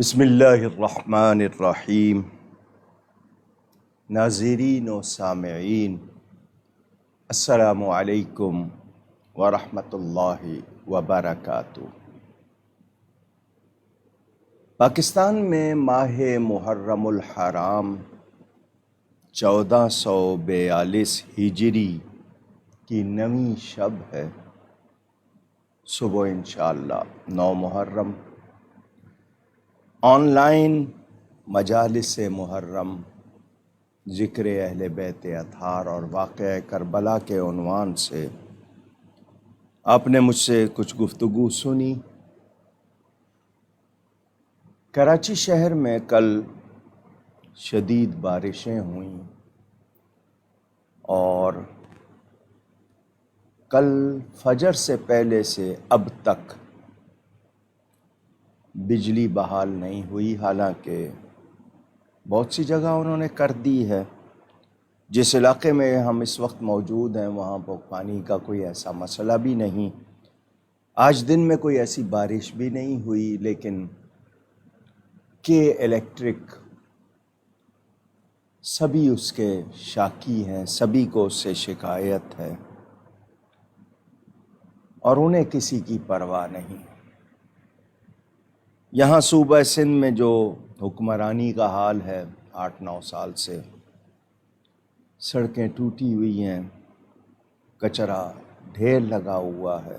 بسم اللہ الرحمن الرحیم۔ ناظرین و سامعین، السلام علیکم ورحمۃ اللہ وبرکاتہ۔ پاکستان میں ماہ محرم الحرام 1442 ہجری کی 9ویں شب ہے۔ صبح انشاءاللہ 9 محرم آن لائن مجالس محرم ذکر اہل بیت اطہار اور واقعہ کربلا کے عنوان سے آپ نے مجھ سے کچھ گفتگو سنی۔ کراچی شہر میں کل شدید بارشیں ہوئیں اور کل فجر سے پہلے سے اب تک بجلی بحال نہیں ہوئی، حالانکہ بہت سی جگہ انہوں نے کر دی ہے۔ جس علاقے میں ہم اس وقت موجود ہیں وہاں پر پانی کا کوئی ایسا مسئلہ بھی نہیں، آج دن میں کوئی ایسی بارش بھی نہیں ہوئی، لیکن کے الیکٹرک سبھی اس کے شاکی ہیں، سبھی کو اس سے شکایت ہے اور انہیں کسی کی پرواہ نہیں۔ یہاں صوبہ سندھ میں جو حکمرانی کا حال ہے 8-9 سال سے، سڑکیں ٹوٹی ہوئی ہیں، کچرا ڈھیر لگا ہوا ہے،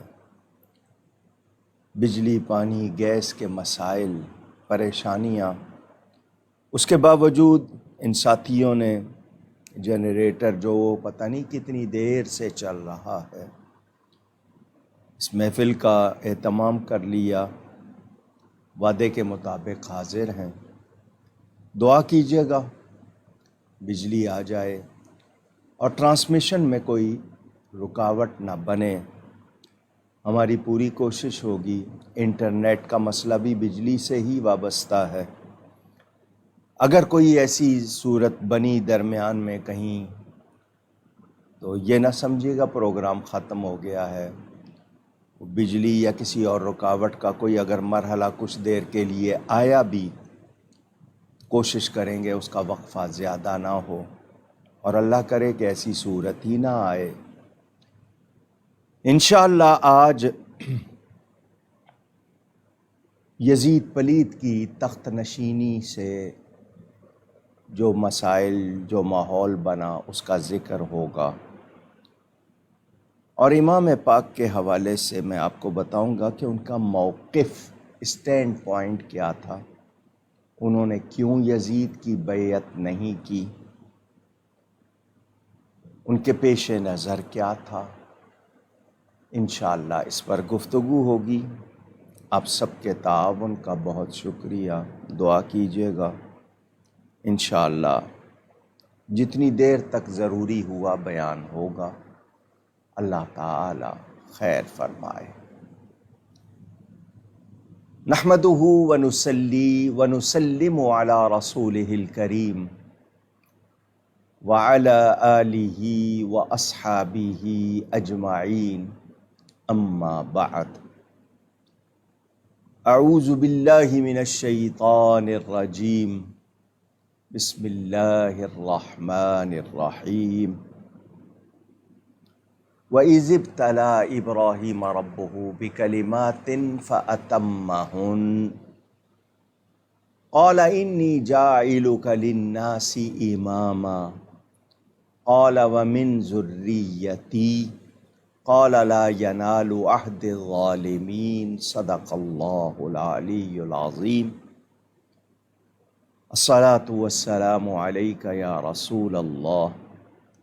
بجلی پانی گیس کے مسائل، پریشانیاں، اس کے باوجود ان ساتھیوں نے جنریٹر جو پتہ نہیں کتنی دیر سے چل رہا ہے، اس محفل کا اہتمام کر لیا، وعدے کے مطابق حاضر ہیں۔ دعا کیجیے گا بجلی آ جائے اور ٹرانسمیشن میں کوئی رکاوٹ نہ بنے۔ ہماری پوری کوشش ہوگی۔ انٹرنیٹ کا مسئلہ بھی بجلی سے ہی وابستہ ہے۔ اگر کوئی ایسی صورت بنی درمیان میں کہیں تو یہ نہ سمجھیے گا پروگرام ختم ہو گیا ہے۔ بجلی یا کسی اور رکاوٹ کا کوئی اگر مرحلہ کچھ دیر کے لیے آیا بھی، کوشش کریں گے اس کا وقفہ زیادہ نہ ہو، اور اللہ کرے کہ ایسی صورت ہی نہ آئے۔ انشاءاللہ آج یزید پلید کی تخت نشینی سے جو مسائل، جو ماحول بنا، اس کا ذکر ہوگا، اور امام پاک کے حوالے سے میں آپ کو بتاؤں گا کہ ان کا موقف، اسٹینڈ پوائنٹ کیا تھا، انہوں نے کیوں یزید کی بیعت نہیں کی، ان کے پیش نظر کیا تھا۔ انشاءاللہ اس پر گفتگو ہوگی۔ آپ سب کے تعاون کا بہت شکریہ، دعا کیجیے گا۔ انشاءاللہ جتنی دیر تک ضروری ہوا بیان ہوگا، اللہ تعالی خیر فرمائے۔ نحمدہ ونصلی ونسلم علی رسولہ الکریم وعلی آلہ واصحابہ اجمعین، اما بعد۔ اعوذ باللہ من الشیطان الرجیم، بسم اللہ الرحمن الرحیم۔ وَإِذِ ابْتَلَىٰ إِبْرَاهِيمَ رَبُّهُ بِكَلِمَاتٍ فَأَتَمَّهُنَّ قَالَ إِنِّي جَاعِلُكَ لِلنَّاسِ إِمَامًا قَالَ وَمِنْ ذُرِّيَّتِي قَالَ لَا يَنَالُ عَهْدِ الظَّالِمِينَ صدق اللہ العلی العظیم۔ الصلاۃ والسلام علیک یا رسول اللہ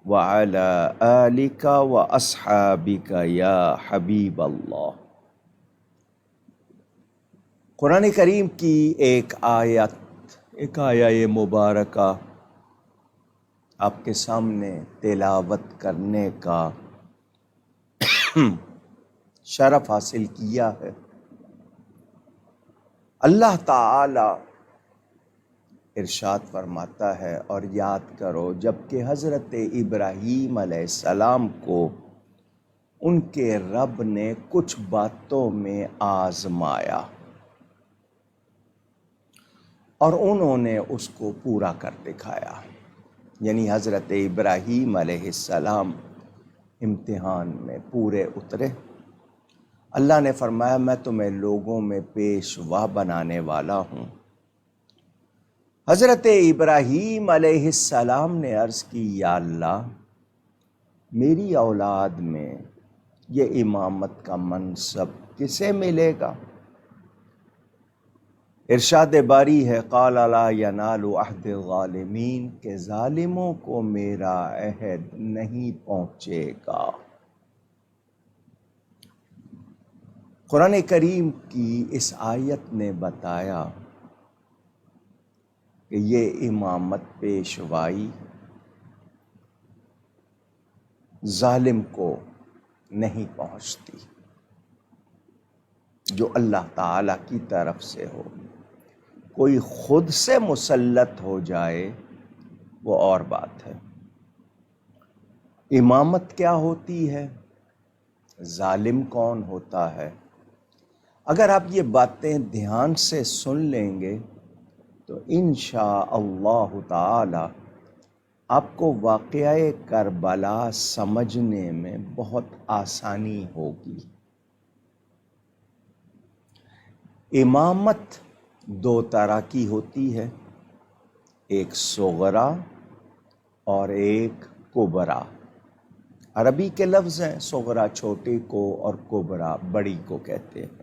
وعلی آلک واصحابک یا حبیب اللہ۔ قرآن کریم کی ایک آیہ مبارکہ آپ کے سامنے تلاوت کرنے کا شرف حاصل کیا ہے۔ اللہ تعالی ارشاد فرماتا ہے، اور یاد کرو جب کہ حضرت ابراہیم علیہ السلام کو ان کے رب نے کچھ باتوں میں آزمایا، اور انہوں نے اس کو پورا کر دکھایا. یعنی حضرت ابراہیم علیہ السلام امتحان میں پورے اترے. اللہ نے فرمایا میں تمہیں لوگوں میں پیشوا بنانے والا ہوں. حضرت ابراہیم علیہ السلام نے عرض کی یا اللہ میری اولاد میں یہ امامت کا منصب کسے ملے گا؟ ارشاد باری ہے قال لا ینال عہد الظالمین کہ ظالموں کو میرا عہد نہیں پہنچے گا. قرآن کریم کی اس آیت نے بتایا کہ یہ امامت پیشوائی ظالم کو نہیں پہنچتی، جو اللہ تعالیٰ کی طرف سے ہو. کوئی خود سے مسلط ہو جائے وہ اور بات ہے. امامت کیا ہوتی ہے؟ ظالم کون ہوتا ہے؟ اگر آپ یہ باتیں دھیان سے سن لیں گے تو انشاءاللہ تعالی آپ کو واقعہ کربلا سمجھنے میں بہت آسانی ہوگی. امامت دو طرح کی ہوتی ہے، ایک صغرا اور ایک کبرا. عربی کے لفظ ہیں، صغرا چھوٹے کو اور کبرا بڑی کو کہتے ہیں.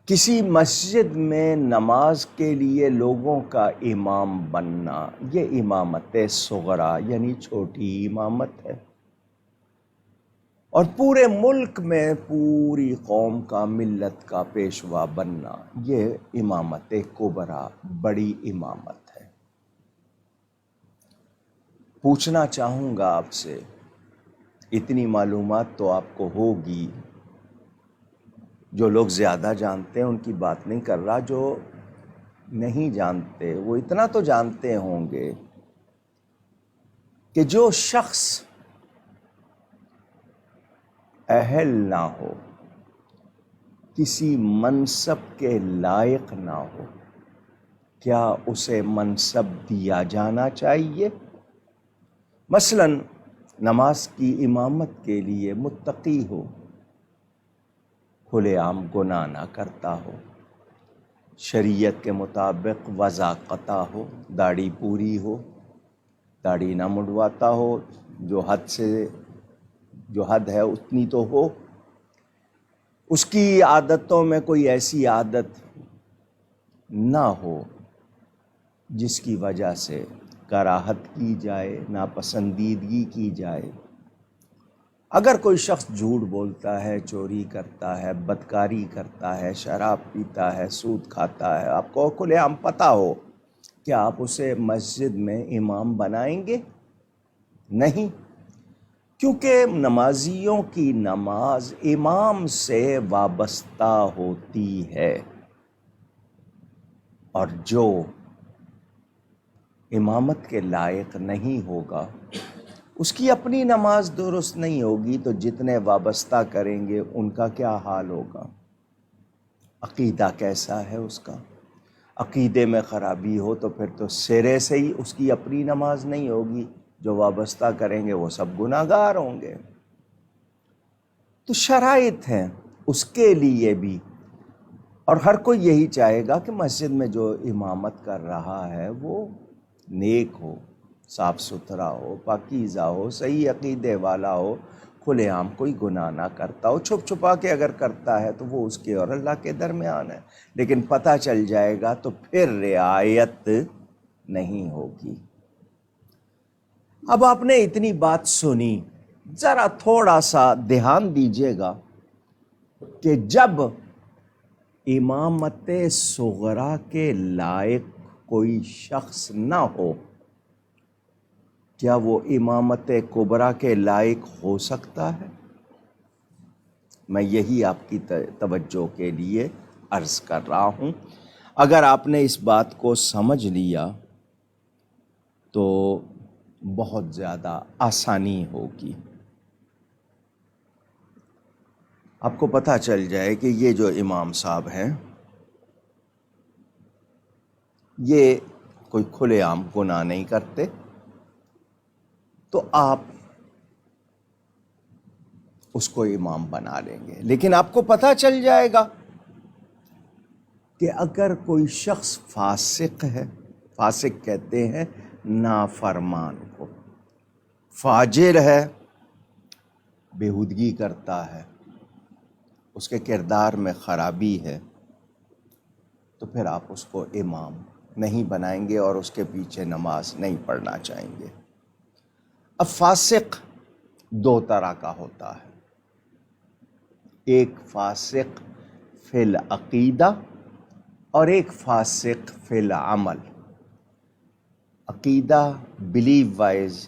کسی مسجد میں نماز کے لیے لوگوں کا امام بننا یہ امامت صغرا یعنی چھوٹی امامت ہے. اور پورے ملک میں پوری قوم کا ملت کا پیشوا بننا یہ امامت کبرا بڑی امامت ہے. پوچھنا چاہوں گا آپ سے، اتنی معلومات تو آپ کو ہوگی، جو لوگ زیادہ جانتے ہیں ان کی بات نہیں کر رہا، جو نہیں جانتے وہ اتنا تو جانتے ہوں گے کہ جو شخص اہل نہ ہو، کسی منصب کے لائق نہ ہو، کیا اسے منصب دیا جانا چاہیے؟ مثلا نماز کی امامت کے لیے متقی ہو، کھلے عام گناہ نہ کرتا ہو، شریعت کے مطابق وضاقتہ ہو، داڑھی پوری ہو، داڑھی نہ مڈواتا ہو، جو حد ہے اتنی تو ہو، اس کی عادتوں میں کوئی ایسی عادت نہ ہو جس کی وجہ سے کراہت کی جائے، ناپسندیدگی کی جائے. اگر کوئی شخص جھوٹ بولتا ہے، چوری کرتا ہے، بدکاری کرتا ہے، شراب پیتا ہے، سود کھاتا ہے، آپ کو کھلے عام پتہ ہو، کیا آپ اسے مسجد میں امام بنائیں گے؟ نہیں، کیونکہ نمازیوں کی نماز امام سے وابستہ ہوتی ہے، اور جو امامت کے لائق نہیں ہوگا اس کی اپنی نماز درست نہیں ہوگی، تو جتنے وابستہ کریں گے ان کا کیا حال ہوگا؟ عقیدہ کیسا ہے اس کا؟ عقیدے میں خرابی ہو تو پھر تو سرے سے ہی اس کی اپنی نماز نہیں ہوگی، جو وابستہ کریں گے وہ سب گناہ گار ہوں گے. تو شرائط ہیں اس کے لیے بھی، اور ہر کوئی یہی چاہے گا کہ مسجد میں جو امامت کر رہا ہے وہ نیک ہو، صاف ستھرا ہو، پاکیزہ ہو، صحیح عقیدے والا ہو، کھلے عام کوئی گناہ نہ کرتا ہو. چھپ چھپا کے اگر کرتا ہے تو وہ اس کے اور اللہ کے درمیان ہے، لیکن پتہ چل جائے گا تو پھر رعایت نہیں ہوگی. اب آپ نے اتنی بات سنی، ذرا تھوڑا سا دھیان دیجیے گا کہ جب امامت صغرا کے لائق کوئی شخص نہ ہو، کیا وہ امامت کبرا کے لائق ہو سکتا ہے؟ میں یہی آپ کی توجہ کے لیے عرض کر رہا ہوں. اگر آپ نے اس بات کو سمجھ لیا تو بہت زیادہ آسانی ہوگی. آپ کو پتہ چل جائے کہ یہ جو امام صاحب ہیں یہ کوئی کھلے عام گناہ نہیں کرتے، تو آپ اس کو امام بنا لیں گے۔ لیکن آپ کو پتہ چل جائے گا کہ اگر کوئی شخص فاسق ہے، فاسق کہتے ہیں نافرمان کو، فاجر ہے، بےہودگی کرتا ہے، اس کے کردار میں خرابی ہے، تو پھر آپ اس کو امام نہیں بنائیں گے اور اس کے پیچھے نماز نہیں پڑھنا چاہیں گے۔ اب فاسق دو طرح کا ہوتا ہے، ایک فاسق فی العقیدہ اور ایک فاسق فی العمل۔ عقیدہ بلیو وائز،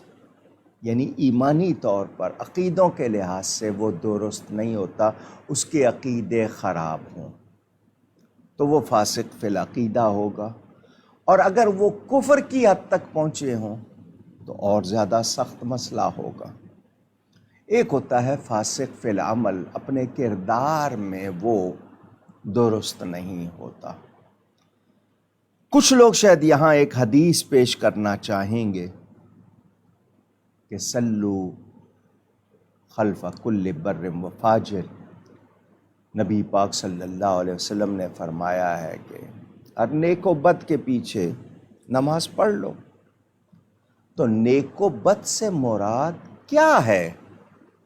یعنی ایمانی طور پر عقیدوں کے لحاظ سے وہ درست نہیں ہوتا، اس کے عقیدے خراب ہوں تو وہ فاسق فی العقیدہ ہوگا، اور اگر وہ کفر کی حد تک پہنچے ہوں تو اور زیادہ سخت مسئلہ ہوگا۔ ایک ہوتا ہے فاسق فی العمل، اپنے کردار میں وہ درست نہیں ہوتا۔ کچھ لوگ شاید یہاں ایک حدیث پیش کرنا چاہیں گے کہ صلو خلف کل بر و فاجر، نبی پاک صلی اللہ علیہ وسلم نے فرمایا ہے کہ ہر نیک و بد کے پیچھے نماز پڑھ لو۔ تو نیک و بد سے مراد کیا ہے؟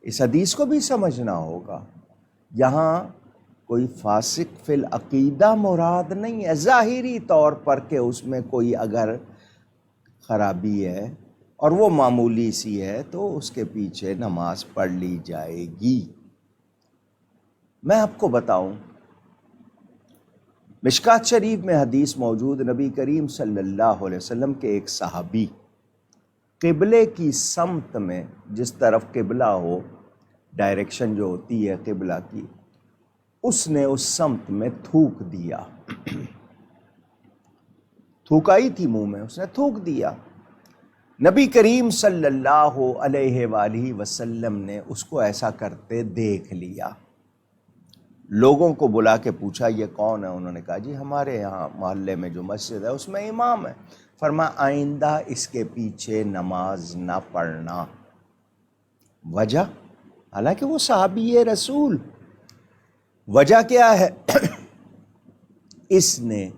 اس حدیث کو بھی سمجھنا ہوگا۔ یہاں کوئی فاسق فی العقیدہ مراد نہیں ہے، ظاہری طور پر کہ اس میں کوئی اگر خرابی ہے اور وہ معمولی سی ہے تو اس کے پیچھے نماز پڑھ لی جائے گی۔ میں آپ کو بتاؤں، مشکات شریف میں حدیث موجود، نبی کریم صلی اللہ علیہ وسلم کے ایک صحابی قبلے کی سمت میں، جس طرف قبلہ ہو، ڈائریکشن جو ہوتی ہے قبلہ کی، اس نے اس سمت میں تھوک دیا، تھوک آئی تھی منہ میں، اس نے تھوک دیا۔ نبی کریم صلی اللہ علیہ وآلہ وسلم نے اس کو ایسا کرتے دیکھ لیا، لوگوں کو بلا کے پوچھا یہ کون ہے؟ انہوں نے کہا جی ہمارے یہاں محلے میں جو مسجد ہے اس میں امام ہے۔ فرمایا آئندہ اس کے پیچھے نماز نہ پڑھنا۔ وجہ؟ حالانکہ وہ صحابی رسول، وجہ کیا ہے؟ اس نے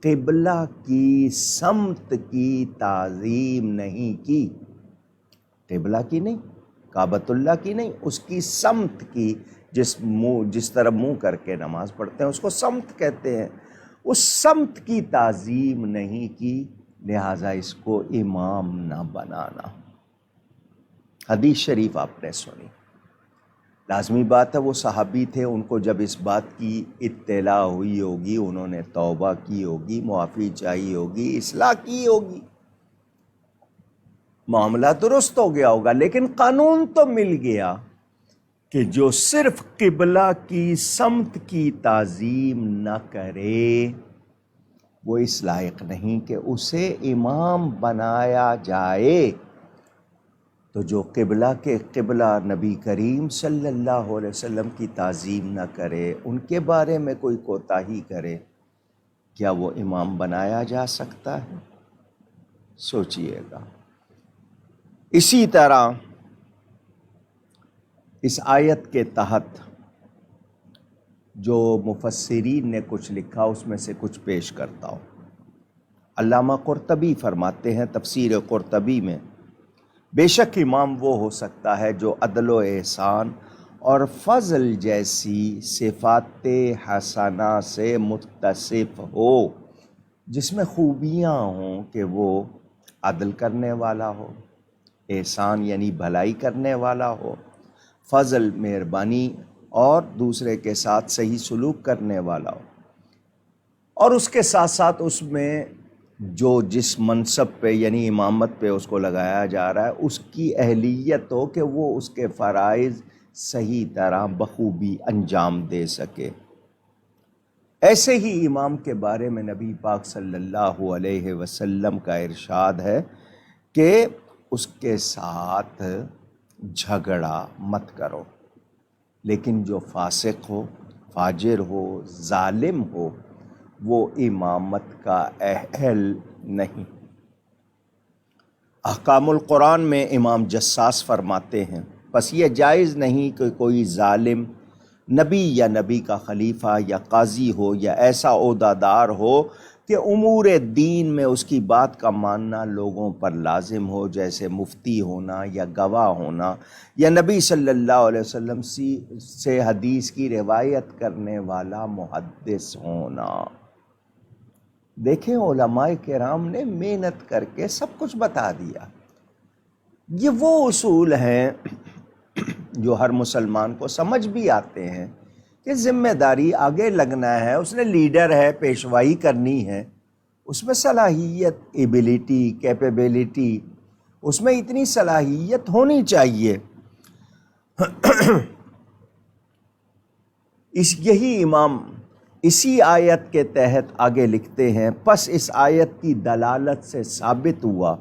قبلہ کی سمت کی تعظیم نہیں کی، قبلہ کی نہیں، کعبۃ اللہ کی نہیں، اس کی سمت کی، جس طرح منہ کر کے نماز پڑھتے ہیں اس کو سمت کہتے ہیں، اس سمت کی تعظیم نہیں کی، لہٰذا اس کو امام نہ بنانا۔ حدیث شریف آپ نے سنی، لازمی بات ہے وہ صحابی تھے، ان کو جب اس بات کی اطلاع ہوئی ہوگی، انہوں نے توبہ کی ہوگی، معافی چاہی ہوگی، اصلاح کی ہوگی، معاملہ درست ہو گیا ہوگا۔ لیکن قانون تو مل گیا کہ جو صرف قبلہ کی سمت کی تعظیم نہ کرے وہ اس لائق نہیں کہ اسے امام بنایا جائے۔ تو جو قبلہ نبی کریم صلی اللہ علیہ وسلم کی تعظیم نہ کرے، ان کے بارے میں کوئی کوتاہی کرے، کیا وہ امام بنایا جا سکتا ہے؟ سوچئے گا۔ اسی طرح اس آیت کے تحت جو مفسرین نے کچھ لکھا اس میں سے کچھ پیش کرتا ہوں۔ علامہ قرطبی فرماتے ہیں تفسیر قرطبی میں، بے شک امام وہ ہو سکتا ہے جو عدل و احسان اور فضل جیسی صفات حسنہ سے متصف ہو، جس میں خوبیاں ہوں کہ وہ عدل کرنے والا ہو، احسان یعنی بھلائی کرنے والا ہو، فضل مہربانی اور دوسرے کے ساتھ صحیح سلوک کرنے والا ہو، اور اس کے ساتھ ساتھ اس میں جو جس منصب پہ یعنی امامت پہ اس کو لگایا جا رہا ہے اس کی اہلیت ہو کہ وہ اس کے فرائض صحیح طرح بخوبی انجام دے سکے۔ ایسے ہی امام کے بارے میں نبی پاک صلی اللہ علیہ وسلم کا ارشاد ہے کہ اس کے ساتھ جھگڑا مت کرو، لیکن جو فاسق ہو، فاجر ہو، ظالم ہو، وہ امامت کا اہل نہیں۔ احکام القرآن میں امام جساس فرماتے ہیں پس یہ جائز نہیں کہ کوئی ظالم نبی یا نبی کا خلیفہ یا قاضی ہو یا ایسا عہدہ دار ہو کہ امور دین میں اس کی بات کا ماننا لوگوں پر لازم ہو، جیسے مفتی ہونا یا گواہ ہونا یا نبی صلی اللہ علیہ وسلم سے حدیث کی روایت کرنے والا محدث ہونا۔ دیکھیں علماء کرام نے محنت کر کے سب کچھ بتا دیا۔ یہ وہ اصول ہیں جو ہر مسلمان کو سمجھ بھی آتے ہیں کہ ذمہ داری آگے لگنا ہے، اس نے لیڈر ہے، پیشوائی کرنی ہے، اس میں صلاحیت، ایبیلٹی، کیپیبلٹی، اس میں اتنی صلاحیت ہونی چاہیے۔ یہی امام اسی آیت کے تحت آگے لکھتے ہیں پس اس آیت کی دلالت سے ثابت ہوا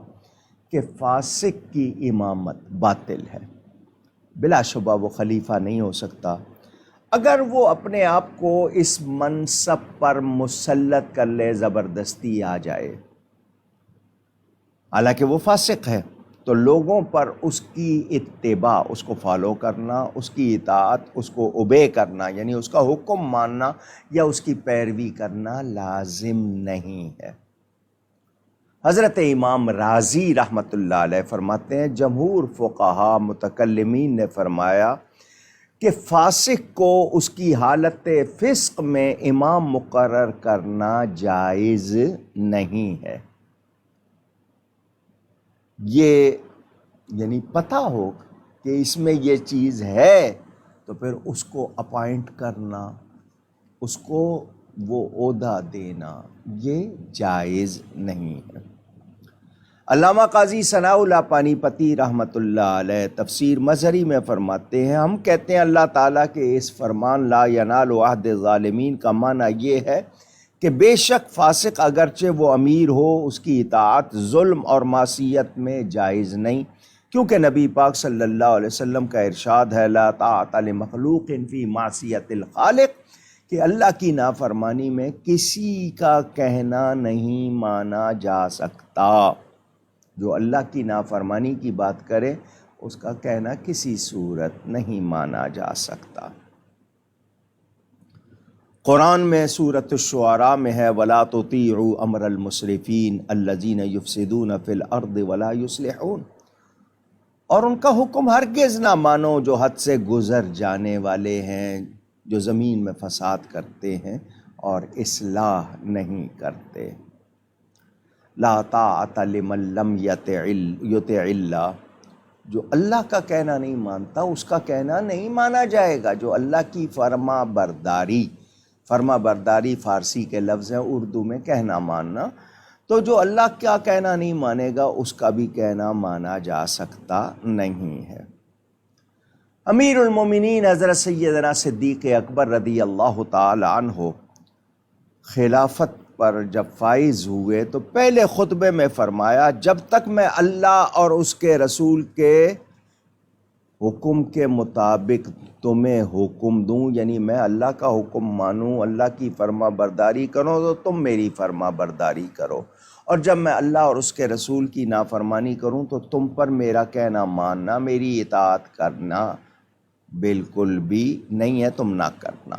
کہ فاسق کی امامت باطل ہے، بلا شبہ وہ خلیفہ نہیں ہو سکتا اگر وہ اپنے آپ کو اس منصب پر مسلط کر لے، زبردستی آ جائے، حالانکہ وہ فاسق ہے، تو لوگوں پر اس کی اتباع، اس کو فالو کرنا، اس کی اطاعت، اس کو اوبے کرنا، یعنی اس کا حکم ماننا یا اس کی پیروی کرنا لازم نہیں ہے۔ حضرت امام رازی رحمۃ اللہ علیہ فرماتے ہیں جمہور فقہا متکلمین نے فرمایا کہ فاسق کو اس کی حالت فسق میں امام مقرر کرنا جائز نہیں ہے۔ یہ یعنی پتہ ہو کہ اس میں یہ چیز ہے تو پھر اس کو اپائنٹ کرنا، اس کو وہ عہدہ دینا، یہ جائز نہیں ہے۔ علامہ قاضی ثناء اللہ پانی پتی رحمۃ اللہ علیہ تفسیر مظہری میں فرماتے ہیں ہم کہتے ہیں اللہ تعالیٰ کے اس فرمان لا ینال عہد الظالمین کا معنی یہ ہے کہ بے شک فاسق اگرچہ وہ امیر ہو، اس کی اطاعت ظلم اور معصیت میں جائز نہیں، کیونکہ نبی پاک صلی اللہ علیہ وسلم کا ارشاد ہے لا طاعۃ لمخلوق فی معصیت الخالق، کہ اللہ کی نافرمانی میں کسی کا کہنا نہیں مانا جا سکتا۔ جو اللہ کی نافرمانی کی بات کرے اس کا کہنا کسی صورت نہیں مانا جا سکتا۔ قرآن میں سورۃ الشعراء میں ہے وَلَا تُطِيعُوا أَمْرَ الْمُسْرِفِينَ الَّذِينَ يُفْسِدُونَ فِي الْأَرْضِ وَلَا يُصْلِحُونَ، اور ان کا حکم ہرگز نہ مانو جو حد سے گزر جانے والے ہیں، جو زمین میں فساد کرتے ہیں اور اصلاح نہیں کرتے۔ لا طاعۃ لمن لم یطع اللہ، جو اللہ کا کہنا نہیں مانتا اس کا کہنا نہیں مانا جائے گا۔ جو اللہ کی فرما برداری فارسی کے لفظ ہیں، اردو میں کہنا ماننا، تو جو اللہ کا کہنا نہیں مانے گا اس کا بھی کہنا مانا جا سکتا نہیں ہے۔ امیر المومنین حضرت سیدنا صدیق اکبر رضی اللہ تعالی عنہ خلافت پر جب فائز ہوئے تو پہلے خطبے میں فرمایا جب تک میں اللہ اور اس کے رسول کے حکم کے مطابق تمہیں حکم دوں، یعنی میں اللہ کا حکم مانوں، اللہ کی فرما برداری کروں تو تم میری فرما برداری کرو، اور جب میں اللہ اور اس کے رسول کی نافرمانی کروں تو تم پر میرا کہنا ماننا، میری اطاعت کرنا بالکل بھی نہیں ہے، تم نہ کرنا۔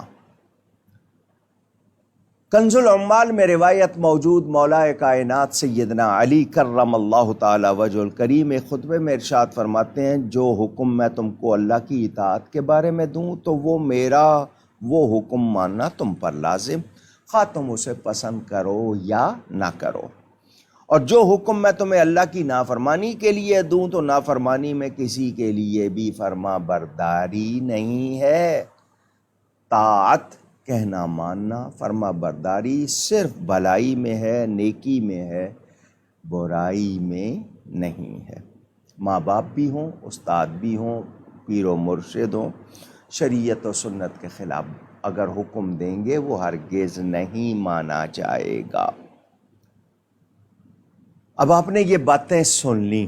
کنز العمال میں روایت موجود مولا کائنات سیدنا علی کرم اللہ تعالی وجہ الکریم ایک خطبے میں ارشاد فرماتے ہیں جو حکم میں تم کو اللہ کی اطاعت کے بارے میں دوں تو وہ میرا وہ حکم ماننا تم پر لازم، خواہ تم اسے پسند کرو یا نہ کرو، اور جو حکم میں تمہیں اللہ کی نافرمانی کے لیے دوں تو نافرمانی میں کسی کے لیے بھی فرما برداری نہیں ہے۔ طاعت کہنا ماننا، فرما برداری صرف بھلائی میں ہے، نیکی میں ہے، برائی میں نہیں ہے۔ ماں باپ بھی ہوں، استاد بھی ہوں، پیر و مرشد ہوں، شریعت و سنت کے خلاف اگر حکم دیں گے وہ ہرگز نہیں مانا جائے گا۔ اب آپ نے یہ باتیں سن لی،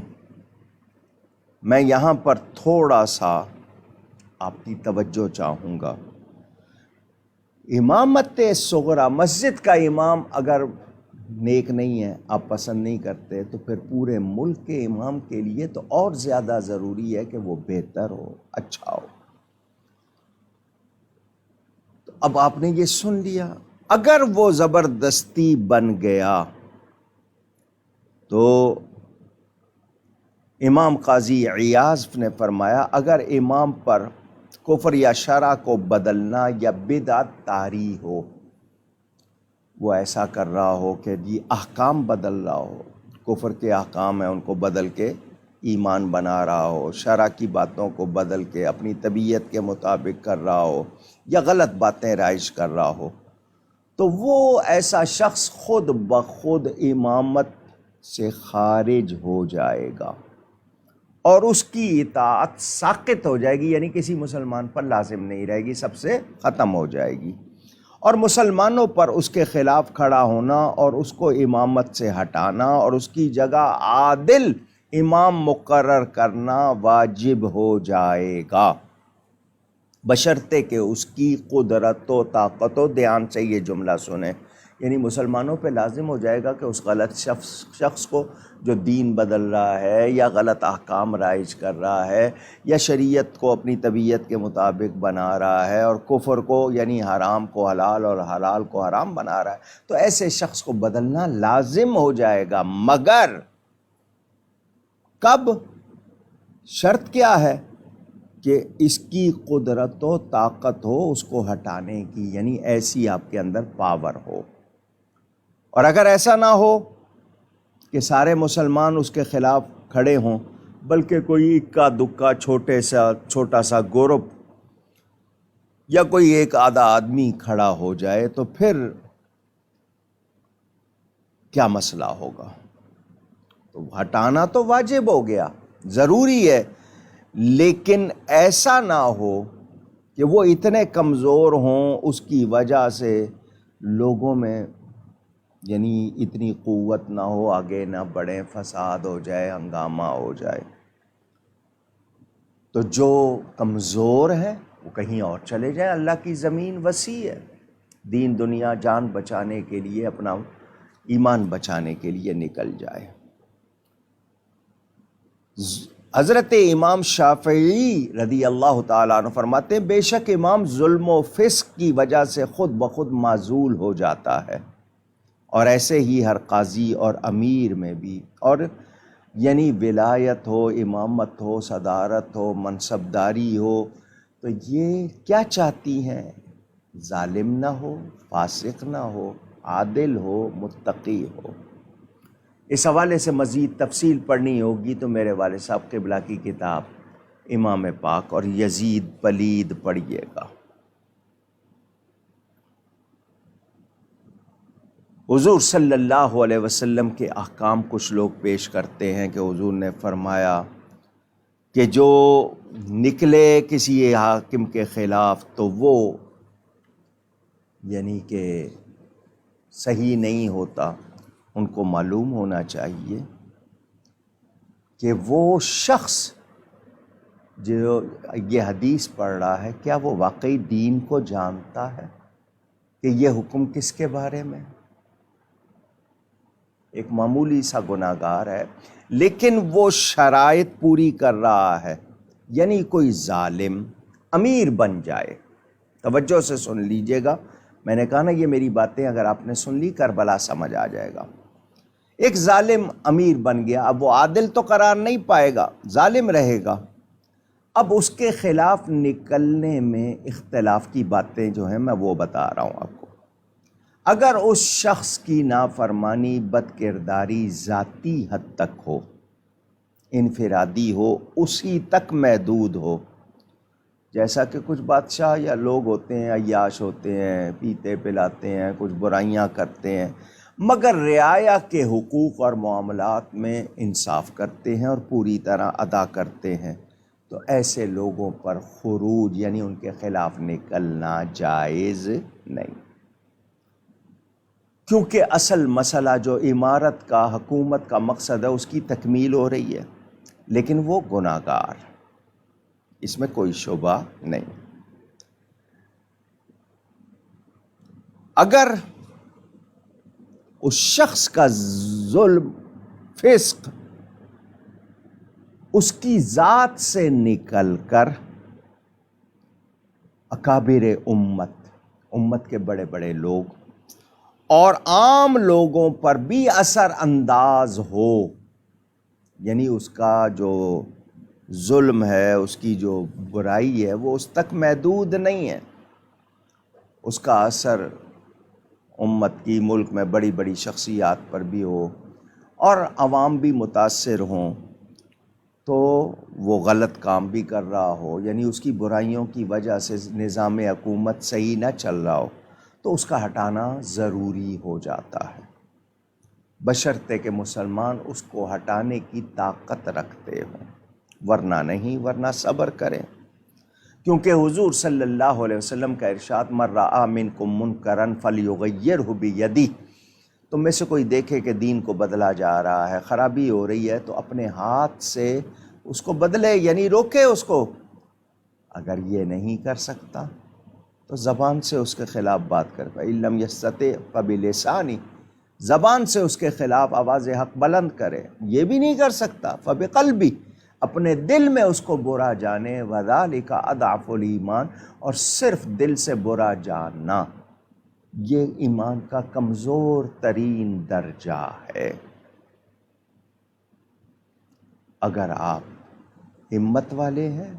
میں یہاں پر تھوڑا سا آپ کی توجہ چاہوں گا۔ امامت صغرا، مسجد کا امام اگر نیک نہیں ہے، آپ پسند نہیں کرتے، تو پھر پورے ملک کے امام کے لیے تو اور زیادہ ضروری ہے کہ وہ بہتر ہو، اچھا ہو۔ تو اب آپ نے یہ سن لیا، اگر وہ زبردستی بن گیا تو امام قاضی عیاض نے فرمایا اگر امام پر کفر یا شرع کو بدلنا یا بدعت طاری ہو، وہ ایسا کر رہا ہو کہ یہ احکام بدل رہا ہو، کفر کے احکام ہیں ان کو بدل کے ایمان بنا رہا ہو، شرع کی باتوں کو بدل کے اپنی طبیعت کے مطابق کر رہا ہو، یا غلط باتیں رائج کر رہا ہو، تو وہ ایسا شخص خود بخود امامت سے خارج ہو جائے گا اور اس کی اطاعت ساقط ہو جائے گی، یعنی کسی مسلمان پر لازم نہیں رہے گی، سب سے ختم ہو جائے گی، اور مسلمانوں پر اس کے خلاف کھڑا ہونا اور اس کو امامت سے ہٹانا اور اس کی جگہ عادل امام مقرر کرنا واجب ہو جائے گا، بشرطے کہ اس کی قدرت و طاقت و دھیان سے یہ جملہ سنیں، یعنی مسلمانوں پہ لازم ہو جائے گا کہ اس غلط شخص کو جو دین بدل رہا ہے یا غلط احکام رائج کر رہا ہے یا شریعت کو اپنی طبیعت کے مطابق بنا رہا ہے اور کفر کو یعنی حرام کو حلال اور حلال کو حرام بنا رہا ہے، تو ایسے شخص کو بدلنا لازم ہو جائے گا، مگر کب؟ شرط کیا ہے کہ اس کی قدرت و طاقت ہو اس کو ہٹانے کی، یعنی ایسی آپ کے اندر پاور ہو، اور اگر ایسا نہ ہو کہ سارے مسلمان اس کے خلاف کھڑے ہوں، بلکہ کوئی اکا دکا چھوٹا سا گروپ یا کوئی ایک آدھا آدمی کھڑا ہو جائے، تو پھر کیا مسئلہ ہوگا؟ تو ہٹانا تو واجب ہو گیا، ضروری ہے، لیکن ایسا نہ ہو کہ وہ اتنے کمزور ہوں اس کی وجہ سے لوگوں میں یعنی اتنی قوت نہ ہو، آگے نہ بڑھیں، فساد ہو جائے، ہنگامہ ہو جائے، تو جو کمزور ہیں وہ کہیں اور چلے جائیں، اللہ کی زمین وسیع ہے، دین دنیا جان بچانے کے لیے، اپنا ایمان بچانے کے لیے نکل جائے۔ حضرت امام شافعی رضی اللہ تعالیٰ عنہ فرماتے ہیں بے شک امام ظلم و فسق کی وجہ سے خود بخود معزول ہو جاتا ہے، اور ایسے ہی ہر قاضی اور امیر میں بھی، اور یعنی ولایت ہو، امامت ہو، صدارت ہو، منصبداری ہو، تو یہ کیا چاہتی ہیں؟ ظالم نہ ہو، فاسق نہ ہو، عادل ہو، متقی ہو۔ اس حوالے سے مزید تفصیل پڑھنی ہوگی تو میرے والد صاحب قبلہ کی کتاب امام پاک اور یزید پلید پڑھیے گا۔ حضور صلی اللہ علیہ وسلم کے احکام کچھ لوگ پیش کرتے ہیں کہ حضور نے فرمایا کہ جو نکلے کسی حاکم کے خلاف تو وہ یعنی کہ صحیح نہیں ہوتا، ان کو معلوم ہونا چاہیے کہ وہ شخص جو یہ حدیث پڑھ رہا ہے کیا وہ واقعی دین کو جانتا ہے کہ یہ حکم کس کے بارے میں؟ ایک معمولی سا گناہگار ہے لیکن وہ شرائط پوری کر رہا ہے، یعنی کوئی ظالم امیر بن جائے۔ توجہ سے سن لیجئے گا، میں نے کہا نا یہ میری باتیں اگر آپ نے سن لی کربلا سمجھ آ جائے گا۔ ایک ظالم امیر بن گیا، اب وہ عادل تو قرار نہیں پائے گا، ظالم رہے گا۔ اب اس کے خلاف نکلنے میں اختلاف کی باتیں جو ہیں میں وہ بتا رہا ہوں آپ کو۔ اگر اس شخص کی نافرمانی بد کرداری ذاتی حد تک ہو، انفرادی ہو، اسی تک محدود ہو، جیسا کہ کچھ بادشاہ یا لوگ ہوتے ہیں، عیاش ہوتے ہیں، پیتے پلاتے ہیں، کچھ برائیاں کرتے ہیں، مگر رعایا کے حقوق اور معاملات میں انصاف کرتے ہیں اور پوری طرح ادا کرتے ہیں، تو ایسے لوگوں پر خروج یعنی ان کے خلاف نکلنا جائز نہیں، کیونکہ اصل مسئلہ جو امارت کا، حکومت کا مقصد ہے اس کی تکمیل ہو رہی ہے، لیکن وہ گناہگار، اس میں کوئی شبہ نہیں۔ اگر اس شخص کا ظلم، فسق اس کی ذات سے نکل کر اکابر امت کے بڑے بڑے لوگ اور عام لوگوں پر بھی اثر انداز ہو، یعنی اس کا جو ظلم ہے، اس کی جو برائی ہے وہ اس تک محدود نہیں ہے، اس کا اثر امت کی، ملک میں بڑی بڑی شخصیات پر بھی ہو اور عوام بھی متاثر ہوں، تو وہ غلط کام بھی کر رہا ہو، یعنی اس کی برائیوں کی وجہ سے نظام حکومت صحیح نہ چل رہا ہو، تو اس کا ہٹانا ضروری ہو جاتا ہے، بشرطے کہ مسلمان اس کو ہٹانے کی طاقت رکھتے ہوں، ورنہ نہیں، ورنہ صبر کریں، کیونکہ حضور صلی اللہ علیہ وسلم کا ارشاد من رأى منکم منکرا فلیغیرہ بیدہ، تم میں سے کوئی دیکھے کہ دین کو بدلا جا رہا ہے، خرابی ہو رہی ہے، تو اپنے ہاتھ سے اس کو بدلے، یعنی روکے اس کو۔ اگر یہ نہیں کر سکتا تو زبان سے اس کے خلاف بات کر، فَإِن لَّمْ يَسْتَطِعْ فَبِلِسَانِهِ، زبان سے اس کے خلاف آواز حق بلند کرے، یہ بھی نہیں کر سکتا فَبِقَلْبِهِ، اپنے دل میں اس کو برا جانے، وَذَلِكَ أَضْعَفُ الْإِيمَانِ، اور صرف دل سے برا جاننا یہ ایمان کا کمزور ترین درجہ ہے۔ اگر آپ ہمت والے ہیں،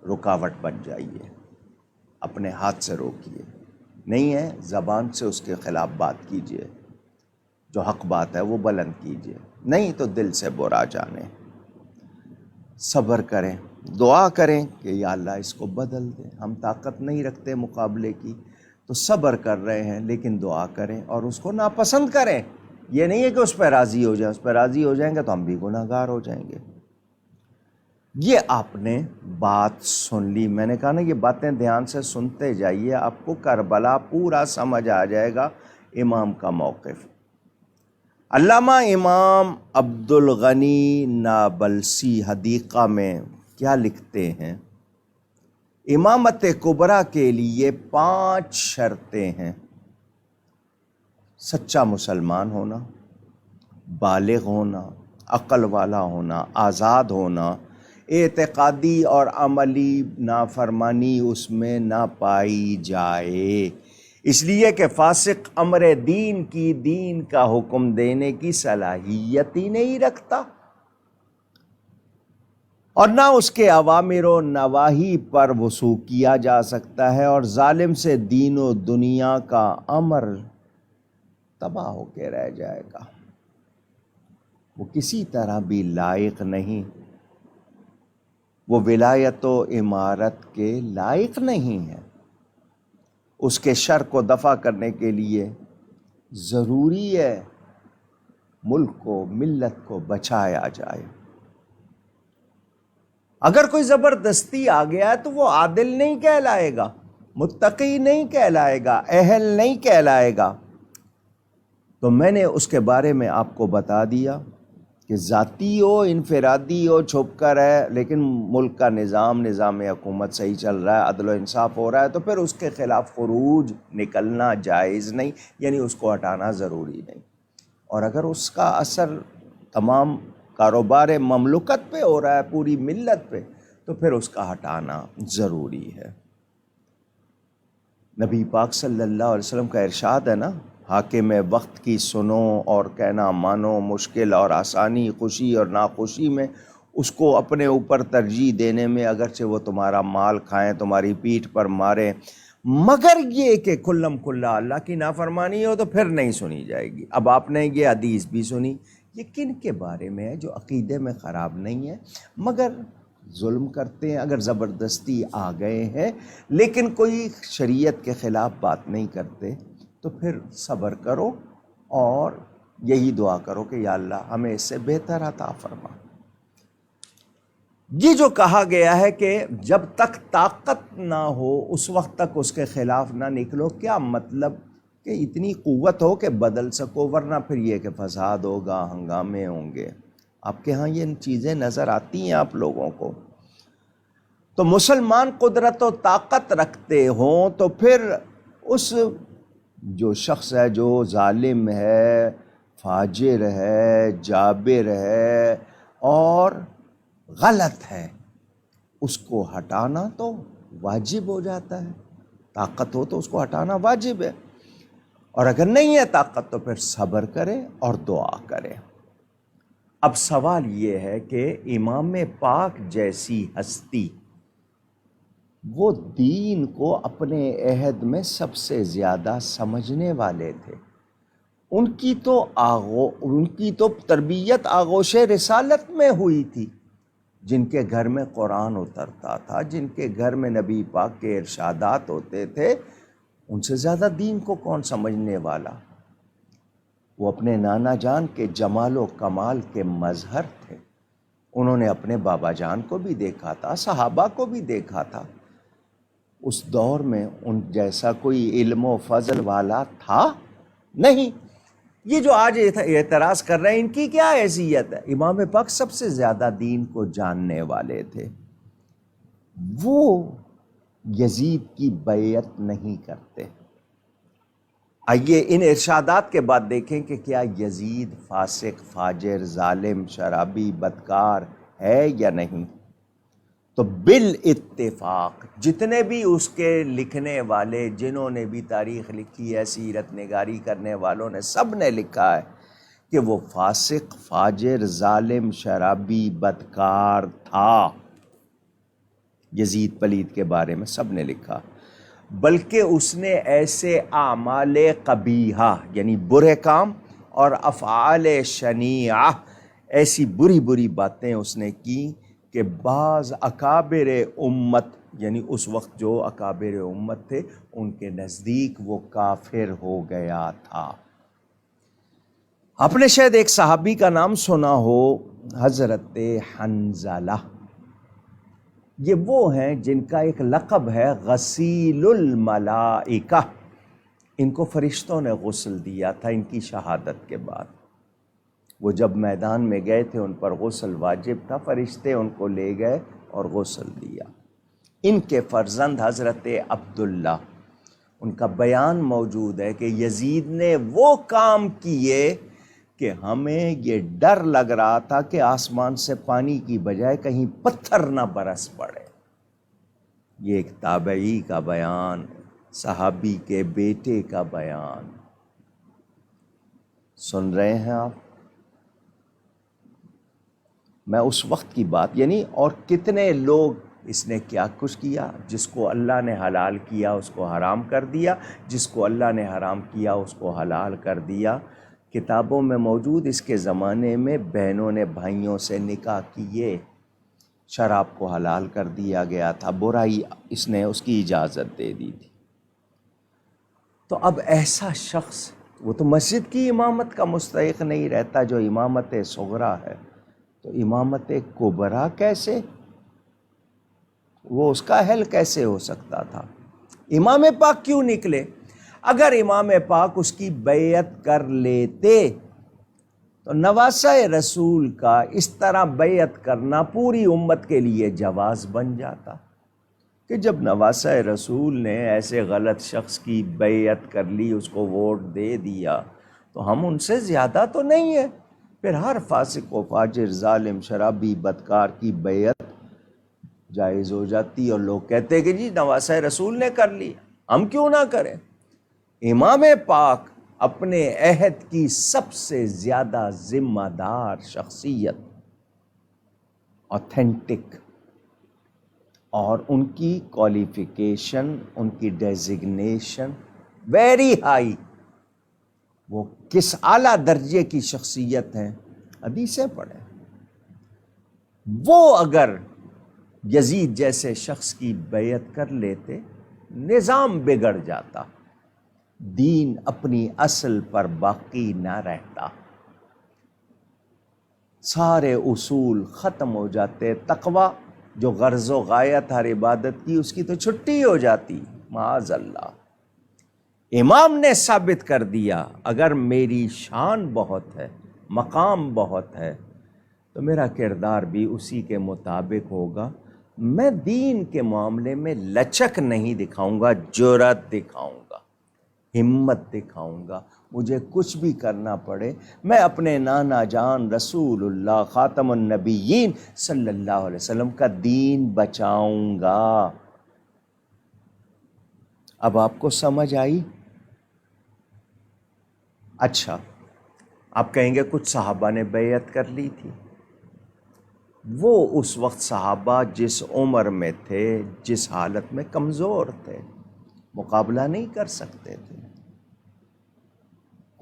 رکاوٹ بن جائیے، اپنے ہاتھ سے روکیے، نہیں ہے زبان سے اس کے خلاف بات کیجیے، جو حق بات ہے وہ بلند کیجیے، نہیں تو دل سے برا جانیں، صبر کریں، دعا کریں کہ یا اللہ اس کو بدل دے، ہم طاقت نہیں رکھتے مقابلے کی، تو صبر کر رہے ہیں، لیکن دعا کریں اور اس کو ناپسند کریں، یہ نہیں ہے کہ اس پہ راضی ہو جائیں، اس پہ راضی ہو جائیں گے تو ہم بھی گناہ گار ہو جائیں گے۔ یہ آپ نے بات سن لی، میں نے کہا نا یہ باتیں دھیان سے سنتے جائیے، آپ کو کربلا پورا سمجھ آ جائے گا، امام کا موقف۔ علامہ امام عبد الغنی نابلسی حدیقہ میں کیا لکھتے ہیں؟ امامت کبریٰ کے لیے 5 شرطیں ہیں: سچا مسلمان ہونا، بالغ ہونا، عقل والا ہونا، آزاد ہونا، اعتقادی اور عملی نافرمانی اس میں نہ پائی جائے، اس لیے کہ فاسق امر دین کی، دین کا حکم دینے کی صلاحیت ہی نہیں رکھتا، اور نہ اس کے اوامر و نواہی پر وثوق کیا جا سکتا ہے، اور ظالم سے دین و دنیا کا امر تباہ ہو کے رہ جائے گا، وہ کسی طرح بھی لائق نہیں، وہ ولایت و امارت کے لائق نہیں ہے۔ اس کے شر کو دفع کرنے کے لیے ضروری ہے ملک کو، ملت کو بچایا جائے۔ اگر کوئی زبردستی آ گیا ہے تو وہ عادل نہیں کہلائے گا، متقی نہیں کہلائے گا، اہل نہیں کہلائے گا۔ تو میں نے اس کے بارے میں آپ کو بتا دیا کہ ذاتی ہو، انفرادی ہو، چھپ کر ہے، لیکن ملک کا نظام حکومت صحیح چل رہا ہے، عدل و انصاف ہو رہا ہے، تو پھر اس کے خلاف خروج نکلنا جائز نہیں، یعنی اس کو ہٹانا ضروری نہیں۔ اور اگر اس کا اثر تمام کاروبار مملکت پہ ہو رہا ہے، پوری ملت پہ، تو پھر اس کا ہٹانا ضروری ہے۔ نبی پاک صلی اللہ علیہ وسلم کا ارشاد ہے نا، حاکم وقت کی سنو اور کہنا مانو، مشکل اور آسانی، خوشی اور ناخوشی میں اس کو اپنے اوپر ترجیح دینے میں، اگرچہ وہ تمہارا مال کھائیں، تمہاری پیٹھ پر ماریں، مگر یہ کہ کھلم کھلا اللہ کی نافرمانی ہو تو پھر نہیں سنی جائے گی۔ اب آپ نے یہ حدیث بھی سنی، یہ کن کے بارے میں ہے؟ جو عقیدے میں خراب نہیں ہے مگر ظلم کرتے ہیں، اگر زبردستی آ گئے ہیں لیکن کوئی شریعت کے خلاف بات نہیں کرتے، تو پھر صبر کرو اور یہی دعا کرو کہ یا اللہ ہمیں اس سے بہتر عطا فرما۔ یہ جو کہا گیا ہے کہ جب تک طاقت نہ ہو اس وقت تک اس کے خلاف نہ نکلو، کیا مطلب؟ کہ اتنی قوت ہو کہ بدل سکو، ورنہ پھر یہ کہ فساد ہوگا، ہنگامے ہوں گے۔ آپ کے ہاں یہ چیزیں نظر آتی ہیں آپ لوگوں کو؟ تو مسلمان قدرت و طاقت رکھتے ہوں تو پھر اس جو شخص ہے جو ظالم ہے، فاجر ہے، جابر ہے اور غلط ہے، اس کو ہٹانا تو واجب ہو جاتا ہے۔ طاقت ہو تو اس کو ہٹانا واجب ہے، اور اگر نہیں ہے طاقت تو پھر صبر کرے اور دعا کرے۔ اب سوال یہ ہے کہ امام پاک جیسی ہستی، وہ دین کو اپنے عہد میں سب سے زیادہ سمجھنے والے تھے، ان کی تو تربیت آغوش رسالت میں ہوئی تھی، جن کے گھر میں قرآن اترتا تھا، جن کے گھر میں نبی پاک کے ارشادات ہوتے تھے، ان سے زیادہ دین کو کون سمجھنے والا؟ وہ اپنے نانا جان کے جمال و کمال کے مظہر تھے، انہوں نے اپنے بابا جان کو بھی دیکھا تھا، صحابہ کو بھی دیکھا تھا۔ اس دور میں ان جیسا کوئی علم و فضل والا تھا نہیں۔ یہ جو آج اعتراض کر رہے ہیں، ان کی کیا حیثیت ہے؟ امام پاک سب سے زیادہ دین کو جاننے والے تھے، وہ یزید کی بیعت نہیں کرتے۔ آئیے ان ارشادات کے بعد دیکھیں کہ کیا یزید فاسق، فاجر، ظالم، شرابی، بدکار ہے یا نہیں۔ تو بالاتفاق جتنے بھی اس کے لکھنے والے، جنہوں نے بھی تاریخ لکھی ہے، سیرت نگاری کرنے والوں نے، سب نے لکھا ہے کہ وہ فاسق، فاجر، ظالم، شرابی، بدکار تھا۔ یزید پلید کے بارے میں سب نے لکھا، بلکہ اس نے ایسے اعمال قبیحہ یعنی برے کام اور افعال شنیعہ، ایسی بری بری باتیں اس نے کی کہ بعض اکابر امت، یعنی اس وقت جو اکابر امت تھے، ان کے نزدیک وہ کافر ہو گیا تھا۔ آپ نے شاید ایک صحابی کا نام سنا ہو، حضرت حنظلہ۔ یہ وہ ہیں جن کا ایک لقب ہے غسیل الملائکہ، ان کو فرشتوں نے غسل دیا تھا ان کی شہادت کے بعد۔ وہ جب میدان میں گئے تھے، ان پر غسل واجب تھا، فرشتے ان کو لے گئے اور غسل دیا۔ ان کے فرزند حضرت عبداللہ، ان کا بیان موجود ہے کہ یزید نے وہ کام کیے کہ ہمیں یہ ڈر لگ رہا تھا کہ آسمان سے پانی کی بجائے کہیں پتھر نہ برس پڑے۔ یہ ایک تابعی کا بیان، صحابی کے بیٹے کا بیان، سن رہے ہیں آپ؟ میں اس وقت کی بات، یعنی اور کتنے لوگ، اس نے کیا کچھ کیا، جس کو اللہ نے حلال کیا اس کو حرام کر دیا، جس کو اللہ نے حرام کیا اس کو حلال کر دیا۔ کتابوں میں موجود، اس کے زمانے میں بہنوں نے بھائیوں سے نکاح کیے، شراب کو حلال کر دیا گیا تھا، برائی اس نے اس کی اجازت دے دی تھی۔ تو اب ایسا شخص، وہ تو مسجد کی امامت کا مستحق نہیں رہتا جو امامت صغرا ہے، تو امامت کبرا کیسے، وہ اس کا اہل کیسے ہو سکتا تھا؟ امام پاک کیوں نکلے؟ اگر امام پاک اس کی بیعت کر لیتے تو نواسہ رسول کا اس طرح بیعت کرنا پوری امت کے لیے جواز بن جاتا، کہ جب نواسہ رسول نے ایسے غلط شخص کی بیعت کر لی، اس کو ووٹ دے دیا، تو ہم ان سے زیادہ تو نہیں ہیں، پھر ہر فاسق و فاجر، ظالم، شرابی، بدکار کی بیعت جائز ہو جاتی، اور لوگ کہتے کہ جی نواسہ رسول نے کر لی، ہم کیوں نہ کریں؟ امام پاک اپنے عہد کی سب سے زیادہ ذمہ دار شخصیت، اوتھینٹک، اور ان کی کوالیفیکیشن، ان کی ڈیزگنیشن ویری ہائی، وہ کس اعلیٰ درجے کی شخصیت ہیں، حدیثیں پڑھیں۔ وہ اگر یزید جیسے شخص کی بیعت کر لیتے، نظام بگڑ جاتا، دین اپنی اصل پر باقی نہ رہتا، سارے اصول ختم ہو جاتے، تقویٰ جو غرض و غایت ہر عبادت کی، اس کی تو چھٹی ہو جاتی، معاذ اللہ۔ امام نے ثابت کر دیا، اگر میری شان بہت ہے، مقام بہت ہے، تو میرا کردار بھی اسی کے مطابق ہوگا، میں دین کے معاملے میں لچک نہیں دکھاؤں گا، جرأت دکھاؤں گا۔ ہمت دکھاؤں گا، مجھے کچھ بھی کرنا پڑے، میں اپنے نانا جان رسول اللہ خاتم النبیین صلی اللہ علیہ وسلم کا دین بچاؤں گا۔ اب آپ کو سمجھ آئی؟ اچھا، آپ کہیں گے کچھ صحابہ نے بیعت کر لی تھی۔ وہ اس وقت صحابہ جس عمر میں تھے، جس حالت میں کمزور تھے، مقابلہ نہیں کر سکتے تھے۔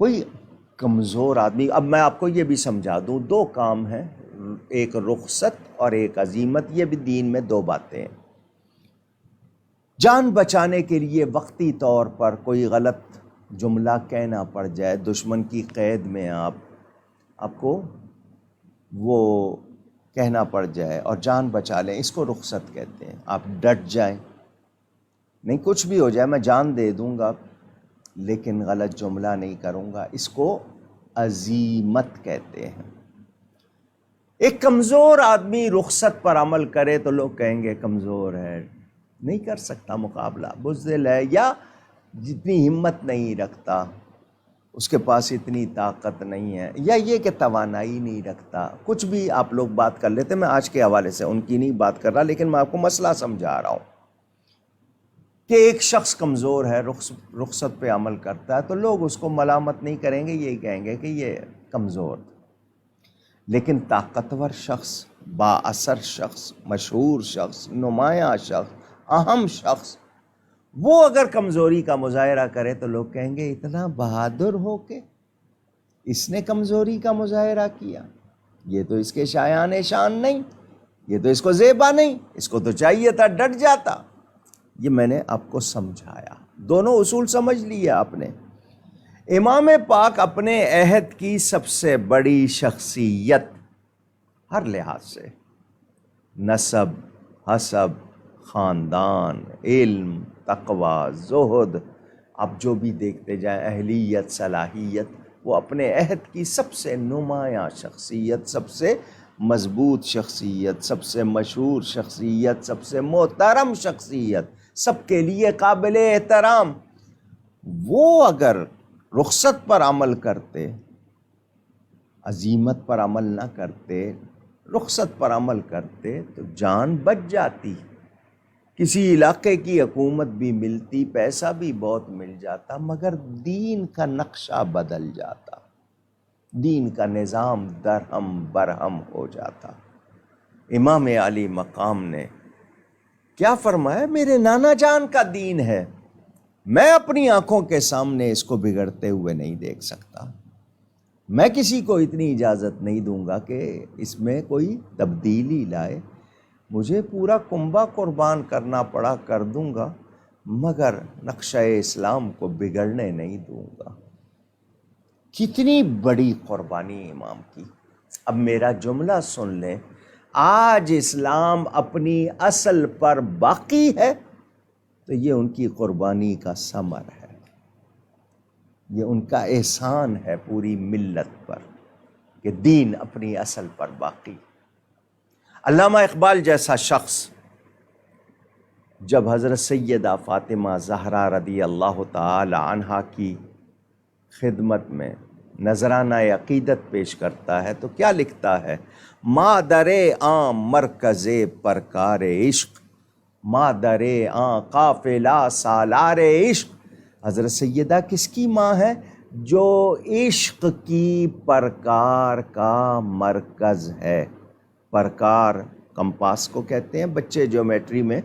کوئی کمزور آدمی، اب میں آپ کو یہ بھی سمجھا دوں، دو کام ہیں، ایک رخصت اور ایک عزیمت، یہ بھی دین میں دو باتیں ہیں۔ جان بچانے کے لیے وقتی طور پر کوئی غلط جملہ کہنا پڑ جائے، دشمن کی قید میں آپ کو وہ کہنا پڑ جائے اور جان بچا لیں، اس کو رخصت کہتے ہیں۔ آپ ڈٹ جائیں، نہیں کچھ بھی ہو جائے میں جان دے دوں گا لیکن غلط جملہ نہیں کروں گا، اس کو عزیمت کہتے ہیں۔ ایک کمزور آدمی رخصت پر عمل کرے تو لوگ کہیں گے کمزور ہے، نہیں کر سکتا مقابلہ، بزدل ہے، یا جتنی ہمت نہیں رکھتا، اس کے پاس اتنی طاقت نہیں ہے، یا یہ کہ توانائی نہیں رکھتا، کچھ بھی آپ لوگ بات کر لیتے۔ میں آج کے حوالے سے ان کی نہیں بات کر رہا، لیکن میں آپ کو مسئلہ سمجھا رہا ہوں کہ ایک شخص کمزور ہے، رخصت پہ عمل کرتا ہے، تو لوگ اس کو ملامت نہیں کریں گے، یہی کہیں گے کہ یہ کمزور تھا۔ لیکن طاقتور شخص، با اثر شخص، مشہور شخص، نمایاں شخص، اہم شخص، وہ اگر کمزوری کا مظاہرہ کرے تو لوگ کہیں گے اتنا بہادر ہو کے اس نے کمزوری کا مظاہرہ کیا، یہ تو اس کے شایان شان نہیں، یہ تو اس کو زیبا نہیں، اس کو تو چاہیے تھا ڈٹ جاتا۔ یہ میں نے آپ کو سمجھایا، دونوں اصول سمجھ لیے آپ نے۔ امام پاک اپنے عہد کی سب سے بڑی شخصیت، ہر لحاظ سے، نسب، حسب، خاندان، علم، تقوی، زہد، آپ جو بھی دیکھتے جائیں، اہلیت، صلاحیت، وہ اپنے عہد کی سب سے نمایاں شخصیت، سب سے مضبوط شخصیت، سب سے مشہور شخصیت، سب سے محترم شخصیت، سب کے لیے قابل احترام، وہ اگر رخصت پر عمل کرتے، عزیمت پر عمل نہ کرتے، رخصت پر عمل کرتے تو جان بچ جاتی، کسی علاقے کی حکومت بھی ملتی، پیسہ بھی بہت مل جاتا، مگر دین کا نقشہ بدل جاتا، دین کا نظام درہم برہم ہو جاتا۔ امام علی مقام نے کیا فرمایا؟ میرے نانا جان کا دین ہے، میں اپنی آنکھوں کے سامنے اس کو بگڑتے ہوئے نہیں دیکھ سکتا، میں کسی کو اتنی اجازت نہیں دوں گا کہ اس میں کوئی تبدیلی لائے، مجھے پورا کنبہ قربان کرنا پڑا کر دوں گا، مگر نقشہ اسلام کو بگڑنے نہیں دوں گا۔ کتنی بڑی قربانی امام کی۔ اب میرا جملہ سن لیں، آج اسلام اپنی اصل پر باقی ہے تو یہ ان کی قربانی کا ثمر ہے، یہ ان کا احسان ہے پوری ملت پر کہ دین اپنی اصل پر باقی۔ علامہ اقبال جیسا شخص جب حضرت سیدہ فاطمہ زہرا رضی اللہ تعالی عنہا کی خدمت میں نذرانہ عقیدت پیش کرتا ہے تو کیا لکھتا ہے؟ مادر عام مرکز پرکار عشق، مادر عام قافلہ سالار عشق۔ حضرت سیدہ کس کی ماں ہے؟ جو عشق کی پرکار کا مرکز ہے۔ پرکار کمپاس کو کہتے ہیں، بچے جیومیٹری میں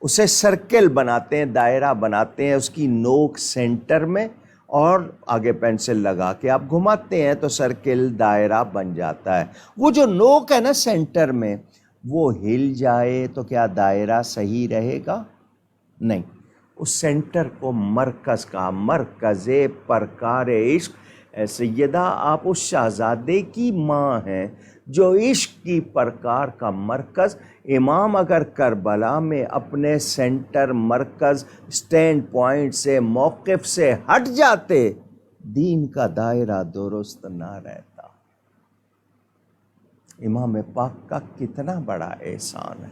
اسے سرکل بناتے ہیں، دائرہ بناتے ہیں، اس کی نوک سینٹر میں، اور آگے پینسل لگا کے آپ گھماتے ہیں تو سرکل دائرہ بن جاتا ہے۔ وہ جو نوک ہے نا سینٹر میں، وہ ہل جائے تو کیا دائرہ صحیح رہے گا؟ نہیں، اس سینٹر کو مرکز کا، مرکز پرکار عشق۔ اے سیدہ، آپ اس شہزادے کی ماں ہیں جو عشق کی پرکار کا مرکز۔ امام اگر کربلا میں اپنے سینٹر، مرکز، سٹینڈ پوائنٹ سے، موقف سے ہٹ جاتے، دین کا دائرہ درست نہ رہتا۔ امام پاک کا کتنا بڑا احسان ہے۔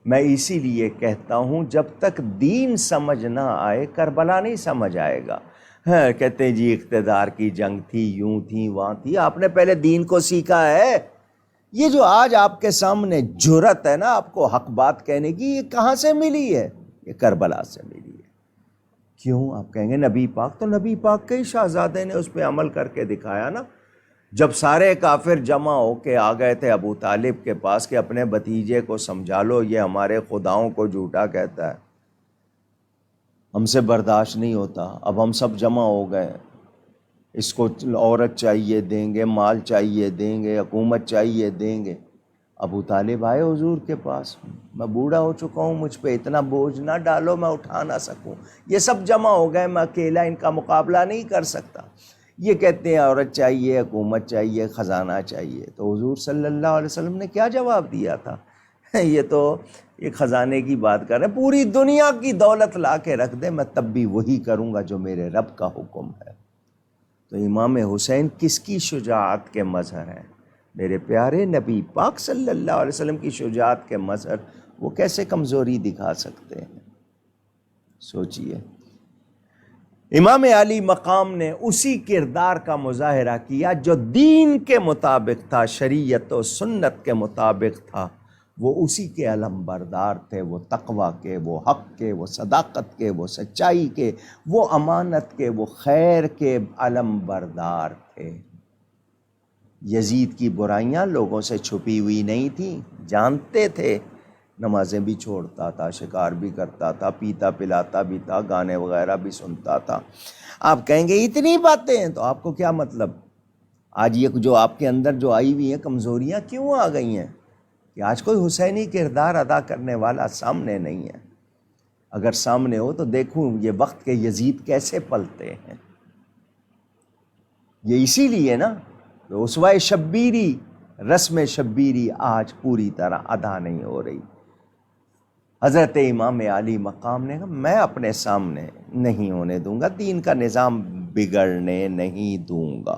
میں اسی لیے کہتا ہوں جب تک دین سمجھ نہ آئے کربلا نہیں سمجھ آئے گا۔ ہاں کہتے ہیں جی اقتدار کی جنگ تھی، یوں تھی وہاں تھی، آپ نے پہلے دین کو سیکھا ہے؟ یہ جو آج آپ کے سامنے جرأت ہے نا آپ کو حق بات کہنے کی، یہ کہاں سے ملی ہے؟ یہ کربلا سے ملی ہے۔ کیوں؟ آپ کہیں گے نبی پاک، تو نبی پاک کے ہی شہزادے نے اس پہ عمل کر کے دکھایا نا۔ جب سارے کافر جمع ہو کے آ گئے تھے ابو طالب کے پاس کہ اپنے بھتیجے کو سمجھا لو، یہ ہمارے خداؤں کو جھوٹا کہتا ہے، ہم سے برداشت نہیں ہوتا، اب ہم سب جمع ہو گئے، اس کو عورت چاہیے دیں گے، مال چاہیے دیں گے، حکومت چاہیے دیں گے۔ ابو طالب آئے حضور کے پاس، میں بوڑھا ہو چکا ہوں، مجھ پہ اتنا بوجھ نہ ڈالو میں اٹھا نہ سکوں، یہ سب جمع ہو گئے، میں اکیلا ان کا مقابلہ نہیں کر سکتا۔ یہ کہتے ہیں عورت چاہیے، حکومت چاہیے، خزانہ چاہیے۔ تو حضور صلی اللہ علیہ وسلم نے کیا جواب دیا تھا؟ یہ تو ایک خزانے کی بات کر رہے ہیں، پوری دنیا کی دولت لا کے رکھ دے میں تب بھی وہی کروں گا جو میرے رب کا حکم ہے۔ تو امام حسین کس کی شجاعت کے مظہر ہیں؟ میرے پیارے نبی پاک صلی اللہ علیہ وسلم کی شجاعت کے مظہر، وہ کیسے کمزوری دکھا سکتے ہیں؟ سوچئے۔ امام علی مقام نے اسی کردار کا مظاہرہ کیا جو دین کے مطابق تھا، شریعت و سنت کے مطابق تھا، وہ اسی کے علم بردار تھے، وہ تقوی کے، وہ حق کے، وہ صداقت کے، وہ سچائی کے، وہ امانت کے، وہ خیر کے علم بردار تھے۔ یزید کی برائیاں لوگوں سے چھپی ہوئی نہیں تھیں، جانتے تھے، نمازیں بھی چھوڑتا تھا، شکار بھی کرتا تھا، پیتا پلاتا بھی تھا، گانے وغیرہ بھی سنتا تھا۔ آپ کہیں گے اتنی باتیں ہیں، تو آپ کو کیا مطلب؟ آج یہ جو آپ کے اندر جو آئی ہوئی ہیں کمزوریاں کیوں آ گئی ہیں کہ آج کوئی حسینی کردار ادا کرنے والا سامنے نہیں ہے؟ اگر سامنے ہو تو دیکھوں یہ وقت کے یزید کیسے پلتے ہیں۔ یہ اسی لیے نا اسوہ شبیری، رسم شبیری آج پوری طرح ادا نہیں ہو رہی۔ حضرت امام علی مقام نے کہا میں اپنے سامنے نہیں ہونے دوں گا، دین کا نظام بگڑنے نہیں دوں گا۔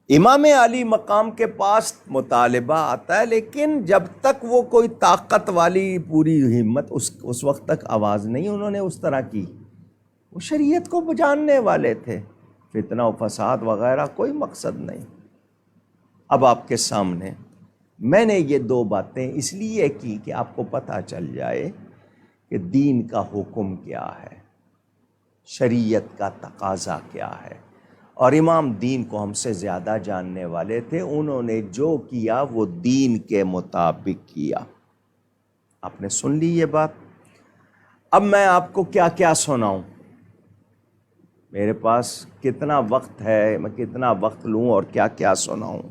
امام علی مقام کے پاس مطالبہ آتا ہے، لیکن جب تک وہ کوئی طاقت والی پوری ہمت، اس وقت تک آواز نہیں انہوں نے اس طرح کی۔ وہ شریعت کو جاننے والے تھے، فتنہ و فساد وغیرہ کوئی مقصد نہیں۔ اب آپ کے سامنے میں نے یہ دو باتیں اس لیے کی کہ آپ کو پتہ چل جائے کہ دین کا حکم کیا ہے، شریعت کا تقاضا کیا ہے، اور امام دین کو ہم سے زیادہ جاننے والے تھے، انہوں نے جو کیا وہ دین کے مطابق کیا۔ آپ نے سن لی یہ بات۔ اب میں آپ کو کیا کیا سناؤں؟ میرے پاس کتنا وقت ہے، میں کتنا وقت لوں اور کیا کیا سناؤں؟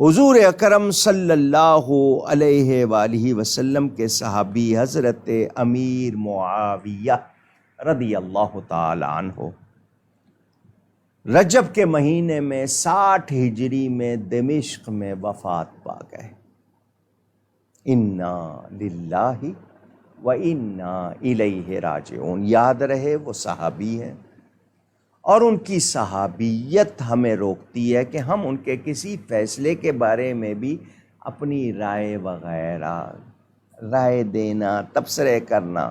حضور اکرم صلی اللہ علیہ وآلہ وسلم کے صحابی حضرت امیر معاویہ رضی اللہ تعالی عنہ رجب کے مہینے میں 60 ہجری میں دمشق میں وفات پا گئے۔ انا للہ و انا الیہ راجعون۔ یاد رہے وہ صحابی ہیں، اور ان کی صحابیت ہمیں روکتی ہے کہ ہم ان کے کسی فیصلے کے بارے میں بھی اپنی رائے وغیرہ، رائے دینا، تبصرے کرنا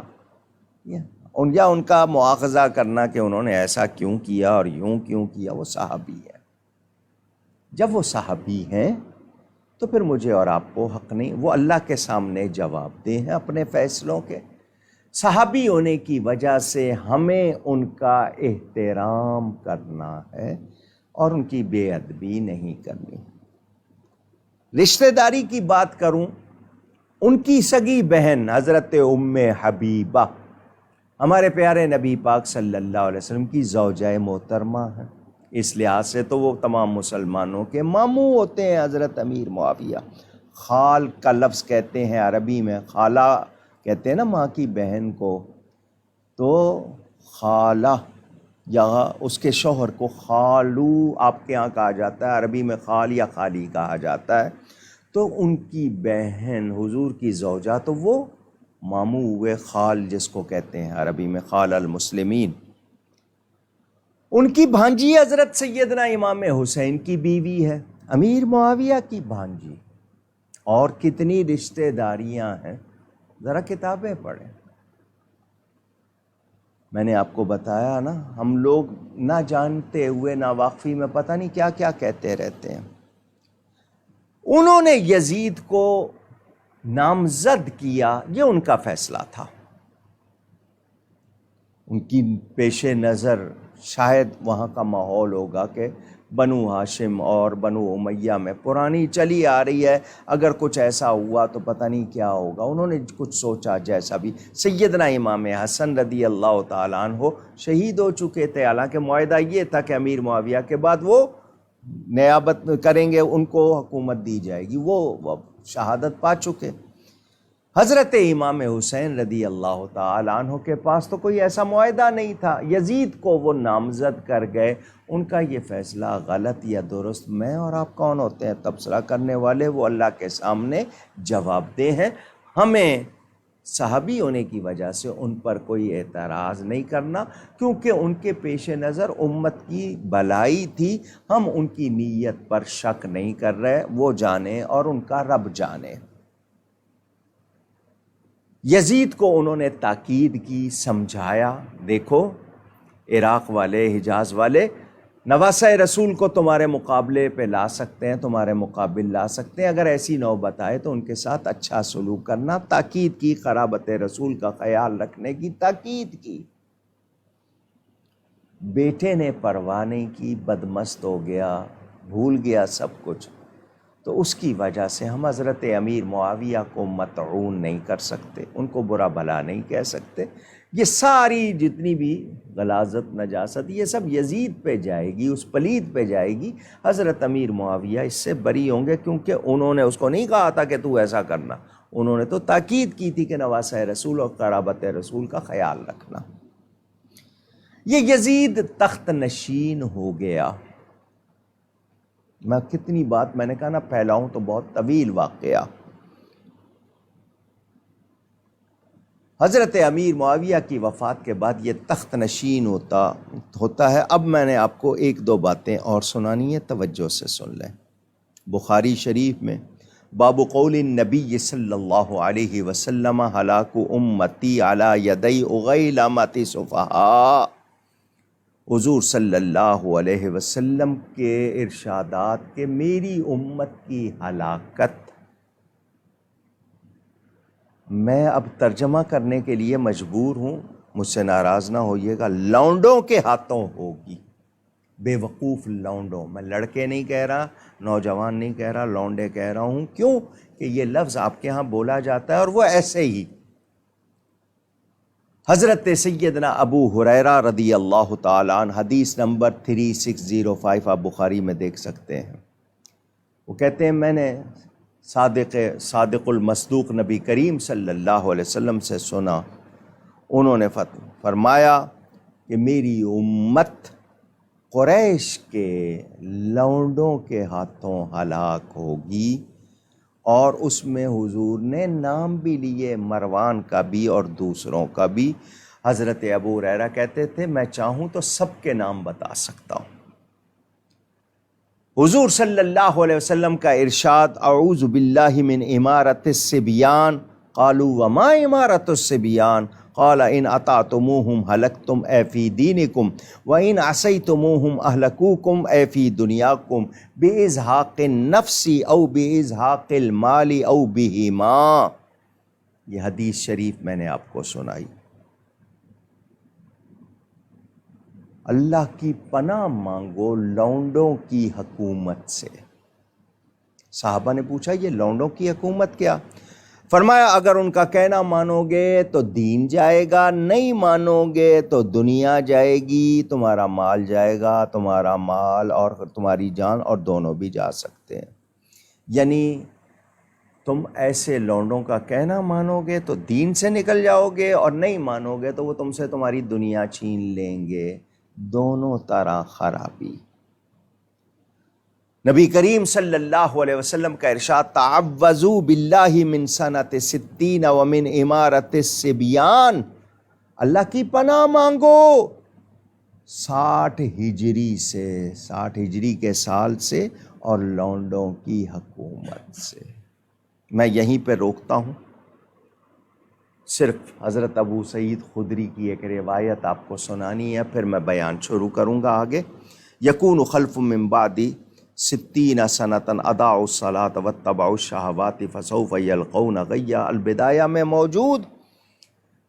یا ان کا مواخذہ کرنا کہ انہوں نے ایسا کیوں کیا اور یوں کیوں کیا۔ وہ صحابی ہے۔ جب وہ صحابی ہیں تو پھر مجھے اور آپ کو حق نہیں، وہ اللہ کے سامنے جواب دہ ہیں اپنے فیصلوں کے۔ صحابی ہونے کی وجہ سے ہمیں ان کا احترام کرنا ہے اور ان کی بے ادبی نہیں کرنی۔ رشتہ داری کی بات کروں، ان کی سگی بہن حضرت ام حبیبہ ہمارے پیارے نبی پاک صلی اللہ علیہ وسلم کی زوجہ محترمہ ہیں، اس لحاظ سے تو وہ تمام مسلمانوں کے ماموں ہوتے ہیں۔ حضرت امیر معاویہ، خال کا لفظ کہتے ہیں عربی میں، خالہ کہتے ہیں نا ماں کی بہن کو، تو خالہ یا اس کے شوہر کو خالو آپ کے ہاں کہا جاتا ہے، عربی میں خال یا خالی کہا جاتا ہے۔ تو ان کی بہن حضور کی زوجہ، تو وہ ماموں ہوئے، خال جس کو کہتے ہیں عربی میں خال المسلمین۔ ان کی بھانجی حضرت سیدنا امام حسین کی بیوی ہے، امیر معاویہ کی بھانجی، اور کتنی رشتہ داریاں ہیں، ذرا کتابیں پڑھیں۔ میں نے آپ کو بتایا نا، ہم لوگ نہ جانتے ہوئے ناواقفی میں پتہ نہیں کیا کیا کہتے رہتے ہیں۔ انہوں نے یزید کو نامزد کیا، یہ ان کا فیصلہ تھا۔ ان کی پیش نظر شاید وہاں کا ماحول ہوگا کہ بنو ہاشم اور بنو امیہ میں پرانی چلی آ رہی ہے، اگر کچھ ایسا ہوا تو پتہ نہیں کیا ہوگا۔ انہوں نے کچھ سوچا، جیسا بھی سیدنا امام حسن رضی اللہ تعالیٰ عنہ شہید ہو چکے تھے، حالانکہ معاہدہ یہ تھا کہ امیر معاویہ کے بعد وہ نیابت کریں گے، ان کو حکومت دی جائے گی، وہ شہادت پا چکے۔ حضرت امام حسین رضی اللہ تعالیٰ عنہ کے پاس تو کوئی ایسا معاہدہ نہیں تھا، یزید کو وہ نامزد کر گئے۔ ان کا یہ فیصلہ غلط یا درست، میں اور آپ کون ہوتے ہیں تبصرہ کرنے والے؟ وہ اللہ کے سامنے جواب دہ ہیں۔ ہمیں صحابی ہونے کی وجہ سے ان پر کوئی اعتراض نہیں کرنا، کیونکہ ان کے پیش نظر امت کی بھلائی تھی۔ ہم ان کی نیت پر شک نہیں کر رہے، وہ جانے اور ان کا رب جانے۔ یزید کو انہوں نے تاکید کی، سمجھایا، دیکھو عراق والے، حجاز والے نواسہ رسول کو تمہارے مقابلے پہ لا سکتے ہیں، تمہارے مقابل لا سکتے ہیں، اگر ایسی نوبت آئے تو ان کے ساتھ اچھا سلوک کرنا۔ تاکید کی، قرابت رسول کا خیال رکھنے کی تاکید کی۔ بیٹے نے پرواہ نہیں کی، بدمست ہو گیا، بھول گیا سب کچھ، تو اس کی وجہ سے ہم حضرت امیر معاویہ کو مطعون نہیں کر سکتے، ان کو برا بھلا نہیں کہہ سکتے۔ یہ ساری جتنی بھی غلاظت، نجاست، یہ سب یزید پہ جائے گی، اس پلید پہ جائے گی۔ حضرت امیر معاویہ اس سے بری ہوں گے، کیونکہ انہوں نے اس کو نہیں کہا تھا کہ تو ایسا کرنا، انہوں نے تو تاکید کی تھی کہ نواسہ رسول اور قرابت رسول کا خیال رکھنا۔ یہ یزید تخت نشین ہو گیا۔ میں کتنی بات میں نے کہا نا پھیلاؤں تو بہت طویل واقعہ۔ حضرت امیر معاویہ کی وفات کے بعد یہ تخت نشین ہوتا ہے۔ اب میں نے آپ کو ایک دو باتیں اور سنانی ہے، توجہ سے سن لیں۔ بخاری شریف میں باب قول النبی صلی اللہ علیہ وسلم ہلاک امتی علی یدی اغیلمۃ سفہاء، حضور صلی اللہ علیہ وسلم کے ارشادات کہ میری امت کی ہلاکت، میں اب ترجمہ کرنے کے لیے مجبور ہوں، مجھ سے ناراض نہ ہوئیے گا، لونڈوں کے ہاتھوں ہوگی۔ بے وقوف لونڈوں، میں لڑکے نہیں کہہ رہا، نوجوان نہیں کہہ رہا، لونڈے کہہ رہا ہوں۔ کیوں کہ یہ لفظ آپ کے ہاں بولا جاتا ہے اور وہ ایسے ہی۔ حضرت سیدنا ابو ہریرہ رضی اللہ تعالیٰ عنہ، حدیث نمبر 3605، آپ بخاری میں دیکھ سکتے ہیں، وہ کہتے ہیں میں نے صادق المصدوق نبی کریم صلی اللہ علیہ وسلم سے سنا، انہوں نے فرمایا کہ میری امت قریش کے لونڈوں کے ہاتھوں ہلاک ہوگی، اور اس میں حضور نے نام بھی لیے، مروان کا بھی اور دوسروں کا بھی۔ حضرت ابو ہریرہ کہتے تھے میں چاہوں تو سب کے نام بتا سکتا ہوں۔ حضور صلی اللہ علیہ وسلم کا ارشاد، اعوذ باللہ من امارت الصبیان، قالوا وما امارت الصبیان، قال ان اطعتموہم ہلکتم اے فی دینکم وان عصیتموہم اہلکوکم اے فی دنیاکم بازہاق النفس او بازہاق المال او بہما۔ یہ حدیث شریف میں نے آپ کو سنائی۔ اللہ کی پناہ مانگو لونڈوں کی حکومت سے۔ صحابہ نے پوچھا یہ لونڈوں کی حکومت کیا؟ فرمایا اگر ان کا کہنا مانو گے تو دین جائے گا، نہیں مانو گے تو دنیا جائے گی، تمہارا مال جائے گا، تمہارا مال اور تمہاری جان، اور دونوں بھی جا سکتے ہیں۔ یعنی تم ایسے لونڈوں کا کہنا مانو گے تو دین سے نکل جاؤ گے، اور نہیں مانو گے تو وہ تم سے تمہاری دنیا چھین لیں گے، دونوں طرح خرابی۔ نبی کریم صلی اللہ علیہ وسلم کا ارشاد، تعوذوا باللہ من سنۃ 60 ومن امارت الصبیان، اللہ کی پناہ مانگو 60 ہجری سے، 60 ہجری کے سال سے، اور لونڈوں کی حکومت سے۔ میں یہیں پہ روکتا ہوں، صرف حضرت ابو سعید خدری کی ایک روایت آپ کو سنانی ہے، پھر میں بیان شروع کروں گا آگے۔ یکون خلف من بعدی 60 سنۃ اضاعوا الصلاۃ واتبعوا الشہوات فسوف یلقون غیا، البدایہ میں موجود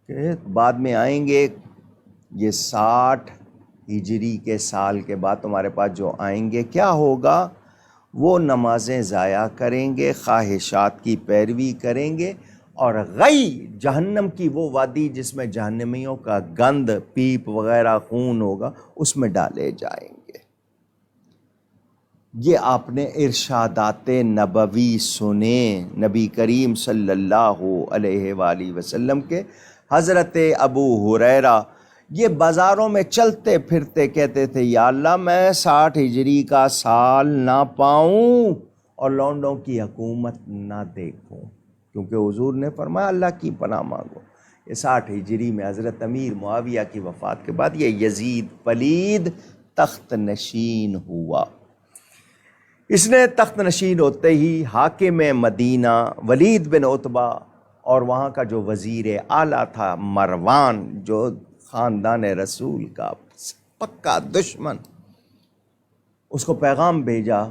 کہ بعد میں آئیں گے، یہ 60 ہجری کے سال کے بعد تمہارے پاس جو آئیں گے، کیا ہوگا؟ وہ نمازیں ضائع کریں گے، خواہشات کی پیروی کریں گے، اور غی، جہنم کی وہ وادی جس میں جہنمیوں کا گند، پیپ وغیرہ، خون ہوگا، اس میں ڈالے جائیں گے۔ یہ آپ نے ارشادات نبوی سنے نبی کریم صلی اللہ علیہ وآلہ وسلم کے۔ حضرت ابو ہریرہ یہ بازاروں میں چلتے پھرتے کہتے تھے، یا اللہ میں 60 ہجری کا سال نہ پاؤں اور لونڈوں کی حکومت نہ دیکھوں، کیونکہ حضور نے فرمایا اللہ کی پناہ مانگو۔ یہ 60 ہجری میں حضرت امیر معاویہ کی وفات کے بعد یہ یزید پلید تخت نشین ہوا۔ اس نے تخت نشین ہوتے ہی حاکم مدینہ ولید بن عتبہ اور وہاں کا جو وزیر اعلیٰ تھا مروان، جو خاندان رسول کا پکا دشمن، اس کو پیغام بھیجا،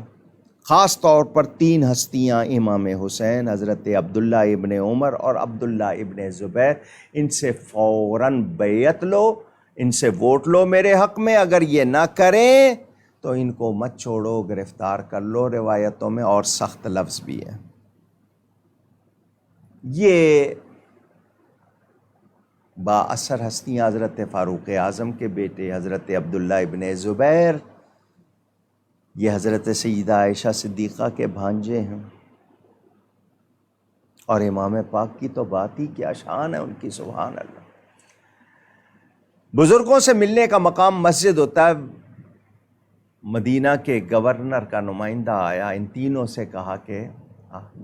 خاص طور پر 3 ہستیاں، امام حسین، حضرت عبداللہ ابن عمر اور عبداللہ ابن زبیر، ان سے فوراً بیعت لو، ان سے ووٹ لو میرے حق میں، اگر یہ نہ کریں تو ان کو مت چھوڑو، گرفتار کر لو۔ روایتوں میں اور سخت لفظ بھی ہیں۔ یہ با اثر ہستیاں حضرت فاروق اعظم کے بیٹے حضرت عبداللہ ابن زبیر، یہ حضرت سیدہ عائشہ صدیقہ کے بھانجے ہیں، اور امام پاک کی تو بات ہی کیا شان ہے ان کی، سبحان اللہ۔ بزرگوں سے ملنے کا مقام مسجد ہوتا ہے۔ مدینہ کے گورنر کا نمائندہ آیا، ان تینوں سے کہا کہ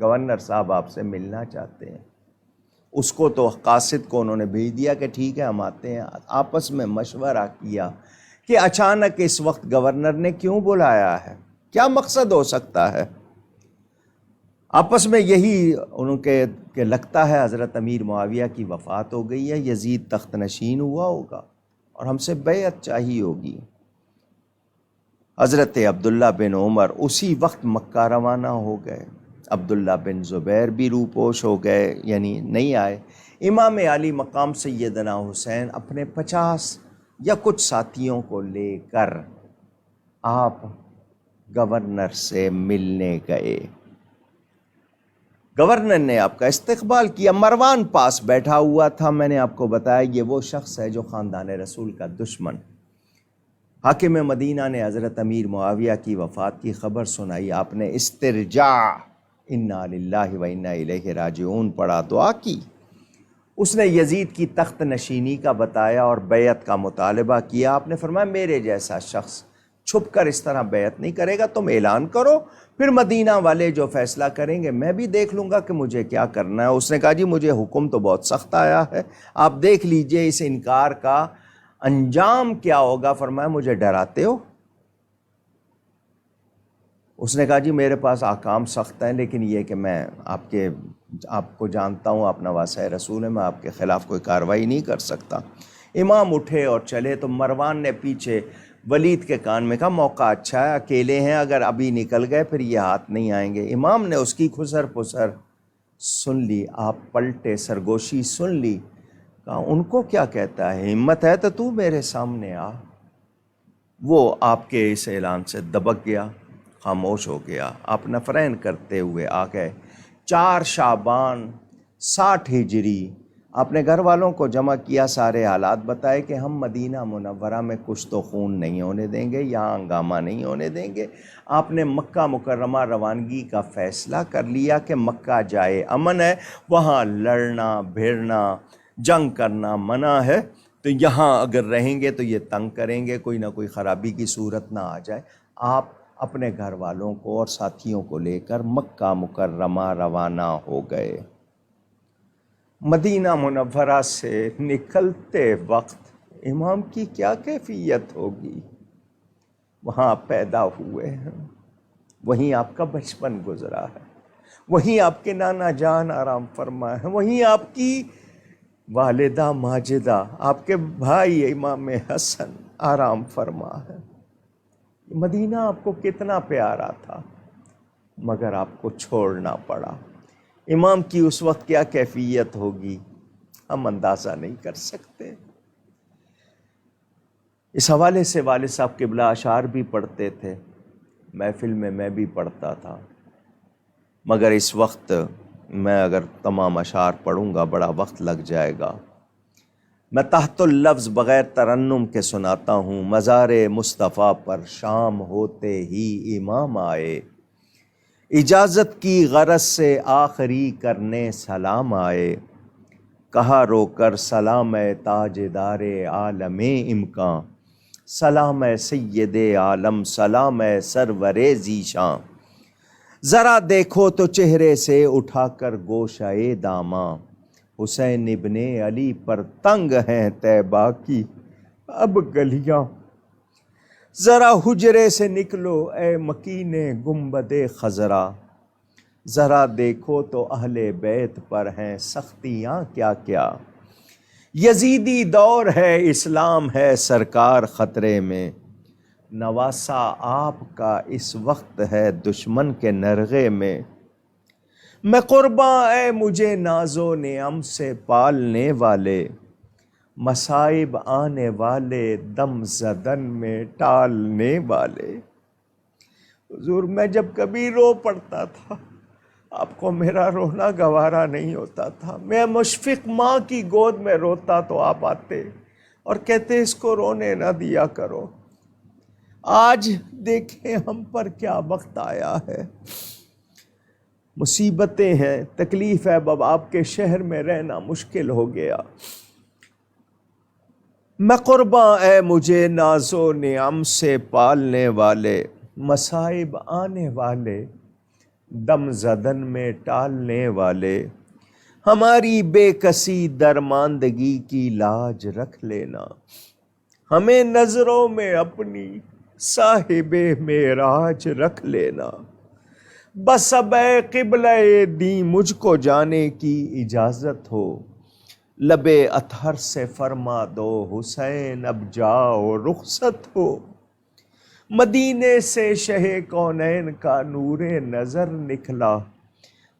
گورنر صاحب آپ سے ملنا چاہتے ہیں۔ اس کو تو قاصد کو انہوں نے بھیج دیا کہ ٹھیک ہے ہم آتے ہیں۔ آپس میں مشورہ کیا کہ اچانک اس وقت گورنر نے کیوں بلایا ہے، کیا مقصد ہو سکتا ہے؟ آپس میں یہی انہوں کہ لگتا ہے حضرت امیر معاویہ کی وفات ہو گئی ہے، یزید تخت نشین ہوا ہوگا اور ہم سے بیعت چاہیے ہوگی۔ حضرت عبداللہ بن عمر اسی وقت مکہ روانہ ہو گئے، عبداللہ بن زبیر بھی روپوش ہو گئے، یعنی نہیں آئے۔ امام علی مقام سیدنا حسین اپنے 50 یا کچھ ساتھیوں کو لے کر آپ گورنر سے ملنے گئے۔ گورنر نے آپ کا استقبال کیا۔ مروان پاس بیٹھا ہوا تھا، میں نے آپ کو بتایا یہ وہ شخص ہے جو خاندان رسول کا دشمن۔ حاکم مدینہ نے حضرت امیر معاویہ کی وفات کی خبر سنائی، آپ نے استرجاع انا للہ و انا الیہ راجعون پڑھا، دعا کی۔ اس نے یزید کی تخت نشینی کا بتایا اور بیعت کا مطالبہ کیا۔ آپ نے فرمایا میرے جیسا شخص چھپ کر اس طرح بیعت نہیں کرے گا، تم اعلان کرو، پھر مدینہ والے جو فیصلہ کریں گے میں بھی دیکھ لوں گا کہ مجھے کیا کرنا ہے۔ اس نے کہا جی مجھے حکم تو بہت سخت آیا ہے، آپ دیکھ لیجئے اس انکار کا انجام کیا ہوگا۔ فرمایا مجھے ڈراتے ہو؟ اس نے کہا جی میرے پاس احکام سخت ہیں، لیکن یہ کہ میں آپ کو جانتا ہوں، آپ نواسہ رسول ہیں، میں آپ کے خلاف کوئی کارروائی نہیں کر سکتا۔ امام اٹھے اور چلے تو مروان نے پیچھے ولید کے کان میں کہا موقع اچھا ہے، اکیلے ہیں، اگر ابھی نکل گئے پھر یہ ہاتھ نہیں آئیں گے۔ امام نے اس کی خسر پسر سن لی، آپ پلٹے، سرگوشی سن لی، کہا ان کو کیا کہتا ہے، ہمت ہے تو تو میرے سامنے آ۔ وہ آپ کے اس اعلان سے دبک گیا، خاموش ہو گیا۔ آپ نفرین کرتے ہوئے آ گئے۔ 4 شعبان 60 ہجری آپ نے گھر والوں کو جمع کیا، سارے حالات بتائے کہ ہم مدینہ منورہ میں کچھ تو خون نہیں ہونے دیں گے، یہاں ہنگامہ نہیں ہونے دیں گے۔ آپ نے مکہ مکرمہ روانگی کا فیصلہ کر لیا کہ مکہ جائے امن ہے، وہاں لڑنا بھیڑنا جنگ کرنا منع ہے، تو یہاں اگر رہیں گے تو یہ تنگ کریں گے، کوئی نہ کوئی خرابی کی صورت نہ آ جائے۔ آپ اپنے گھر والوں کو اور ساتھیوں کو لے کر مکہ مکرمہ روانہ ہو گئے۔ مدینہ منورہ سے نکلتے وقت امام کی کیا کیفیت ہوگی؟ وہاں پیدا ہوئے ہیں، وہیں آپ کا بچپن گزرا ہے، وہیں آپ کے نانا جان آرام فرما ہے، وہیں آپ کی والدہ ماجدہ، آپ کے بھائی امام حسن آرام فرما ہے۔ مدینہ آپ کو کتنا پیارا تھا، مگر آپ کو چھوڑنا پڑا۔ امام کی اس وقت کیا کیفیت ہوگی ہم اندازہ نہیں کر سکتے۔ اس حوالے سے والد صاحب قبلہ اشعار بھی پڑھتے تھے، محفل میں بھی پڑھتا تھا، مگر اس وقت میں اگر تمام اشعار پڑھوں گا بڑا وقت لگ جائے گا۔ میں تحت اللفظ بغیر ترنم کے سناتا ہوں۔ مزار مصطفیٰ پر شام ہوتے ہی امام آئے، اجازت کی غرض سے آخری کرنے سلام آئے، کہا رو کر سلام تاجدار عالم امکاں، سلام سید عالم، سلام سرور ذیشاں، ذرا دیکھو تو چہرے سے اٹھا کر گوشہ داماں، حسین ابن علی پر تنگ ہیں طیبہ کی اب گلیاں، ذرا حجرے سے نکلو اے مکین گنبد خضرا، ذرا دیکھو تو اہل بیت پر ہیں سختیاں کیا کیا، یزیدی دور ہے اسلام ہے سرکار خطرے میں، نواسا آپ کا اس وقت ہے دشمن کے نرغے میں، میں قرباں اے مجھے ناز و نعم سے پالنے والے، مصائب آنے والے دم زدن میں ٹالنے والے۔ حضور میں جب کبھی رو پڑتا تھا آپ کو میرا رونا گوارا نہیں ہوتا تھا، میں مشفق ماں کی گود میں روتا تو آپ آتے اور کہتے اس کو رونے نہ دیا کرو۔ آج دیکھیں ہم پر کیا وقت آیا ہے، مصیبتیں ہیں، تکلیف ہے، اب آپ کے شہر میں رہنا مشکل ہو گیا، میں قرباں اے مجھے ناز و نعم سے پالنے والے، مصائب آنے والے دم زدن میں ٹالنے والے، ہماری بے کسی درماندگی کی لاج رکھ لینا، ہمیں نظروں میں اپنی صاحب معراج رکھ لینا، بس اب اے قبلہ دیں مجھ کو جانے کی اجازت ہو، لب اطہر سے فرما دو حسین اب جاؤ رخصت ہو، مدینے سے شہ کونین کا نور نظر نکلا،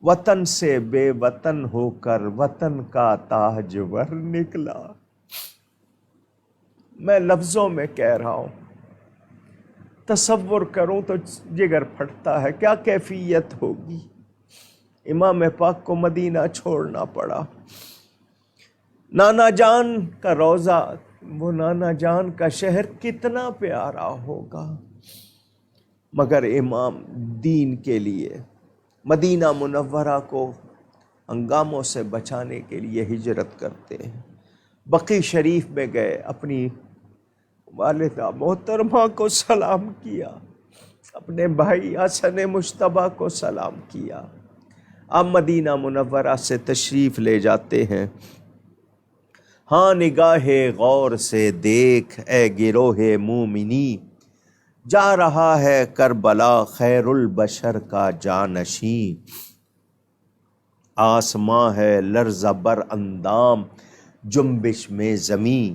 وطن سے بے وطن ہو کر وطن کا تاجور نکلا۔ میں لفظوں میں کہہ رہا ہوں، تصور کروں تو جگر پھٹتا ہے، کیا کیفیت ہوگی۔ امام پاک کو مدینہ چھوڑنا پڑا، نانا جان کا روضہ، وہ نانا جان کا شہر کتنا پیارا ہوگا، مگر امام دین کے لیے مدینہ منورہ کو ہنگاموں سے بچانے کے لیے ہجرت کرتے ہیں۔ بقی شریف میں گئے، اپنی والدہ محترمہ کو سلام کیا، اپنے بھائی حسن مجتبیٰ کو سلام کیا۔ آپ مدینہ منورہ سے تشریف لے جاتے ہیں۔ ہاں نگاہ غور سے دیکھ اے گروہ مومنی، جا رہا ہے کربلا خیر البشر کا جانشین، آسماں ہے لرزہ بر اندام جنبش میں زمین،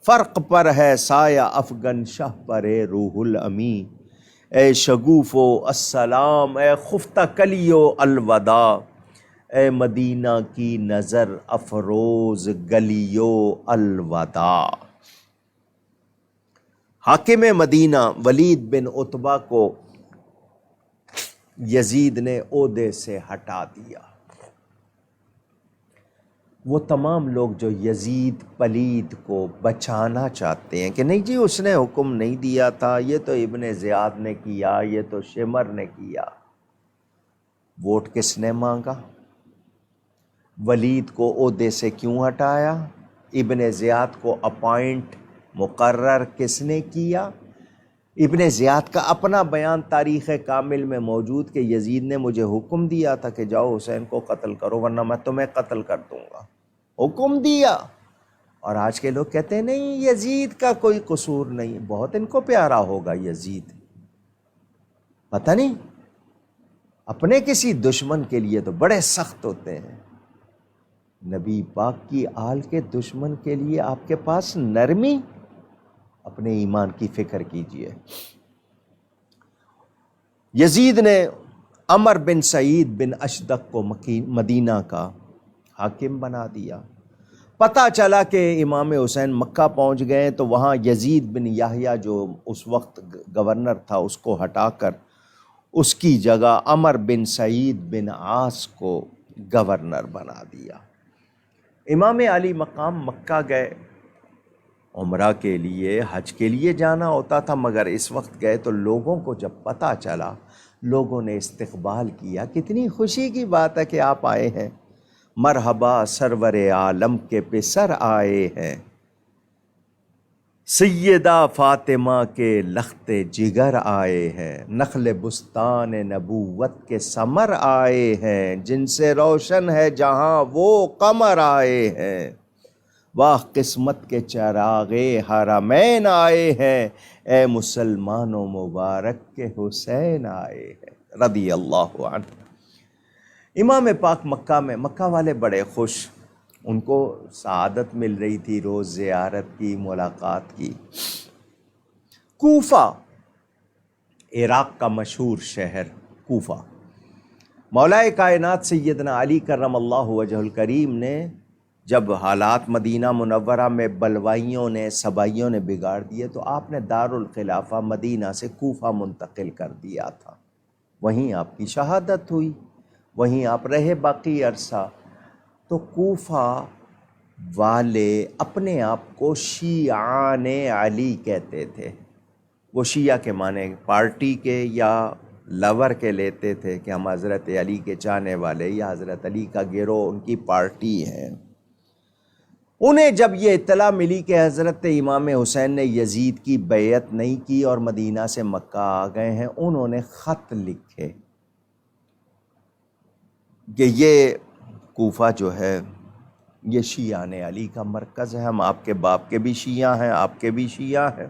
فرق پر ہے سایہ افغن شہ پر روح الامین، اے شگوفو السلام اے خفتہ کلیو الوداع، اے مدینہ کی نظر افروز گلیو الوداع۔ حاکم مدینہ ولید بن عتبہ کو یزید نے عہدے سے ہٹا دیا۔ وہ تمام لوگ جو یزید پلید کو بچانا چاہتے ہیں کہ نہیں جی اس نے حکم نہیں دیا تھا، یہ تو ابن زیاد نے کیا، یہ تو شمر نے کیا، ووٹ کس نے مانگا؟ ولید کو عہدے سے کیوں ہٹایا؟ ابن زیاد کو اپائنٹ مقرر کس نے کیا؟ ابن زیاد کا اپنا بیان تاریخ کامل میں موجود کہ یزید نے مجھے حکم دیا تھا کہ جاؤ حسین کو قتل کرو ورنہ میں تمہیں قتل کر دوں گا، حکم دیا۔ اور آج کے لوگ کہتے ہیں نہیں یزید کا کوئی قصور نہیں، بہت ان کو پیارا ہوگا یزید، پتہ نہیں اپنے کسی دشمن کے لیے تو بڑے سخت ہوتے ہیں، نبی پاک کی آل کے دشمن کے لیے آپ کے پاس نرمی؟ اپنے ایمان کی فکر کیجئے۔ یزید نے عمر بن سعید بن اشدق کو مدینہ کا حاکم بنا دیا۔ پتہ چلا کہ امام حسین مکہ پہنچ گئے تو وہاں یزید بن یحییٰ جو اس وقت گورنر تھا اس کو ہٹا کر اس کی جگہ عمر بن سعید بن عاص کو گورنر بنا دیا۔ امام علی مقام مکہ گئے، عمرہ کے لیے، حج کے لیے جانا ہوتا تھا، مگر اس وقت گئے تو لوگوں کو جب پتہ چلا، لوگوں نے استقبال کیا۔ کتنی خوشی کی بات ہے کہ آپ آئے ہیں، مرحبا سرور عالم کے پسر آئے ہیں، سیدہ فاطمہ کے لخت جگر آئے ہیں، نخل بستان نبوت کے ثمر آئے ہیں، جن سے روشن ہے جہاں وہ قمر آئے ہیں، واہ قسمت کے چراغ حرمین آئے ہیں، اے مسلمانوں مبارک کے حسین آئے ہیں، رضی اللہ عنہ۔ امام پاک مکہ والے بڑے خوش، ان کو سعادت مل رہی تھی روز زیارت کی، ملاقات کی۔ کوفہ، عراق کا مشہور شہر کوفہ، مولا کائنات سیدنا علی کرم اللہ وجہ الکریم نے جب حالات مدینہ منورہ میں بلوائیوں نے، سبائیوں نے بگاڑ دیے تو آپ نے دارالخلافہ مدینہ سے کوفہ منتقل کر دیا تھا۔ وہیں آپ کی شہادت ہوئی، وہیں آپ رہے باقی عرصہ۔ تو کوفہ والے اپنے آپ کو شیعان علی کہتے تھے۔ وہ شیعہ کے معنی پارٹی کے یا لور کے لیتے تھے کہ ہم حضرت علی کے چاہنے والے یا حضرت علی کا گروہ ان کی پارٹی ہے۔ انہیں جب یہ اطلاع ملی کہ حضرت امام حسین نے یزید کی بیعت نہیں کی اور مدینہ سے مکہ آ گئے ہیں، انہوں نے خط لکھے کہ یہ کوفہ جو ہے یہ شیعان علی کا مرکز ہے، ہم آپ کے باپ کے بھی شیعہ ہیں، آپ کے بھی شیعہ ہیں،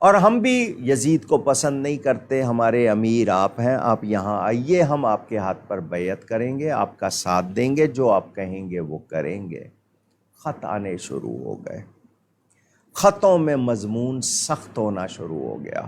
اور ہم بھی یزید کو پسند نہیں کرتے، ہمارے امیر آپ ہیں، آپ یہاں آئیے، ہم آپ کے ہاتھ پر بیعت کریں گے، آپ کا ساتھ دیں گے، جو آپ کہیں گے وہ کریں گے۔ خط آنے شروع ہو گئے، خطوں میں مضمون سخت ہونا شروع ہو گیا۔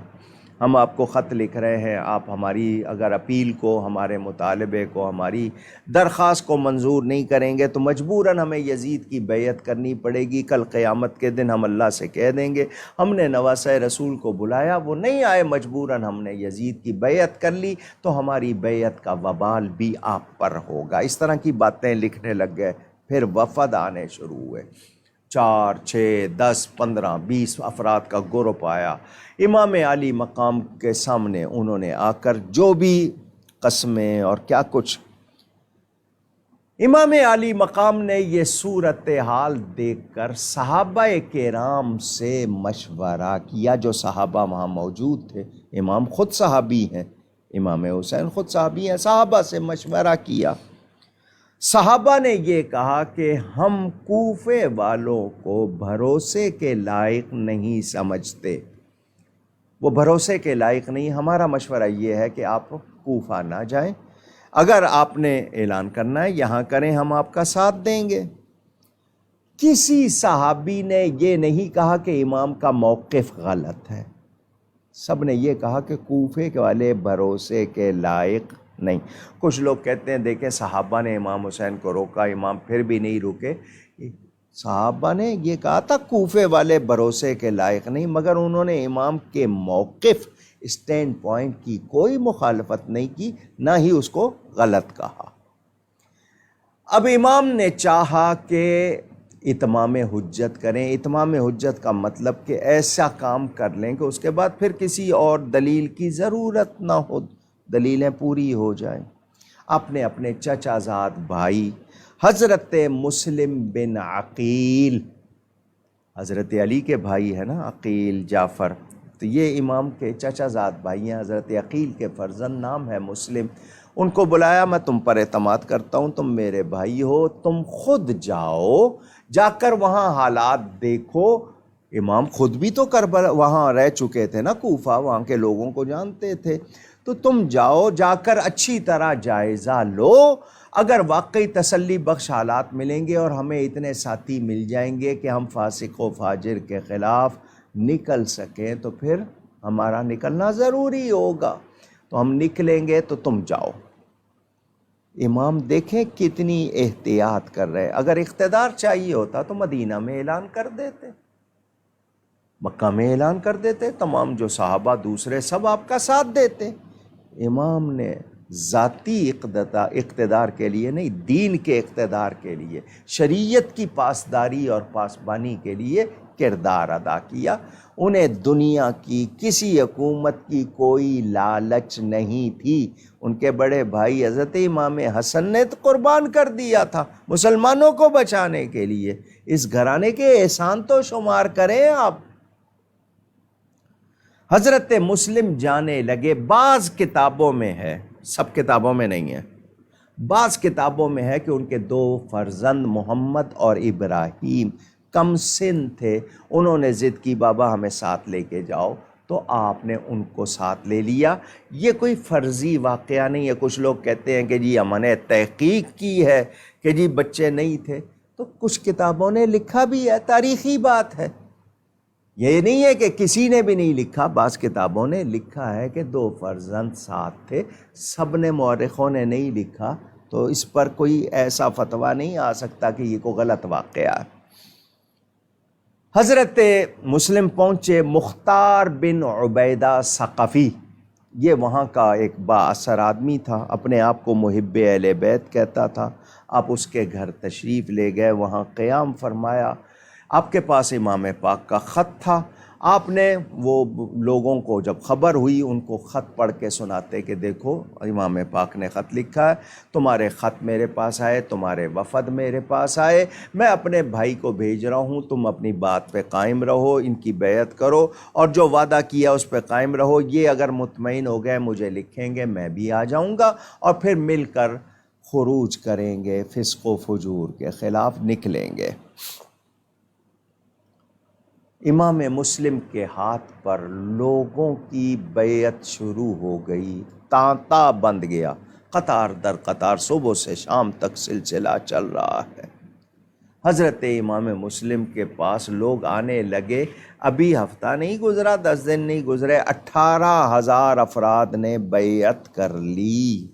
ہم آپ کو خط لکھ رہے ہیں، آپ ہماری اگر اپیل کو، ہمارے مطالبے کو، ہماری درخواست کو منظور نہیں کریں گے تو مجبوراً ہمیں یزید کی بیعت کرنی پڑے گی۔ کل قیامت کے دن ہم اللہ سے کہہ دیں گے ہم نے نواسہ رسول کو بلایا، وہ نہیں آئے، مجبوراً ہم نے یزید کی بیعت کر لی، تو ہماری بیعت کا وبال بھی آپ پر ہوگا۔ اس طرح کی باتیں لکھنے لگ گئے۔ پھر وفد آنے شروع ہوئے، 4، 6، 10، 15، 20 افراد کا گروپ آیا امام علی مقام کے سامنے۔ انہوں نے آ کر جو بھی قسمیں اور کیا کچھ، امام علی مقام نے یہ صورتحال دیکھ کر صحابہ کرام سے مشورہ کیا، جو صحابہ وہاں موجود تھے۔ امام خود صحابی ہیں، امام حسین خود صحابی ہیں، صحابہ سے مشورہ کیا۔ صحابہ نے یہ کہا کہ ہم کوفے والوں کو بھروسے کے لائق نہیں سمجھتے، وہ بھروسے کے لائق نہیں، ہمارا مشورہ یہ ہے کہ آپ کوفہ نہ جائیں، اگر آپ نے اعلان کرنا ہے یہاں کریں، ہم آپ کا ساتھ دیں گے۔ کسی صحابی نے یہ نہیں کہا کہ امام کا موقف غلط ہے، سب نے یہ کہا کہ کوفے والے بھروسے کے لائق نہیں۔ کچھ لوگ کہتے ہیں دیکھیں صحابہ نے امام حسین کو روکا، امام پھر بھی نہیں رکے۔ صحابہ نے یہ کہا تھا کوفے والے بھروسے کے لائق نہیں، مگر انہوں نے امام کے موقف، اسٹینڈ پوائنٹ کی کوئی مخالفت نہیں کی، نہ ہی اس کو غلط کہا۔ اب امام نے چاہا کہ اتمام حجت کریں۔ اتمام حجت کا مطلب کہ ایسا کام کر لیں کہ اس کے بعد پھر کسی اور دلیل کی ضرورت نہ ہو، دلیلیں پوری ہو جائیں۔ آپ نے اپنے چچا زاد بھائی حضرت مسلم بن عقیل، حضرت علی کے بھائی ہے نا عقیل جعفر، تو یہ امام کے چچا زاد بھائی ہیں، حضرت عقیل کے فرزند، نام ہے مسلم، ان کو بلایا، میں تم پر اعتماد کرتا ہوں، تم میرے بھائی ہو، تم خود جاؤ، جا کر وہاں حالات دیکھو، امام خود بھی تو کربلا وہاں رہ چکے تھے نا، کوفہ، وہاں کے لوگوں کو جانتے تھے۔ تو تم جاؤ، جا کر اچھی طرح جائزہ لو، اگر واقعی تسلی بخش حالات ملیں گے اور ہمیں اتنے ساتھی مل جائیں گے کہ ہم فاسق و فاجر کے خلاف نکل سکیں تو پھر ہمارا نکلنا ضروری ہوگا، تو ہم نکلیں گے، تو تم جاؤ۔ امام دیکھیں کتنی احتیاط کر رہے، اگر اقتدار چاہیے ہوتا تو مدینہ میں اعلان کر دیتے، مکہ میں اعلان کر دیتے، تمام جو صحابہ دوسرے سب آپ کا ساتھ دیتے۔ امام نے ذاتی اقتدار کے لیے نہیں، دین کے اقتدار کے لیے، شریعت کی پاسداری اور پاسبانی کے لیے کردار ادا کیا۔ انہیں دنیا کی کسی حکومت کی کوئی لالچ نہیں تھی۔ ان کے بڑے بھائی حضرت امام حسن نے تو قربان کر دیا تھا مسلمانوں کو بچانے کے لیے۔ اس گھرانے کے احسان تو شمار کریں آپ۔ حضرت مسلم جانے لگے، بعض کتابوں میں ہے، سب کتابوں میں نہیں ہے، بعض کتابوں میں ہے کہ ان کے دو فرزند محمد اور ابراہیم کم سن تھے، انہوں نے ضد کی بابا ہمیں ساتھ لے کے جاؤ، تو آپ نے ان کو ساتھ لے لیا۔ یہ کوئی فرضی واقعہ نہیں ہے۔ کچھ لوگ کہتے ہیں کہ جی ہم نے تحقیق کی ہے کہ جی بچے نہیں تھے، تو کچھ کتابوں نے لکھا بھی ہے، تاریخی بات ہے، یہ نہیں ہے کہ کسی نے بھی نہیں لکھا، بعض کتابوں نے لکھا ہے کہ دو فرزند ساتھ تھے، سب نے مورخوں نے نہیں لکھا، تو اس پر کوئی ایسا فتویٰ نہیں آ سکتا کہ یہ کوئی غلط واقعہ ہے۔ حضرت مسلم پہنچے، مختار بن عبیدہ ثقفی، یہ وہاں کا ایک با اثر آدمی تھا، اپنے آپ کو محب اہل بیت کہتا تھا۔ آپ اس کے گھر تشریف لے گئے، وہاں قیام فرمایا۔ آپ کے پاس امام پاک کا خط تھا، آپ نے وہ لوگوں کو جب خبر ہوئی ان کو خط پڑھ کے سناتے کہ دیکھو امام پاک نے خط لکھا ہے، تمہارے خط میرے پاس آئے، تمہارے وفد میرے پاس آئے، میں اپنے بھائی کو بھیج رہا ہوں، تم اپنی بات پہ قائم رہو، ان کی بیعت کرو اور جو وعدہ کیا اس پہ قائم رہو۔ یہ اگر مطمئن ہو گئے مجھے لکھیں گے، میں بھی آ جاؤں گا اور پھر مل کر خروج کریں گے، فسق و فجور کے خلاف نکلیں گے۔ امام مسلم کے ہاتھ پر لوگوں کی بیعت شروع ہو گئی، تانتا بند گیا، قطار در قطار صبح سے شام تک سلسلہ چل رہا ہے۔ حضرت امام مسلم کے پاس لوگ آنے لگے، ابھی ہفتہ نہیں گزرا، 10 دن نہیں گزرے، 18,000 افراد نے بیعت کر لی۔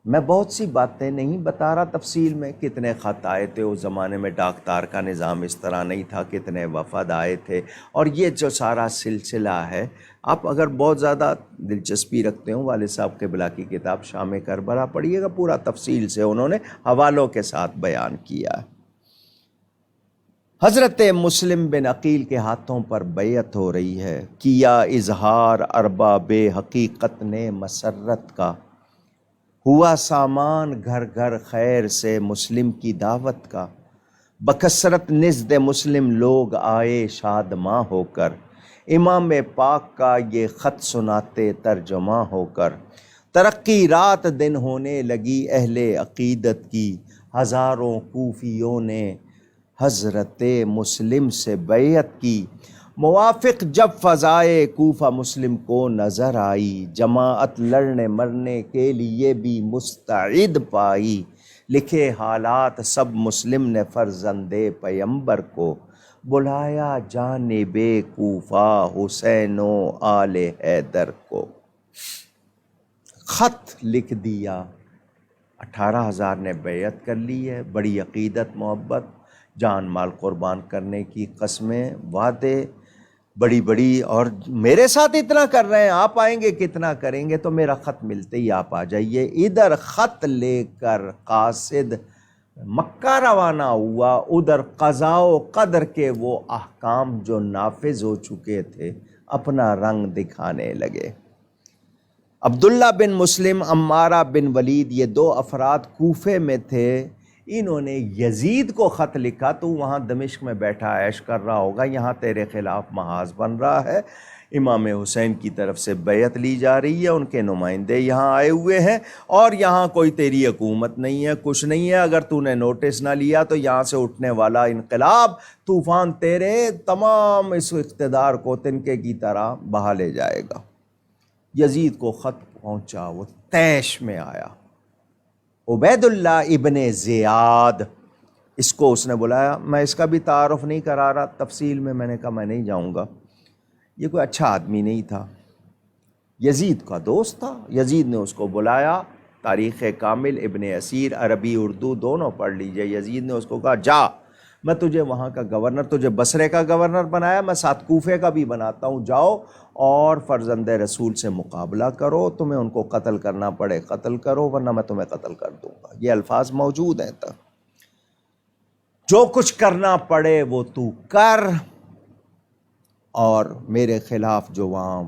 میں بہت سی باتیں نہیں بتا رہا تفصیل میں، کتنے خط آئے تھے، اس زمانے میں ڈاک تار کا نظام اس طرح نہیں تھا، کتنے وفد آئے تھے، اور یہ جو سارا سلسلہ ہے، آپ اگر بہت زیادہ دلچسپی رکھتے ہوں والد صاحب قبلہ کی کتاب شام کربلا پڑھیے گا، پورا تفصیل سے انہوں نے حوالوں کے ساتھ بیان کیا ہے۔ حضرت مسلم بن عقیل کے ہاتھوں پر بیعت ہو رہی ہے، کیا اظہار ارباب حقیقت نے مسرت کا، ہوا سامان گھر گھر خیر سے مسلم کی دعوت کا، بکثرت نزد مسلم لوگ آئے شادماں ہو کر، امام پاک کا یہ خط سناتے ترجمہ ہو کر، ترقی رات دن ہونے لگی اہل عقیدت کی، ہزاروں کوفیوں نے حضرت مسلم سے بیعت کی، موافق جب فضائے کوفہ مسلم کو نظر آئی، جماعت لڑنے مرنے کے لیے بھی مستعد پائی، لکھے حالات سب مسلم نے فرزند پیمبر کو، بلایا جانب کوفہ حسین و آل حیدر کو۔ خط لکھ دیا، 18,000 نے بیعت کر لی ہے، بڑی عقیدت محبت، جان مال قربان کرنے کی قسمیں، وعدے بڑی بڑی، اور میرے ساتھ اتنا کر رہے ہیں، آپ آئیں گے کتنا کریں گے، تو میرا خط ملتے ہی آپ آ جائیے۔ ادھر خط لے کر قاصد مکہ روانہ ہوا، ادھر قضاء و قدر کے وہ احکام جو نافذ ہو چکے تھے اپنا رنگ دکھانے لگے۔ عبداللہ بن مسلم، عمارہ بن ولید، یہ 2 افراد کوفے میں تھے، انہوں نے یزید کو خط لکھا، تو وہاں دمشق میں بیٹھا عیش کر رہا ہوگا، یہاں تیرے خلاف محاذ بن رہا ہے، امام حسین کی طرف سے بیعت لی جا رہی ہے، ان کے نمائندے یہاں آئے ہوئے ہیں، اور یہاں کوئی تیری حکومت نہیں ہے، کچھ نہیں ہے۔ اگر تو نے نوٹس نہ لیا تو یہاں سے اٹھنے والا انقلاب طوفان تیرے تمام اس اقتدار کو تنکے کی طرح بہا لے جائے گا۔ یزید کو خط پہنچا، وہ طیش میں آیا۔ عبید اللہ ابن زیاد، اس کو اس نے بلایا۔ میں اس کا بھی تعارف نہیں کرا رہا تفصیل میں نے کہا میں نہیں جاؤں گا، یہ کوئی اچھا آدمی نہیں تھا، یزید کا دوست تھا۔ یزید نے اس کو بلایا، تاریخ کامل ابن اسیر عربی اردو دونوں پڑھ لیجئے۔ یزید نے اس کو کہا جا، میں تجھے وہاں کا گورنر، تجھے بصرے کا گورنر بنایا، میں ساتھ کوفے کا بھی بناتا ہوں، جاؤ اور فرزند رسول سے مقابلہ کرو، تمہیں ان کو قتل کرنا پڑے قتل کرو، ورنہ میں تمہیں قتل کر دوں گا۔ یہ الفاظ موجود ہیں، تک جو کچھ کرنا پڑے وہ تو کر، اور میرے خلاف جو وہاں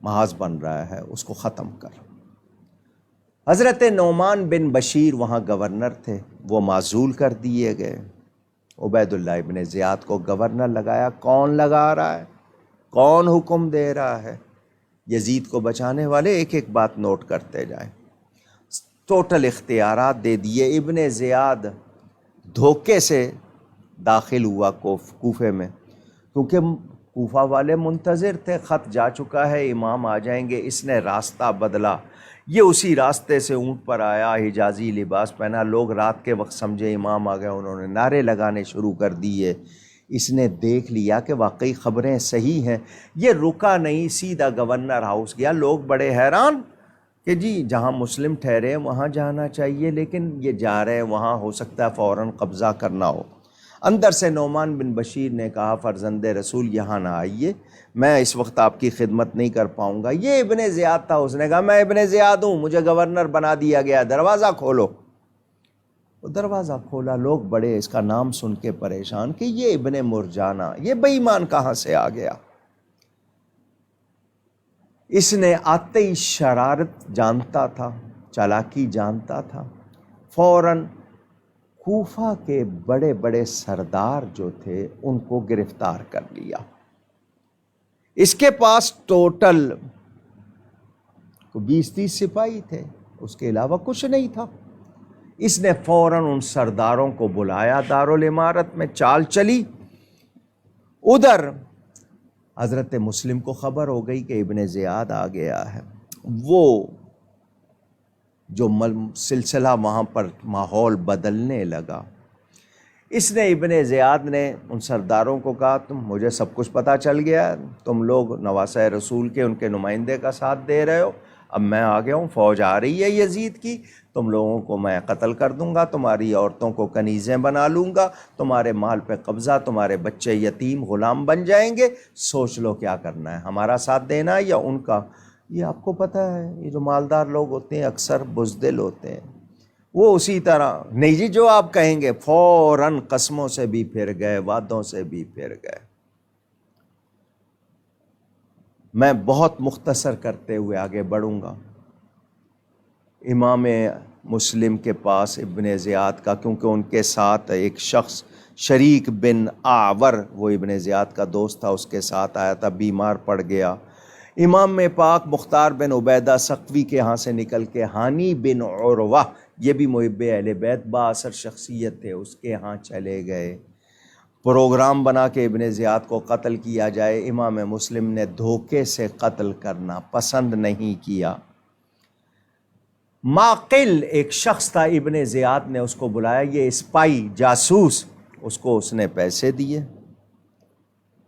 محاذ بن رہا ہے اس کو ختم کر۔ حضرت نعمان بن بشیر وہاں گورنر تھے، وہ معزول کر دیے گئے۔ عبید اللہ ابن زیاد کو گورنر لگایا۔ کون لگا رہا ہے؟ کون حکم دے رہا ہے؟ یزید کو بچانے والے ایک ایک بات نوٹ کرتے جائیں۔ ٹوٹل اختیارات دے دیے۔ ابن زیاد دھوکے سے داخل ہوا کوفے میں، کیونکہ کوفہ والے منتظر تھے، خط جا چکا ہے، امام آ جائیں گے۔ اس نے راستہ بدلا، یہ اسی راستے سے اونٹ پر آیا، حجازی لباس پہنا، لوگ رات کے وقت سمجھے امام آ گئے، انہوں نے نعرے لگانے شروع کر دیے۔ اس نے دیکھ لیا کہ واقعی خبریں صحیح ہیں، یہ رکا نہیں، سیدھا گورنر ہاؤس گیا۔ لوگ بڑے حیران کہ جی جہاں مسلم ٹھہرے وہاں جانا چاہیے، لیکن یہ جا رہے ہیں وہاں، ہو سکتا ہے فوراً قبضہ کرنا ہو۔ اندر سے نعمان بن بشیر نے کہا فرزند رسول یہاں نہ آئیے، میں اس وقت آپ کی خدمت نہیں کر پاؤں گا۔ یہ ابن زیاد تھا، اس نے کہا میں ابن زیاد ہوں، مجھے گورنر بنا دیا گیا، دروازہ کھولو۔ وہ دروازہ کھولا، لوگ بڑے اس کا نام سن کے پریشان کہ یہ ابن مرجانہ، یہ بے ایمان کہاں سے آ گیا۔ اس نے آتے ہی شرارت جانتا تھا، چالاکی جانتا تھا، فوراً کوفہ کے بڑے بڑے سردار جو تھے ان کو گرفتار کر لیا۔ اس کے پاس ٹوٹل 20-30 سپاہی تھے، اس کے علاوہ کچھ نہیں تھا۔ اس نے فوراً ان سرداروں کو بلایا، دارالامارت میں چال چلی۔ ادھر حضرت مسلم کو خبر ہو گئی کہ ابن زیاد آ گیا ہے۔ وہ جو سلسلہ وہاں پر ماحول بدلنے لگا۔ اس نے ابن زیاد نے ان سرداروں کو کہا تم مجھے سب کچھ پتہ چل گیا، تم لوگ نواسۂ رسول کے ان کے نمائندے کا ساتھ دے رہے ہو، اب میں آ گیا ہوں، فوج آ رہی ہے یزید کی، تم لوگوں کو میں قتل کر دوں گا، تمہاری عورتوں کو کنیزیں بنا لوں گا، تمہارے مال پہ قبضہ، تمہارے بچے یتیم غلام بن جائیں گے، سوچ لو کیا کرنا ہے، ہمارا ساتھ دینا ہے یا ان کا۔ یہ آپ کو پتہ ہے یہ جو مالدار لوگ ہوتے ہیں اکثر بزدل ہوتے ہیں، وہ اسی طرح نہیں جی جو آپ کہیں گے، فوراً قسموں سے بھی پھر گئے، وعدوں سے بھی پھر گئے۔ میں بہت مختصر کرتے ہوئے آگے بڑھوں گا۔ امام مسلم کے پاس ابن زیاد کا، کیونکہ ان کے ساتھ ایک شخص شریک بن آور، وہ ابن زیاد کا دوست تھا، اس کے ساتھ آیا تھا، بیمار پڑ گیا۔ امام پاک مختار بن عبیدہ سقفی کے ہاں سے نکل کے ہانی بن عروہ، یہ بھی محب اہل بیت با اثر شخصیت تھے، اس کے ہاں چلے گئے۔ پروگرام بنا کے ابن زیاد کو قتل کیا جائے۔ امام مسلم نے دھوکے سے قتل کرنا پسند نہیں کیا۔ معقل ایک شخص تھا، ابن زیاد نے اس کو بلایا، یہ اسپائی جاسوس، اس کو اس نے پیسے دیے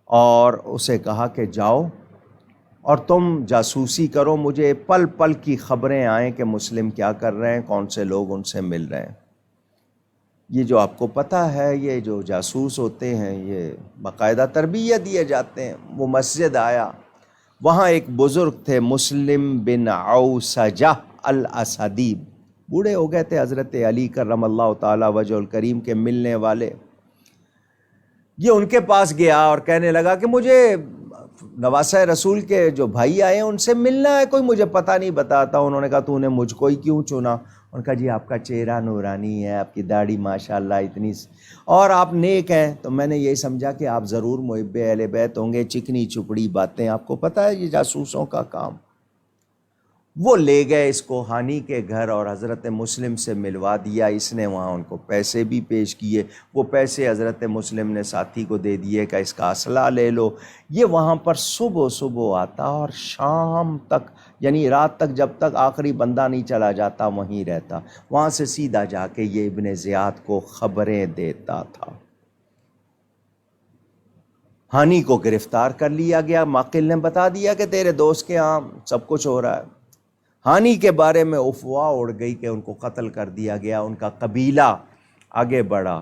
اور اسے کہا کہ جاؤ اور تم جاسوسی کرو، مجھے پل پل کی خبریں آئیں کہ مسلم کیا کر رہے ہیں، کون سے لوگ ان سے مل رہے ہیں۔ یہ جو آپ کو پتہ ہے، یہ جو جاسوس ہوتے ہیں یہ باقاعدہ تربیت دیے جاتے ہیں۔ وہ مسجد آیا، وہاں ایک بزرگ تھے مسلم بن عوسجہ الاسدی، بوڑھے ہو گئے تھے، حضرت علی کرم اللہ تعالی وجہ الکریم کے ملنے والے۔ یہ ان کے پاس گیا اور کہنے لگا کہ مجھے نواسہ رسول کے جو بھائی آئے ان سے ملنا ہے، کوئی مجھے پتہ نہیں بتاتا۔ انہوں نے کہا تو نے مجھ کو ہی کیوں چنا؟ ان کا جی آپ کا چہرہ نورانی ہے، آپ کی داڑھی ماشاءاللہ اتنی، اور آپ نیک ہیں، تو میں نے یہی سمجھا کہ آپ ضرور محب اہل بیت ہوں گے۔ چکنی چپڑی باتیں، آپ کو پتہ ہے یہ جاسوسوں کا کام۔ وہ لے گئے اس کو ہانی کے گھر اور حضرت مسلم سے ملوا دیا۔ اس نے وہاں ان کو پیسے بھی پیش کیے، وہ پیسے حضرت مسلم نے ساتھی کو دے دیے کہ اس کا اسلحہ لے لو۔ یہ وہاں پر صبح آتا اور شام تک، یعنی رات تک، جب تک آخری بندہ نہیں چلا جاتا وہیں رہتا۔ وہاں سے سیدھا جا کے یہ ابن زیاد کو خبریں دیتا تھا۔ ہانی کو گرفتار کر لیا گیا، ماقل نے بتا دیا کہ تیرے دوست کے ہاں سب کچھ ہو رہا ہے۔ ہانی کے بارے میں افواہ اڑ گئی کہ ان کو قتل کر دیا گیا، ان کا قبیلہ آگے بڑھا،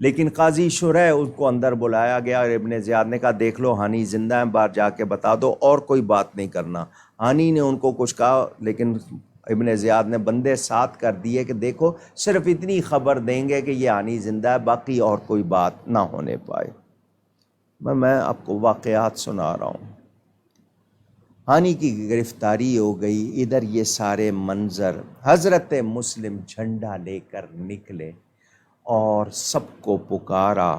لیکن قاضی شرح ان کو اندر بلایا گیا اور ابن زیاد نے کہا دیکھ لو ہانی زندہ ہے، باہر جا کے بتا دو اور کوئی بات نہیں کرنا۔ ہانی نے ان کو کچھ کہا، لیکن ابن زیاد نے بندے ساتھ کر دیے کہ دیکھو صرف اتنی خبر دیں گے کہ یہ ہانی زندہ ہے، باقی اور کوئی بات نہ ہونے پائے۔ میں آپ کو واقعات سنا رہا ہوں۔ ہانی کی گرفتاری ہو گئی، ادھر یہ سارے منظر، حضرت مسلم جھنڈا لے کر نکلے اور سب کو پکارا۔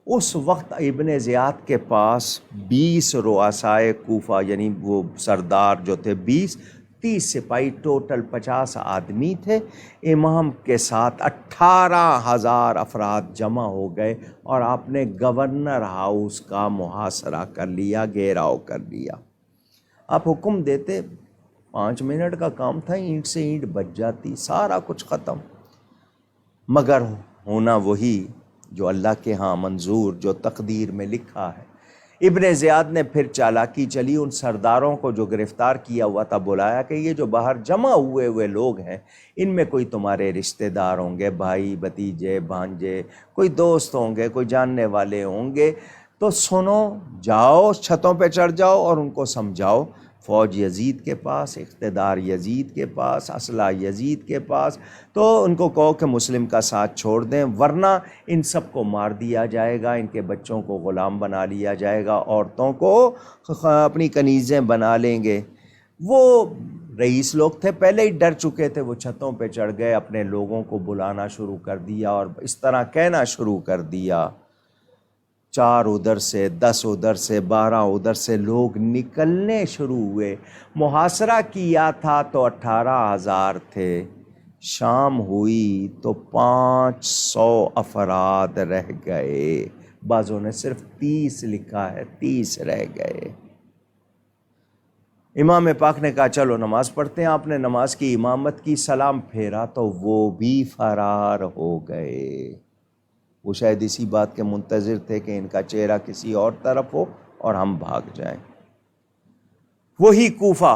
اس وقت ابن زیاد کے پاس 20 رؤسائے کوفہ، یعنی وہ سردار جو تھے 20، 30 سپاہی، ٹوٹل 50 آدمی تھے۔ امام کے ساتھ 18,000 افراد جمع ہو گئے اور آپ نے گورنر ہاؤس کا محاصرہ کر لیا، گھیراؤ کر لیا۔ آپ حکم دیتے، 5 منٹ کا کام تھا، اینٹ سے اینٹ بج جاتی، سارا کچھ ختم۔ مگر ہونا وہی جو اللہ کے ہاں منظور، جو تقدیر میں لکھا ہے۔ ابن زیاد نے پھر چالاکی چلی، ان سرداروں کو جو گرفتار کیا ہوا تھا بلایا کہ یہ جو باہر جمع ہوئے لوگ ہیں، ان میں کوئی تمہارے رشتہ دار ہوں گے، بھائی بھتیجے بھانجے، کوئی دوست ہوں گے، کوئی جاننے والے ہوں گے، تو سنو، جاؤ چھتوں پہ چڑھ جاؤ اور ان کو سمجھاؤ فوج یزید کے پاس، اقتدار یزید کے پاس، اسلحہ یزید کے پاس، تو ان کو کہو کہ مسلم کا ساتھ چھوڑ دیں، ورنہ ان سب کو مار دیا جائے گا، ان کے بچوں کو غلام بنا لیا جائے گا، عورتوں کو اپنی کنیزیں بنا لیں گے۔ وہ رئیس لوگ تھے، پہلے ہی ڈر چکے تھے، وہ چھتوں پہ چڑھ گئے، اپنے لوگوں کو بلانا شروع کر دیا اور اس طرح کہنا شروع کر دیا، 4 ادھر سے، 10 ادھر سے، 12 ادھر سے، لوگ نکلنے شروع ہوئے۔ محاصرہ کیا تھا تو 18,000 تھے، شام ہوئی تو 500 افراد رہ گئے، بعضوں نے صرف 30 لکھا ہے، 30 رہ گئے۔ امام پاک نے کہا چلو نماز پڑھتے ہیں، آپ نے نماز کی امامت کی، سلام پھیرا تو وہ بھی فرار ہو گئے۔ وہ شاید اسی بات کے منتظر تھے کہ ان کا چہرہ کسی اور طرف ہو اور ہم بھاگ جائیں۔ وہی کوفہ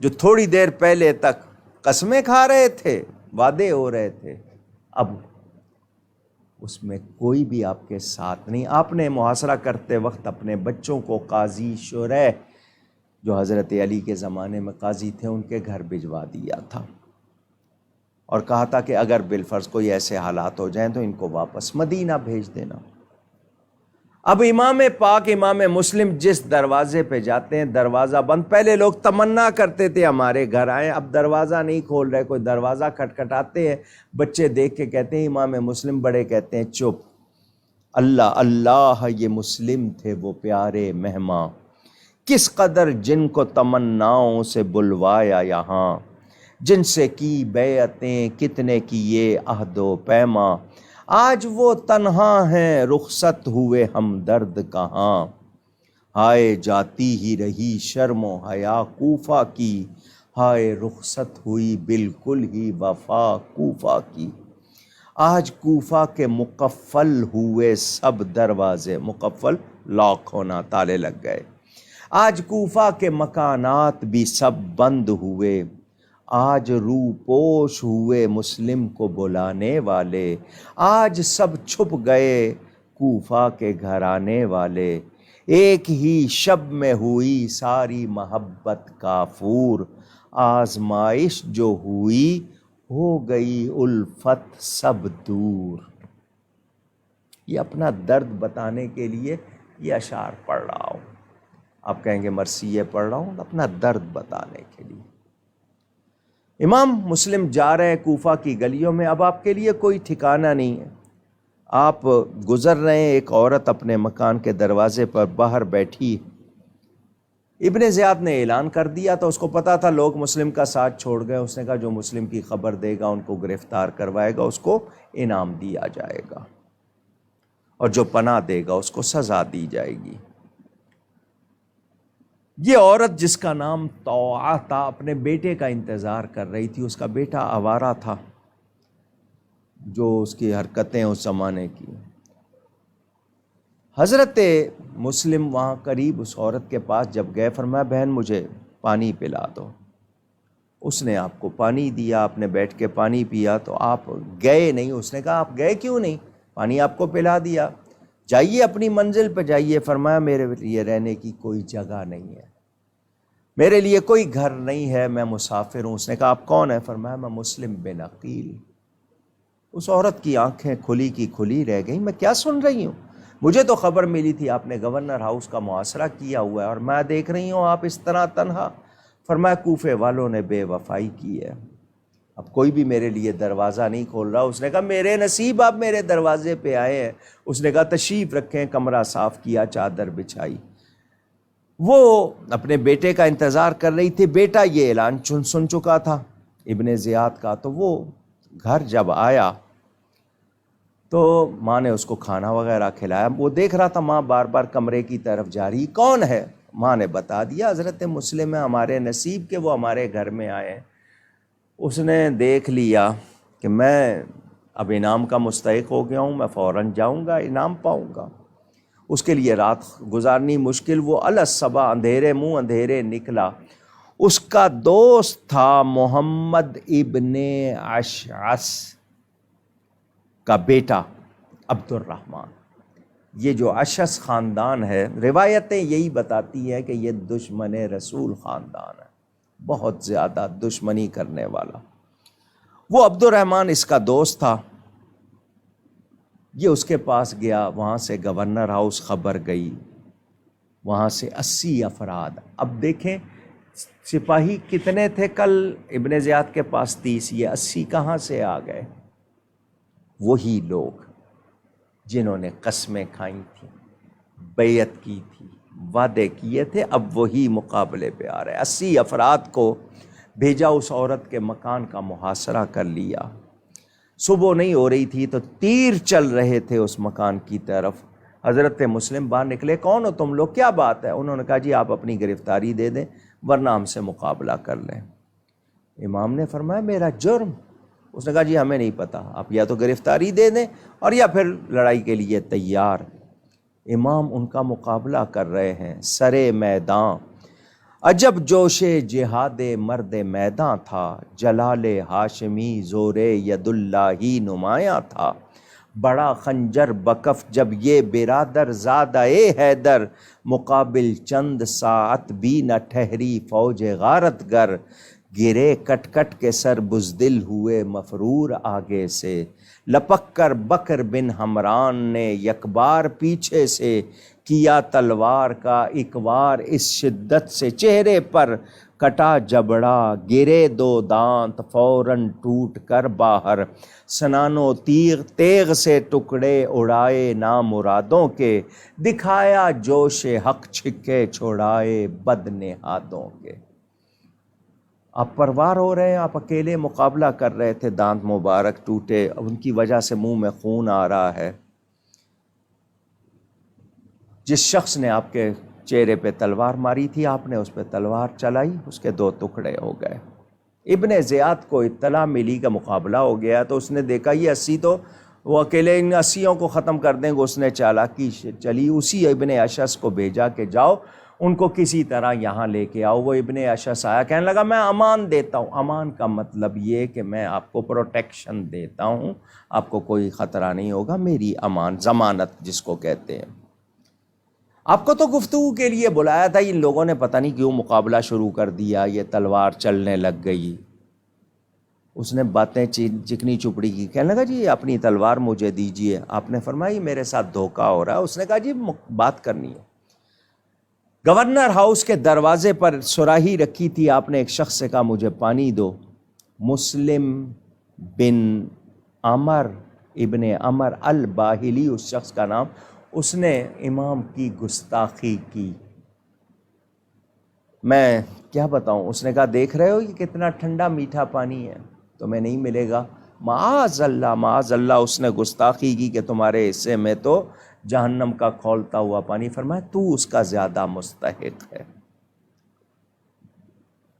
جو تھوڑی دیر پہلے تک قسمیں کھا رہے تھے، وعدے ہو رہے تھے، اب اس میں کوئی بھی آپ کے ساتھ نہیں۔ آپ نے محاصرہ کرتے وقت اپنے بچوں کو قاضی شرح، جو حضرت علی کے زمانے میں قاضی تھے، ان کے گھر بھجوا دیا تھا اور کہا تھا کہ اگر بالفرض کوئی ایسے حالات ہو جائیں تو ان کو واپس مدینہ بھیج دینا۔ اب امام پاک، امام مسلم جس دروازے پہ جاتے ہیں دروازہ بند۔ پہلے لوگ تمنا کرتے تھے ہمارے گھر آئیں، اب دروازہ نہیں کھول رہے، کوئی دروازہ کھٹکھٹاتے ہیں، بچے دیکھ کے کہتے ہیں امام مسلم، بڑے کہتے ہیں چپ، اللہ اللہ، یہ مسلم تھے وہ پیارے مہماں، کس قدر جن کو تمناؤں سے بلوایا یہاں، جن سے کی بیعتیں کتنے کیے عہد و پیما، آج وہ تنہا ہیں رخصت ہوئے ہمدرد کہاں، ہائے جاتی ہی رہی شرم و حیا کوفہ کی، ہائے رخصت ہوئی بالکل ہی وفا کوفہ کی۔ آج کوفہ کے مقفل ہوئے سب دروازے، مقفل لاک ہونا، تالے لگ گئے، آج کوفہ کے مکانات بھی سب بند ہوئے، آج روپوش ہوئے مسلم کو بلانے والے، آج سب چھپ گئے کوفہ کے گھرانے والے، ایک ہی شب میں ہوئی ساری محبت کافور، آزمائش جو ہوئی ہو گئی الفت سب دور۔ یہ اپنا درد بتانے کے لیے یہ اشعار پڑھ رہا ہوں۔ آپ کہیں گے مرثیے پڑھ رہا ہوں، اپنا درد بتانے کے لیے۔ امام مسلم جا رہے ہیں کوفہ کی گلیوں میں، اب آپ کے لیے کوئی ٹھکانہ نہیں ہے، آپ گزر رہے ہیں، ایک عورت اپنے مکان کے دروازے پر باہر بیٹھی، ابن زیاد نے اعلان کر دیا تو اس کو پتا تھا لوگ مسلم کا ساتھ چھوڑ گئے، اس نے کہا جو مسلم کی خبر دے گا ان کو گرفتار کروائے گا، اس کو انعام دیا جائے گا، اور جو پناہ دے گا اس کو سزا دی جائے گی۔ یہ عورت جس کا نام طوعہ تھا اپنے بیٹے کا انتظار کر رہی تھی، اس کا بیٹا آوارہ تھا، جو اس کی حرکتیں اس زمانے کی۔ حضرت مسلم وہاں قریب اس عورت کے پاس جب گئے، فرمایا بہن مجھے پانی پلا دو۔ اس نے آپ کو پانی دیا، آپ نے بیٹھ کے پانی پیا، تو آپ گئے نہیں۔ اس نے کہا آپ گئے کیوں نہیں؟ پانی آپ کو پلا دیا، جائیے اپنی منزل پہ جائیے۔ فرمایا میرے لیے رہنے کی کوئی جگہ نہیں ہے، میرے لیے کوئی گھر نہیں ہے، میں مسافر ہوں۔ اس نے کہا آپ کون ہیں؟ فرمایا میں مسلم بن عقیل۔ اس عورت کی آنکھیں کھلی کی کھلی رہ گئیں، میں کیا سن رہی ہوں؟ مجھے تو خبر ملی تھی آپ نے گورنر ہاؤس کا محاصرہ کیا ہوا ہے، اور میں دیکھ رہی ہوں آپ اس طرح تنہا۔ فرمایا کوفے والوں نے بے وفائی کی ہے، اب کوئی بھی میرے لیے دروازہ نہیں کھول رہا۔ اس نے کہا میرے نصیب آپ میرے دروازے پہ آئے ہیں۔ اس نے کہا تشریف رکھیں، کمرہ صاف کیا، چادر بچھائی۔ وہ اپنے بیٹے کا انتظار کر رہی تھی، بیٹا یہ اعلان سن چکا تھا ابن زیاد کا، تو وہ گھر جب آیا تو ماں نے اس کو کھانا وغیرہ کھلایا۔ وہ دیکھ رہا تھا ماں بار بار کمرے کی طرف جا رہی، کون ہے؟ ماں نے بتا دیا حضرت مسلم ہے، ہمارے نصیب کے وہ ہمارے گھر میں آئے ہیں۔ اس نے دیکھ لیا کہ میں اب انعام کا مستحق ہو گیا ہوں، میں فوراً جاؤں گا، انعام پاؤں گا۔ اس کے لیے رات گزارنی مشکل، وہ الصبح اندھیرے منہ اندھیرے نکلا۔ اس کا دوست تھا محمد ابن اشعث کا بیٹا عبد الرحمن۔ یہ جو اشعث خاندان ہے، روایتیں یہی بتاتی ہیں کہ یہ دشمن رسول خاندان ہے، بہت زیادہ دشمنی کرنے والا۔ وہ عبد الرحمن اس کا دوست تھا، یہ اس کے پاس گیا، وہاں سے گورنر ہاؤس خبر گئی، وہاں سے 80 افراد۔ اب دیکھیں سپاہی کتنے تھے کل ابن زیاد کے پاس 30، یہ 80 کہاں سے آ گئے؟ وہی لوگ جنہوں نے قسمیں کھائی تھیں، بیعت کی تھی، وعدے کیے تھے، اب وہی مقابلے پہ آ رہے ہیں۔ 80 افراد کو بھیجا، اس عورت کے مکان کا محاصرہ کر لیا۔ صبح نہیں ہو رہی تھی تو تیر چل رہے تھے اس مکان کی طرف۔ حضرت مسلم باہر نکلے، کون ہو تم لوگ، کیا بات ہے؟ انہوں نے کہا جی آپ اپنی گرفتاری دے دیں ورنہ ہم سے مقابلہ کر لیں۔ امام نے فرمایا میرا جرم؟ اس نے کہا جی ہمیں نہیں پتا، آپ یا تو گرفتاری دے دیں اور یا پھر لڑائی کے لیے تیار۔ امام ان کا مقابلہ کر رہے ہیں سرے میدان۔ عجب جوش جہاد مرد میداں تھا، جلال ہاشمی زور ید اللہ ہی نمایاں تھا۔ بڑا خنجر بکف جب یہ برادر زادہ حیدر، مقابل چند ساعت بھی نہ ٹھہری فوج غارت گر۔ گرے کٹ کٹ کے سر بزدل ہوئے مفرور آگے سے، لپک کر بکر بن حمران نے یکبار پیچھے سے، کیا تلوار کا اکوار اس شدت سے، چہرے پر کٹا جبڑا گرے 2 دانت فوراً ٹوٹ کر باہر، سنانو تیغ سے ٹکڑے اڑائے نامرادوں کے، دکھایا جوش حق چھکے چھوڑائے بد نہادوں کے۔ آپ پروار ہو رہے ہیں، آپ اکیلے مقابلہ کر رہے تھے، دانت مبارک ٹوٹے، ان کی وجہ سے منہ میں خون آ رہا ہے۔ جس شخص نے آپ کے چہرے پہ تلوار ماری تھی، آپ نے اس پہ تلوار چلائی، اس کے 2 ٹکڑے ہو گئے۔ ابن زیاد کو اطلاع ملی کہ مقابلہ ہو گیا، تو اس نے دیکھا یہ 80 تو وہ اکیلے ان 80 کو ختم کر دیں گے، اس نے چالاکی چلی، اسی ابن اشعث کو بھیجا کہ جاؤ ان کو کسی طرح یہاں لے کے آؤ۔ وہ ابن اشعث آیا، کہنے لگا میں امان دیتا ہوں۔ امان کا مطلب یہ کہ میں آپ کو پروٹیکشن دیتا ہوں، آپ کو کوئی خطرہ نہیں ہوگا، میری امان، ضمانت جس کو کہتے ہیں۔ آپ کو تو گفتگو کے لیے بلایا تھا، ان لوگوں نے پتہ نہیں کیوں مقابلہ شروع کر دیا، یہ تلوار چلنے لگ گئی۔ اس نے باتیں چکنی چپڑی کی، کہنے لگا جی اپنی تلوار مجھے دیجئے۔ آپ نے فرمایا میرے ساتھ دھوکہ ہو رہا ہے۔ اس نے کہا جی بات کرنی ہے۔ گورنر ہاؤس کے دروازے پر سراہی رکھی تھی، آپ نے ایک شخص سے کہا مجھے پانی دو۔ مسلم بن عمر ابن عمر الباہلی اس شخص کا نام، اس نے امام کی گستاخی کی۔ میں کیا بتاؤں، اس نے کہا دیکھ رہے ہو یہ کتنا ٹھنڈا میٹھا پانی ہے، تمہیں نہیں ملے گا، معاذ اللہ اس نے گستاخی کی کہ تمہارے حصے میں تو جہنم کا کھولتا ہوا پانی۔ فرمایا تو اس کا زیادہ مستحق ہے۔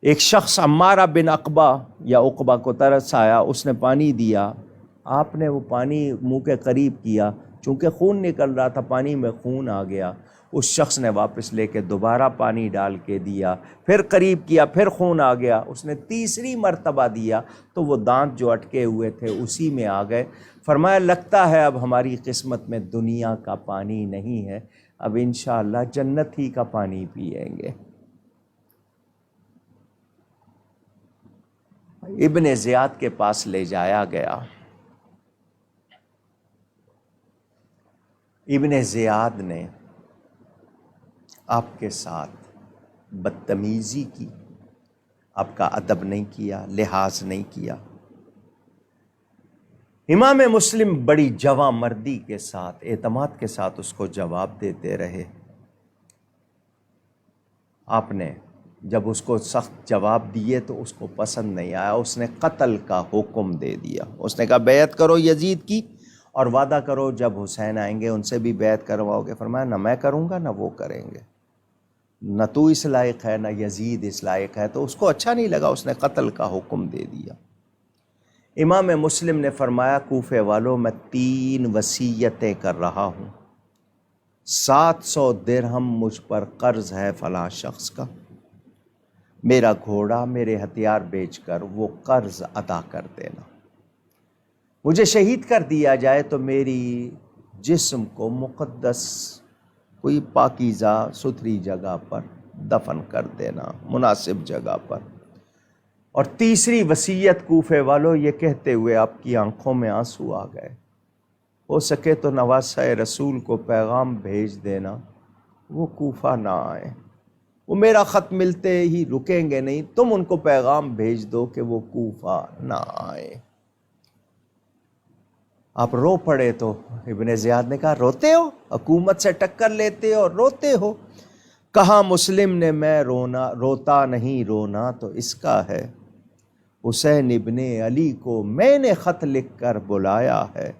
ایک شخص عمارہ بن عقبہ یا عقبہ کو ترس آیا، اس نے پانی دیا، آپ نے وہ پانی منہ کے قریب کیا، چونکہ خون نکل رہا تھا پانی میں خون آ گیا، اس شخص نے واپس لے کے دوبارہ پانی ڈال کے دیا، پھر قریب کیا، پھر خون آ گیا، اس نے تیسری مرتبہ دیا تو وہ دانت جو اٹکے ہوئے تھے اسی میں آ گئے۔ فرمایا لگتا ہے اب ہماری قسمت میں دنیا کا پانی نہیں ہے، اب انشاءاللہ جنت ہی کا پانی پئیں گے۔ ابن زیاد کے پاس لے جایا گیا۔ ابن زیاد نے آپ کے ساتھ بدتمیزی کی، آپ کا ادب نہیں کیا، لحاظ نہیں کیا۔ امام مسلم بڑی جواں مردی کے ساتھ، اعتماد کے ساتھ اس کو جواب دیتے رہے۔ آپ نے جب اس کو سخت جواب دیے تو اس کو پسند نہیں آیا، اس نے قتل کا حکم دے دیا۔ اس نے کہا بیعت کرو یزید کی اور وعدہ کرو جب حسین آئیں گے ان سے بھی بیعت کرواؤ گے۔ فرمایا نہ میں کروں گا نہ وہ کریں گے، نہ تو اس لائق ہے نہ یزید اس لائق ہے۔ تو اس کو اچھا نہیں لگا، اس نے قتل کا حکم دے دیا۔ امام مسلم نے فرمایا کوفے والوں میں 3 وصیتیں کر رہا ہوں، 700 درہم مجھ پر قرض ہے فلاں شخص کا، میرا گھوڑا میرے ہتھیار بیچ کر وہ قرض ادا کر دینا، مجھے شہید کر دیا جائے تو میری جسم کو مقدس کوئی پاکیزہ ستھری جگہ پر دفن کر دینا، مناسب جگہ پر۔ اور تیسری وصیت کوفے والوں، یہ کہتے ہوئے آپ کی آنکھوں میں آنسو آ گئے، ہو سکے تو نواسہ رسول کو پیغام بھیج دینا وہ کوفہ نہ آئیں، وہ میرا خط ملتے ہی رکیں گے نہیں، تم ان کو پیغام بھیج دو کہ وہ کوفہ نہ آئیں۔ آپ رو پڑے تو ابن زیاد نے کہا روتے ہو، حکومت سے ٹکر لیتے ہو اور روتے ہو؟ کہا مسلم نے میں روتا نہیں، رونا تو اس کا ہے، حسین ابن علی کو میں نے خط لکھ کر بلایا ہے،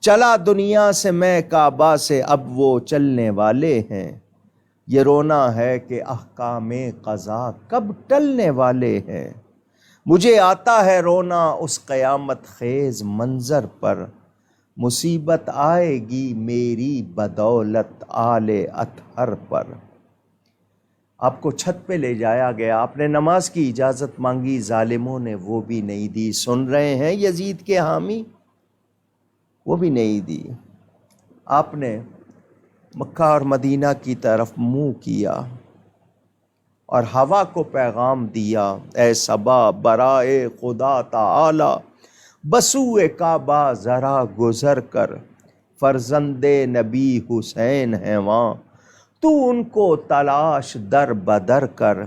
چلا دنیا سے میں کعبہ سے اب وہ چلنے والے ہیں، یہ رونا ہے کہ احکام قضا کب ٹلنے والے ہیں، مجھے آتا ہے رونا اس قیامت خیز منظر پر، مصیبت آئے گی میری بدولت آل اطہر پر۔ آپ کو چھت پہ لے جایا گیا، آپ نے نماز کی اجازت مانگی، ظالموں نے وہ بھی نہیں دی۔ سن رہے ہیں یزید کے حامی؟ وہ بھی نہیں دی۔ آپ نے مکہ اور مدینہ کی طرف منہ کیا اور ہوا کو پیغام دیا، اے صبا برائے خدا تعالی بسوئے کعبہ ذرا گزر کر، فرزند نبی حسین ہیں وہاں، تو ان کو تلاش در بدر کر،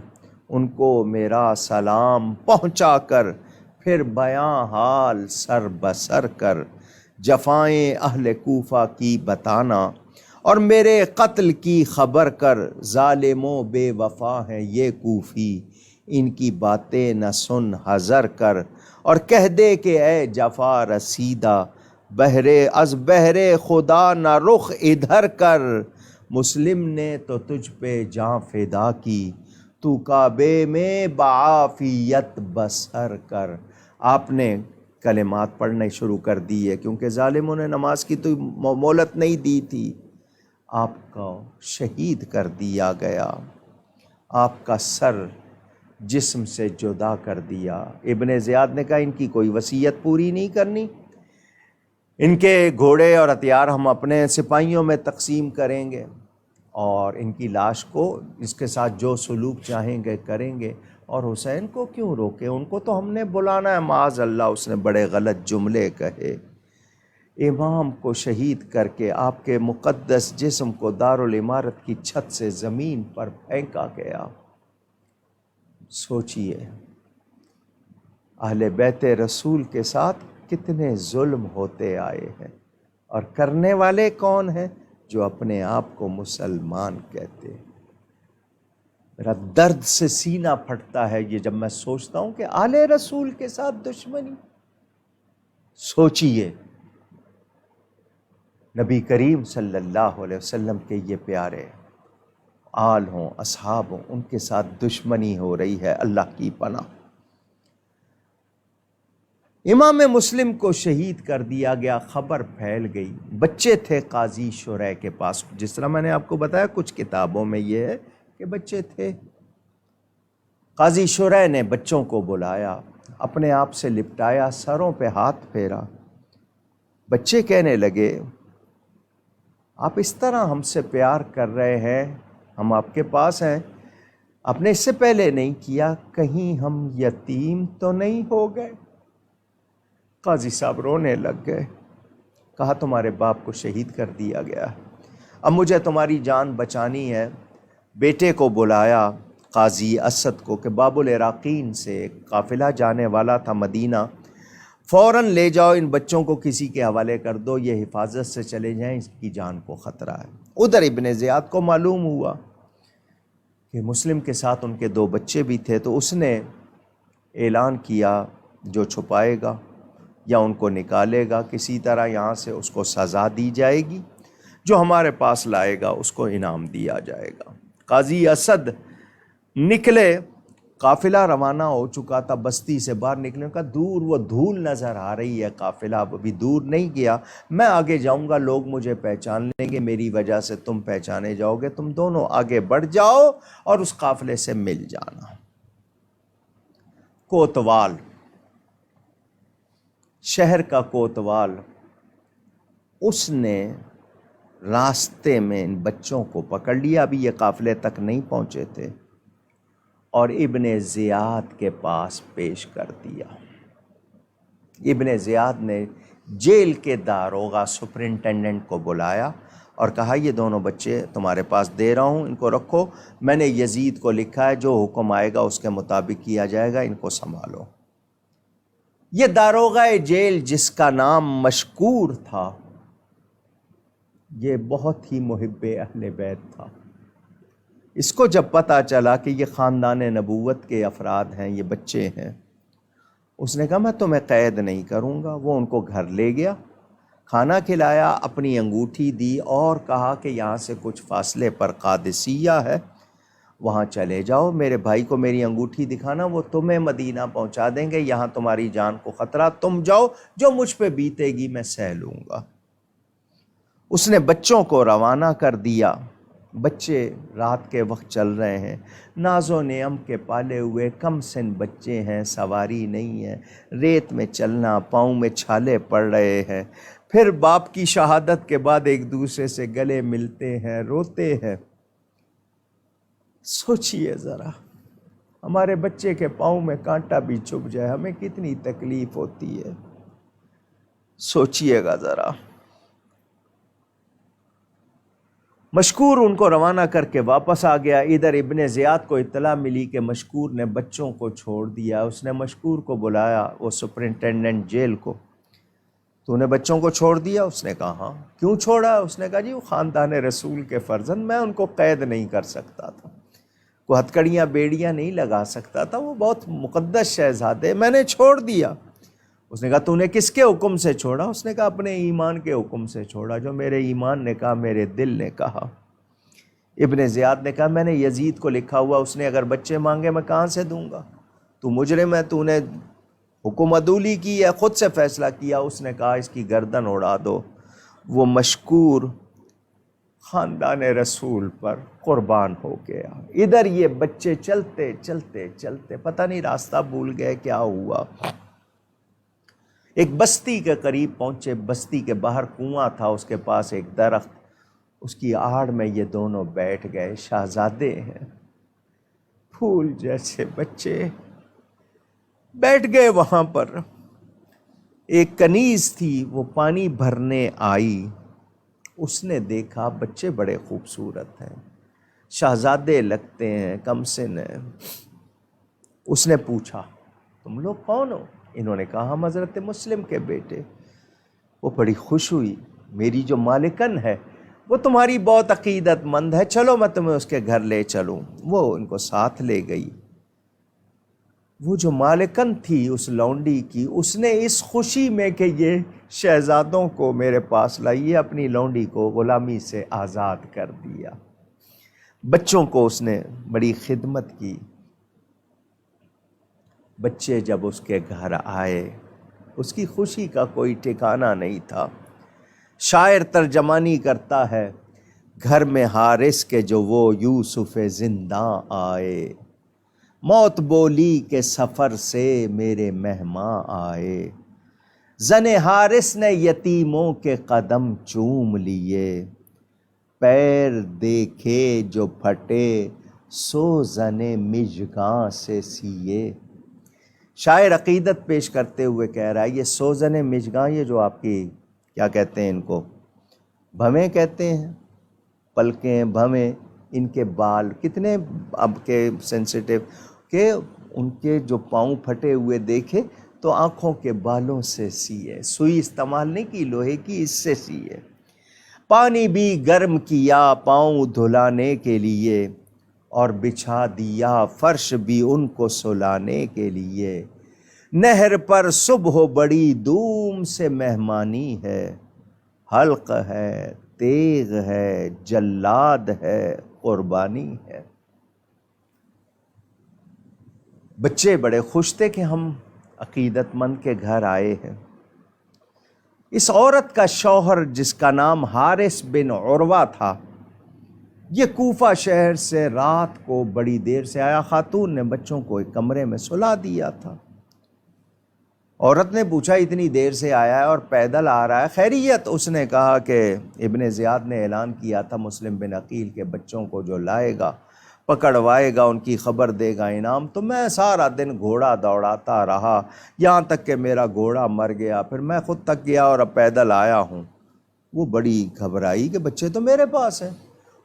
ان کو میرا سلام پہنچا کر، پھر بیاں حال سر بسر کر، جفائیں اہل کوفہ کی بتانا اور میرے قتل کی خبر کر، ظالموں بے وفا ہیں یہ کوفی، ان کی باتیں نہ سن حذر کر، اور کہہ دے کہ اے جفا رسیدہ از بہرے خدا نہ رخ ادھر کر، مسلم نے تو تجھ پہ جاں فدا کی، تو کعبے میں بعافیت بسر کر۔ آپ نے کلمات پڑھنے شروع کر دیے کیونکہ ظالموں نے نماز کی تو مہلت نہیں دی تھی۔ آپ کو شہید کر دیا گیا، آپ کا سر جسم سے جدا کر دیا۔ ابن زیاد نے کہا ان کی کوئی وصیت پوری نہیں کرنی، ان کے گھوڑے اور ہتھیار ہم اپنے سپاہیوں میں تقسیم کریں گے اور ان کی لاش کو اس کے ساتھ جو سلوک چاہیں گے کریں گے، اور حسین کو کیوں روکے، ان کو تو ہم نے بلانا ہے۔ معاذ اللہ، اس نے بڑے غلط جملے کہے۔ امام کو شہید کر کے آپ کے مقدس جسم کو دارالعمارت کی چھت سے زمین پر پھینکا گیا۔ سوچئے اہل بیت رسول کے ساتھ کتنے ظلم ہوتے آئے ہیں، اور کرنے والے کون ہیں؟ جو اپنے آپ کو مسلمان کہتے ہیں۔ میرا درد سے سینہ پھٹتا ہے یہ جب میں سوچتا ہوں کہ آل رسول کے ساتھ دشمنی۔ سوچئے نبی کریم صلی اللہ علیہ وسلم کے یہ پیارے آل ہوں، اصحاب ہوں، ان کے ساتھ دشمنی ہو رہی ہے، اللہ کی پناہ۔ امام مسلم کو شہید کر دیا گیا، خبر پھیل گئی۔ بچے تھے قاضی شرح کے پاس، جس طرح میں نے آپ کو بتایا کچھ کتابوں میں یہ ہے کہ بچے تھے۔ قاضی شرح نے بچوں کو بلایا، اپنے آپ سے لپٹایا، سروں پہ ہاتھ پھیرا۔ بچے کہنے لگے آپ اس طرح ہم سے پیار کر رہے ہیں، ہم آپ کے پاس ہیں، آپ نے اس سے پہلے نہیں کیا، کہیں ہم یتیم تو نہیں ہو گئے؟ قاضی صاحب رونے لگ گئے، کہا تمہارے باپ کو شہید کر دیا گیا، اب مجھے تمہاری جان بچانی ہے۔ بیٹے کو بلایا قاضی اسد کو کہ باب العراقین سے ایک قافلہ جانے والا تھا مدینہ، فوراً لے جاؤ، ان بچوں کو کسی کے حوالے کر دو، یہ حفاظت سے چلے جائیں، اس کی جان کو خطرہ ہے۔ ادھر ابن زیاد کو معلوم ہوا کہ مسلم کے ساتھ ان کے 2 بچے بھی تھے، تو اس نے اعلان کیا جو چھپائے گا یا ان کو نکالے گا کسی طرح یہاں سے، اس کو سزا دی جائے گی، جو ہمارے پاس لائے گا اس کو انعام دیا جائے گا۔ قاضی اسد نکلے، قافلہ روانہ ہو چکا تھا، بستی سے باہر نکلنے کا، دور وہ دھول نظر آ رہی ہے، قافلہ ابھی دور نہیں گیا، میں آگے جاؤں گا، لوگ مجھے پہچان لیں گے، میری وجہ سے تم پہچانے جاؤ گے، تم دونوں آگے بڑھ جاؤ اور اس قافلے سے مل جانا۔ کوتوال، شہر کا کوتوال، اس نے راستے میں ان بچوں کو پکڑ لیا، ابھی یہ قافلے تک نہیں پہنچے تھے، اور ابن زیاد کے پاس پیش کر دیا۔ ابن زیاد نے جیل کے داروغہ سپرنٹینڈنٹ کو بلایا اور کہا یہ دونوں بچے تمہارے پاس دے رہا ہوں، ان کو رکھو، میں نے یزید کو لکھا ہے، جو حکم آئے گا اس کے مطابق کیا جائے گا، ان کو سنبھالو۔ یہ داروغہ جیل جس کا نام مشکور تھا، یہ بہت ہی محب اہل بیت تھا۔ اس کو جب پتہ چلا کہ یہ خاندان نبوت کے افراد ہیں، یہ بچے ہیں، اس نے کہا میں تمہیں قید نہیں کروں گا۔ وہ ان کو گھر لے گیا، کھانا کھلایا، اپنی انگوٹھی دی اور کہا کہ یہاں سے کچھ فاصلے پر قادسیہ ہے، وہاں چلے جاؤ، میرے بھائی کو میری انگوٹھی دکھانا، وہ تمہیں مدینہ پہنچا دیں گے، یہاں تمہاری جان کو خطرہ، تم جاؤ، جو مجھ پہ بیتے گی میں سہ لوں گا۔ اس نے بچوں کو روانہ کر دیا۔ بچے رات کے وقت چل رہے ہیں، ناز و نعم کے پالے ہوئے کم سن بچے ہیں، سواری نہیں ہے، ریت میں چلنا، پاؤں میں چھالے پڑ رہے ہیں، پھر باپ کی شہادت کے بعد ایک دوسرے سے گلے ملتے ہیں، روتے ہیں۔ سوچئے ذرا، ہمارے بچے کے پاؤں میں کانٹا بھی چبھ جائے ہمیں کتنی تکلیف ہوتی ہے، سوچئے گا ذرا۔ مشکور ان کو روانہ کر کے واپس آ گیا۔ ادھر ابن زیاد کو اطلاع ملی کہ مشکور نے بچوں کو چھوڑ دیا۔ اس نے مشکور کو بلایا، وہ سپرنٹینڈنٹ جیل کو، تو نے بچوں کو چھوڑ دیا؟ اس نے کہا ہاں۔ کیوں چھوڑا؟ اس نے کہا جی وہ خاندان رسول کے فرزند، میں ان کو قید نہیں کر سکتا تھا، کوئی ہتھکڑیاں بیڑیاں نہیں لگا سکتا تھا، وہ بہت مقدس شہزادے، میں نے چھوڑ دیا۔ اس نے کہا تو نے کس کے حکم سے چھوڑا؟ اس نے کہا اپنے ایمان کے حکم سے چھوڑا، جو میرے ایمان نے کہا، میرے دل نے کہا۔ ابن زیاد نے کہا میں نے یزید کو لکھا ہوا، اس نے اگر بچے مانگے میں کہاں سے دوں گا؟ تو مجرم ہے، تو نے حکم عدولی کی ہے، خود سے فیصلہ کیا۔ اس نے کہا اس کی گردن اڑا دو۔ وہ مشکور خاندان رسول پر قربان ہو گیا۔ ادھر یہ بچے چلتے چلتے چلتے پتہ نہیں راستہ بھول گئے، کیا ہوا، ایک بستی کے قریب پہنچے۔ بستی کے باہر کنواں تھا، اس کے پاس ایک درخت، اس کی آڑ میں یہ دونوں بیٹھ گئے۔ شہزادے ہیں، پھول جیسے بچے بیٹھ گئے وہاں پر۔ ایک کنیز تھی، وہ پانی بھرنے آئی، اس نے دیکھا بچے بڑے خوبصورت ہیں، شہزادے لگتے ہیں، کم سن ہیں۔ اس نے پوچھا تم لوگ کون ہو؟ انہوں نے کہا ہم حضرت مسلم کے بیٹے۔ وہ بڑی خوش ہوئی، میری جو مالکن ہے وہ تمہاری بہت عقیدت مند ہے، چلو میں تمہیں اس کے گھر لے چلوں۔ وہ ان کو ساتھ لے گئی۔ وہ جو مالکن تھی اس لونڈی کی، اس نے اس خوشی میں کہ یہ شہزادوں کو میرے پاس لائیے، اپنی لونڈی کو غلامی سے آزاد کر دیا۔ بچوں کو اس نے بڑی خدمت کی۔ بچے جب اس کے گھر آئے، اس کی خوشی کا کوئی ٹھکانہ نہیں تھا۔ شاعر ترجمانی کرتا ہے، گھر میں حارث کے جو وہ یوسف زنداں آئے، موت بولی کے سفر سے میرے مہماں آئے، زن حارث نے یتیموں کے قدم چوم لیے، پیر دیکھے جو پھٹے سو زن مژگاں سے سیے۔ شاعر عقیدت پیش کرتے ہوئے کہہ رہا ہے یہ سوزن مژگاں، یہ جو آپ کی کیا کہتے ہیں ان کو، بھویں کہتے ہیں، پلکیں بھویں، ان کے بال کتنے اب کے سینسیٹیو کہ ان کے جو پاؤں پھٹے ہوئے دیکھے تو آنکھوں کے بالوں سے سیے، سوئی استعمال نہیں کی لوہے کی، اس سے سیے۔ پانی بھی گرم کیا پاؤں دھلانے کے لیے، اور بچھا دیا فرش بھی ان کو سلانے کے لیے۔ نہر پر صبح بڑی دوم سے مہمانی ہے، حلق ہے، تیغ ہے، جلاد ہے، قربانی ہے۔ بچے بڑے خوش تھے کہ ہم عقیدت مند کے گھر آئے ہیں۔ اس عورت کا شوہر جس کا نام حارث بن عروہ تھا، یہ کوفہ شہر سے رات کو بڑی دیر سے آیا۔ خاتون نے بچوں کو ایک کمرے میں سلا دیا تھا۔ عورت نے پوچھا اتنی دیر سے آیا ہے اور پیدل آ رہا ہے، خیریت؟ اس نے کہا کہ ابن زیاد نے اعلان کیا تھا مسلم بن عقیل کے بچوں کو جو لائے گا پکڑوائے گا، ان کی خبر دے گا انعام۔ تو میں سارا دن گھوڑا دوڑاتا رہا یہاں تک کہ میرا گھوڑا مر گیا، پھر میں خود تک گیا اور اب پیدل آیا ہوں۔ وہ بڑی گھبرائی کہ بچے تو میرے پاس ہیں۔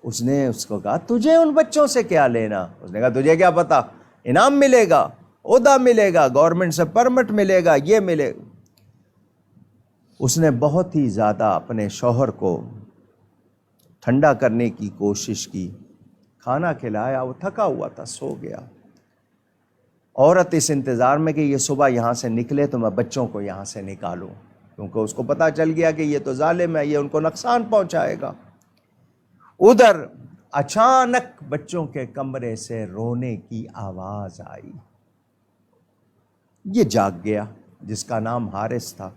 اس نے اس کو کہا تجھے ان بچوں سے کیا لینا؟ اس نے کہا تجھے کیا پتا، انعام ملے گا، عہدہ ملے گا، گورنمنٹ سے پرمٹ ملے گا، یہ ملے گا۔ اس نے بہت ہی زیادہ اپنے شوہر کو ٹھنڈا کرنے کی کوشش کی، کھانا کھلایا، وہ تھکا ہوا تھا، سو گیا۔ عورت اس انتظار میں کہ یہ صبح یہاں سے نکلے تو میں بچوں کو یہاں سے نکالوں، کیونکہ اس کو پتہ چل گیا کہ یہ تو ظالم ہے، یہ ان کو نقصان پہنچائے گا۔ ادھر اچانک بچوں کے کمرے سے رونے کی آواز آئی۔ یہ جاگ گیا، جس کا نام حارث تھا،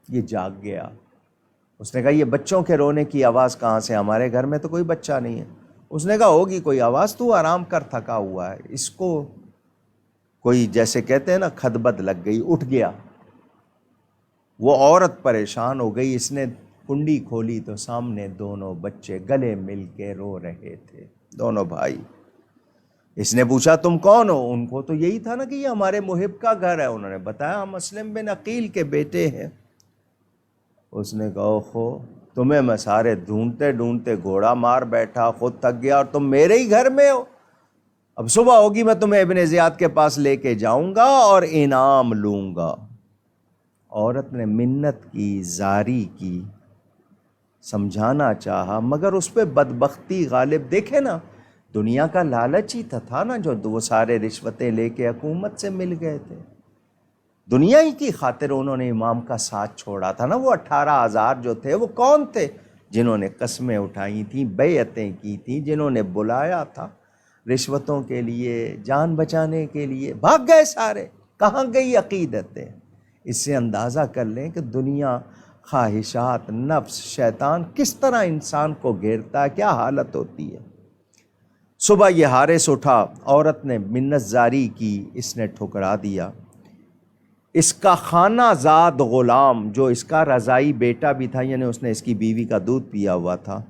یہ جاگ گیا۔ اس نے کہا یہ بچوں کے رونے کی آواز کہاں سے؟ ہمارے گھر میں تو کوئی بچہ نہیں ہے۔ اس نے کہا ہوگی کوئی آواز، تو آرام کر، تھکا ہوا ہے، اس کو کوئی جیسے کہتے ہیں نا خدبد لگ گئی، اٹھ گیا۔ وہ عورت پریشان ہو گئی، اس نے کنڈی کھولی تو سامنے دونوں بچے گلے مل کے رو رہے تھے، دونوں بھائی۔ اس نے پوچھا تم کون ہو؟ ان کو تو یہی تھا نا کہ یہ ہمارے محب کا گھر ہے۔ انہوں نے بتایا ہم مسلم بن عقیل کے بیٹے ہیں۔ اس نے کہا اوہو، تمہیں میں سارے ڈھونڈتے ڈھونڈتے گھوڑا مار بیٹھا، خود تک گیا، اور تم میرے ہی گھر میں ہو۔ اب صبح ہوگی میں تمہیں ابن زیاد کے پاس لے کے جاؤں گا اور انعام لوں گا۔ عورت نے منت کی، زاری کی، سمجھانا چاہا، مگر اس پہ بدبختی غالب۔ دیکھے نا، دنیا کا لالچ ہی تھا نا جو وہ سارے رشوتیں لے کے حکومت سے مل گئے تھے۔ دنیا ہی کی خاطر انہوں نے امام کا ساتھ چھوڑا تھا نا۔ وہ 18,000 جو تھے وہ کون تھے؟ جنہوں نے قسمیں اٹھائی تھیں، بیعتیں کی تھیں، جنہوں نے بلایا تھا رشوتوں کے لیے، جان بچانے کے لیے، بھاگ گئے سارے۔ کہاں گئی عقیدتیں؟ اس سے اندازہ کر لیں کہ دنیا، خواہشات، نفس، شیطان کس طرح انسان کو گھیرتا ہے، کیا حالت ہوتی ہے۔ صبح یہ حارث اٹھا، عورت نے منت زاری کی، اس نے ٹھکرا دیا۔ اس کا خانہ زاد غلام، جو اس کا رضائی بیٹا بھی تھا، یعنی اس نے اس کی بیوی کا دودھ پیا ہوا تھا،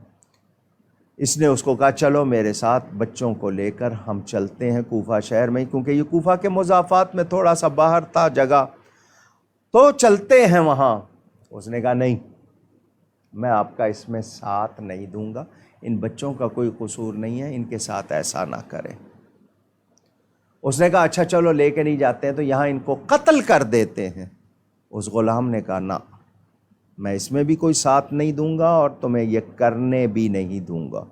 اس نے اس کو کہا چلو میرے ساتھ، بچوں کو لے کر ہم چلتے ہیں کوفہ شہر میں، کیونکہ یہ کوفہ کے مضافات میں تھوڑا سا باہر تھا جگہ۔ تو چلتے ہیں وہاں۔ اس نے کہا نہیں، میں آپ کا اس میں ساتھ نہیں دوں گا، ان بچوں کا کوئی قصور نہیں ہے، ان کے ساتھ ایسا نہ کریں۔ اس نے کہا اچھا چلو لے کے نہیں جاتے ہیں تو یہاں ان کو قتل کر دیتے ہیں۔ اس غلام نے کہا نہ، میں اس میں بھی کوئی ساتھ نہیں دوں گا اور تمہیں یہ کرنے بھی نہیں دوں گا۔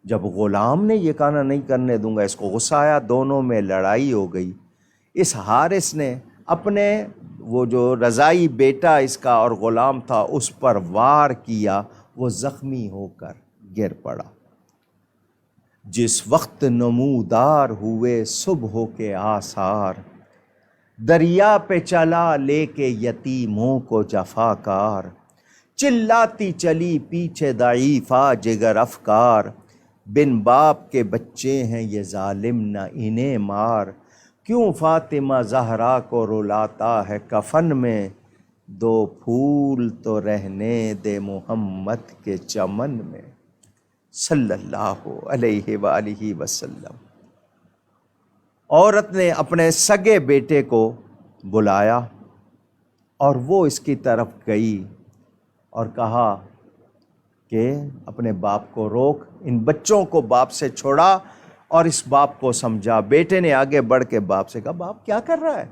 جب غلام نے یہ کہا نہیں کرنے دوں گا، اس کو غصہ آیا، دونوں میں لڑائی ہو گئی۔ اس حارث نے اپنے وہ جو رضائی بیٹا اس کا اور غلام تھا اس پر وار کیا، وہ زخمی ہو کر گر پڑا۔ جس وقت نمودار ہوئے صبح کے آثار، دریا پہ چلا لے کے یتیموں کو جفاکار، چلاتی چلی پیچھے ضعیفہ جگر افکار، بن باپ کے بچے ہیں یہ ظالم نہ انہیں مار، کیوں فاطمہ زہرا کو رلاتا ہے کفن میں، دو پھول تو رہنے دے محمد کے چمن میں، صلی اللہ علیہ وآلہ وسلم۔ عورت نے اپنے سگے بیٹے کو بلایا اور وہ اس کی طرف گئی اور کہا کہ اپنے باپ کو روک، ان بچوں کو باپ سے چھوڑا اور اس باپ کو سمجھا۔ بیٹے نے آگے بڑھ کے باپ سے کہا باپ کیا کر رہا ہے؟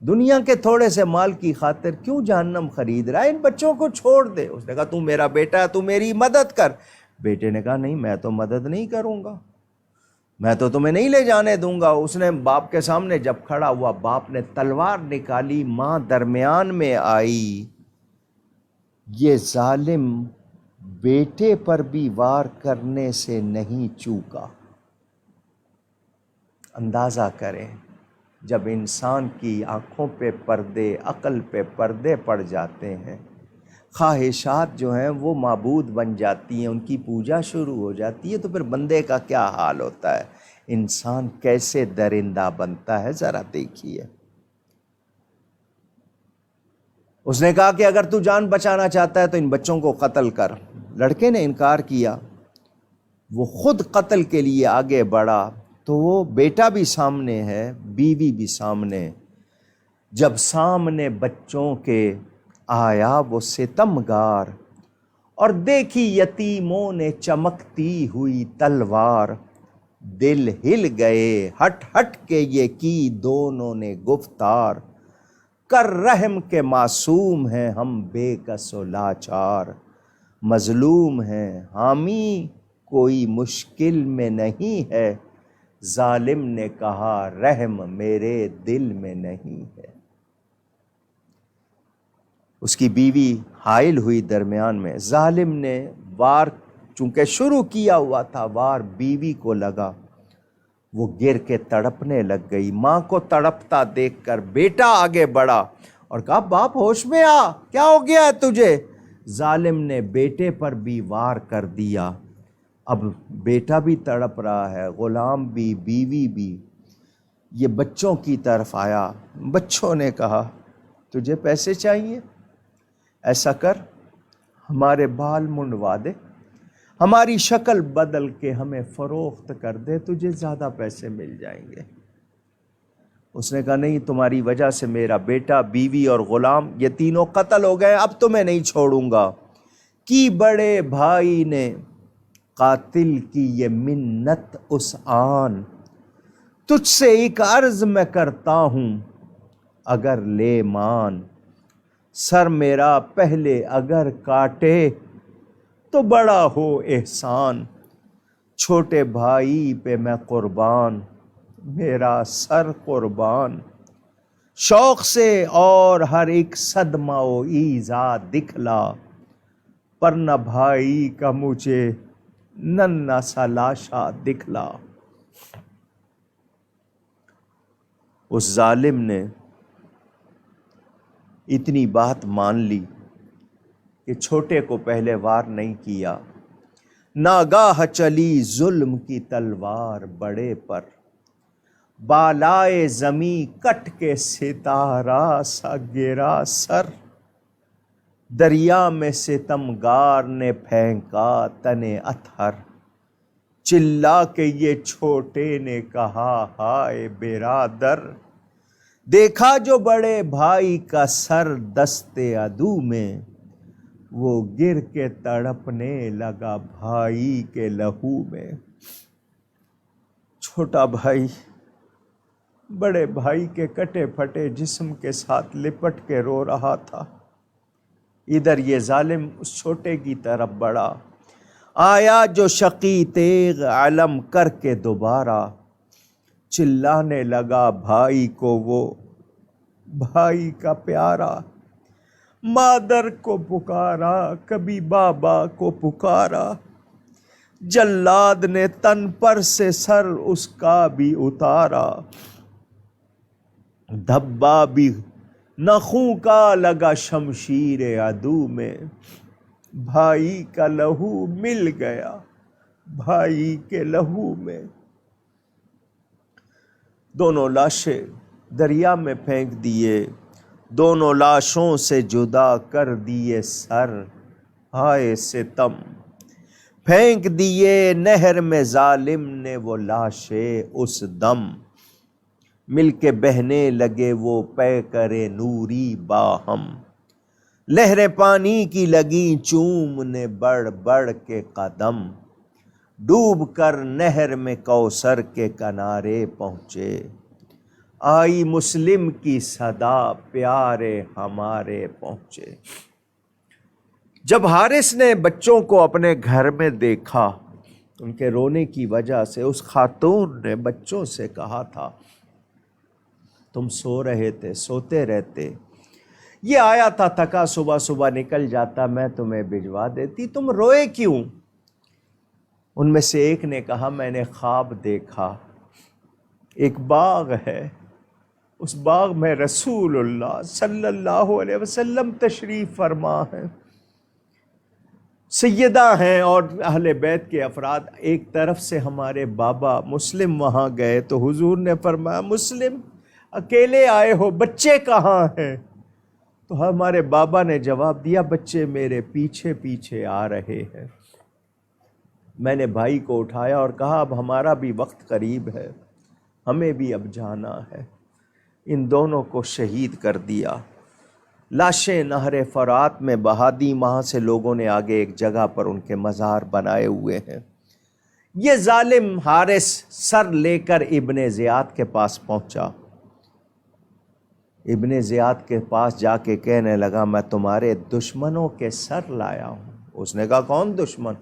دنیا کے تھوڑے سے مال کی خاطر کیوں جہنم خرید رہا ہے؟ ان بچوں کو چھوڑ دے۔ اس نے کہا تو میرا بیٹا ہے، تو میری مدد کر۔ بیٹے نے کہا نہیں، میں تو مدد نہیں کروں گا، میں تو تمہیں نہیں لے جانے دوں گا۔ اس نے باپ کے سامنے جب کھڑا ہوا، باپ نے تلوار نکالی، ماں درمیان میں آئی۔ یہ ظالم بیٹے پر بھی وار کرنے سے نہیں چوکا۔ اندازہ کریں جب انسان کی آنکھوں پہ پردے، عقل پہ پردے پڑ جاتے ہیں، خواہشات جو ہیں وہ معبود بن جاتی ہیں، ان کی پوجا شروع ہو جاتی ہے، تو پھر بندے کا کیا حال ہوتا ہے؟ انسان کیسے درندہ بنتا ہے ذرا دیکھیے۔ اس نے کہا کہ اگر تو جان بچانا چاہتا ہے تو ان بچوں کو قتل کر۔ لڑکے نے انکار کیا، وہ خود قتل کے لیے آگے بڑھا، تو وہ بیٹا بھی سامنے ہے، بیوی بھی سامنے۔ جب سامنے بچوں کے آیا وہ ستمگار، اور دیکھی یتیموں نے چمکتی ہوئی تلوار، دل ہل گئے ہٹ ہٹ کے یہ کی دونوں نے گفتار، کر رحم کے معصوم ہیں ہم بے کس و لاچار، مظلوم ہیں حامی کوئی مشکل میں نہیں ہے، ظالم نے کہا رحم میرے دل میں نہیں ہے۔ اس کی بیوی حائل ہوئی درمیان میں، ظالم نے وار چونکہ شروع کیا ہوا تھا، وار بیوی کو لگا، وہ گر کے تڑپنے لگ گئی۔ ماں کو تڑپتا دیکھ کر بیٹا آگے بڑھا اور کہا باپ ہوش میں آ، کیا ہو گیا ہے تجھے؟ ظالم نے بیٹے پر بھی وار کر دیا۔ اب بیٹا بھی تڑپ رہا ہے، غلام بھی، بیوی بھی۔ یہ بچوں کی طرف آیا، بچوں نے کہا تجھے پیسے چاہیے؟ ایسا کر ہمارے بال منڈوا دے، ہماری شکل بدل کے ہمیں فروخت کر دے، تجھے زیادہ پیسے مل جائیں گے۔ اس نے کہا نہیں، تمہاری وجہ سے میرا بیٹا، بیوی اور غلام یہ تینوں قتل ہو گئے، اب تو میں نہیں چھوڑوں گا۔ کی بڑے بھائی نے قاتل کی یہ منت اس آن، تجھ سے ایک عرض میں کرتا ہوں اگر لے مان، سر میرا پہلے اگر کاٹے تو بڑا ہو احسان، چھوٹے بھائی پہ میں قربان، میرا سر قربان، شوق سے اور ہر ایک صدمہ و ایذا دکھلا، پر نہ بھائی کا مجھے ننھا سا لاشا دکھلا۔ اس ظالم نے اتنی بات مان لی کہ چھوٹے کو پہلے وار نہیں کیا۔ ناگاہ چلی ظلم کی تلوار بڑے پر، بالائے زمیں کٹ کے ستارہ سا گرا سر، دریا میں ستمگار نے پھینکا تنے اطہر، چلا کے یہ چھوٹے نے کہا ہائے برادر، دیکھا جو بڑے بھائی کا سر دست عدو میں، وہ گر کے تڑپنے لگا بھائی کے لہو میں۔ چھوٹا بھائی بڑے بھائی کے کٹے پھٹے جسم کے ساتھ لپٹ کے رو رہا تھا۔ ادھر یہ ظالم اس چھوٹے کی طرف بڑھا، آیا جو شقی تیغ علم کر کے دوبارہ، چلانے لگا بھائی کو وہ بھائی کا پیارا۔ مادر کو پکارا کبھی بابا کو پکارا، جلاد نے تن پر سے سر اس کا بھی اتارا۔ دھبا بھی نخوں کا لگا شمشیر عدو میں، بھائی کا لہو مل گیا بھائی کے لہو میں۔ دونوں لاشیں دریا میں پھینک دیے، دونوں لاشوں سے جدا کر دیے سر، ہائے ستم۔ پھینک دیے نہر میں ظالم نے وہ لاشیں اس دم، مل کے بہنے لگے وہ پیکرے نوری باہم۔ لہریں پانی کی لگیں چومنے بڑھ بڑھ کے قدم، ڈوب کر نہر میں کوثر کے کنارے پہنچے۔ آئی مسلم کی صدا پیارے ہمارے پہنچے۔ جب حارث نے بچوں کو اپنے گھر میں دیکھا، ان کے رونے کی وجہ سے اس خاتون نے بچوں سے کہا تھا، تم سو رہے تھے، سوتے رہتے، یہ آیا تھا تھکا صبح صبح نکل جاتا، میں تمہیں بھجوا دیتی، تم روئے کیوں؟ ان میں سے ایک نے کہا، میں نے خواب دیکھا، ایک باغ ہے، اس باغ میں رسول اللہ صلی اللہ علیہ وسلم تشریف فرما ہے، سیدہ ہیں اور اہل بیت کے افراد۔ ایک طرف سے ہمارے بابا مسلم وہاں گئے تو حضور نے فرمایا، مسلم اکیلے آئے ہو، بچے کہاں ہیں؟ تو ہمارے بابا نے جواب دیا، بچے میرے پیچھے پیچھے آ رہے ہیں۔ میں نے بھائی کو اٹھایا اور کہا، اب ہمارا بھی وقت قریب ہے، ہمیں بھی اب جانا ہے۔ ان دونوں کو شہید کر دیا، لاشیں نہر فرات میں بہا دی، وہاں سے لوگوں نے آگے ایک جگہ پر ان کے مزار بنائے ہوئے ہیں۔ یہ ظالم حارث سر لے کر ابن زیاد کے پاس پہنچا، ابن زیاد کے پاس جا کے کہنے لگا، میں تمہارے دشمنوں کے سر لایا ہوں۔ اس نے کہا، کون دشمن؟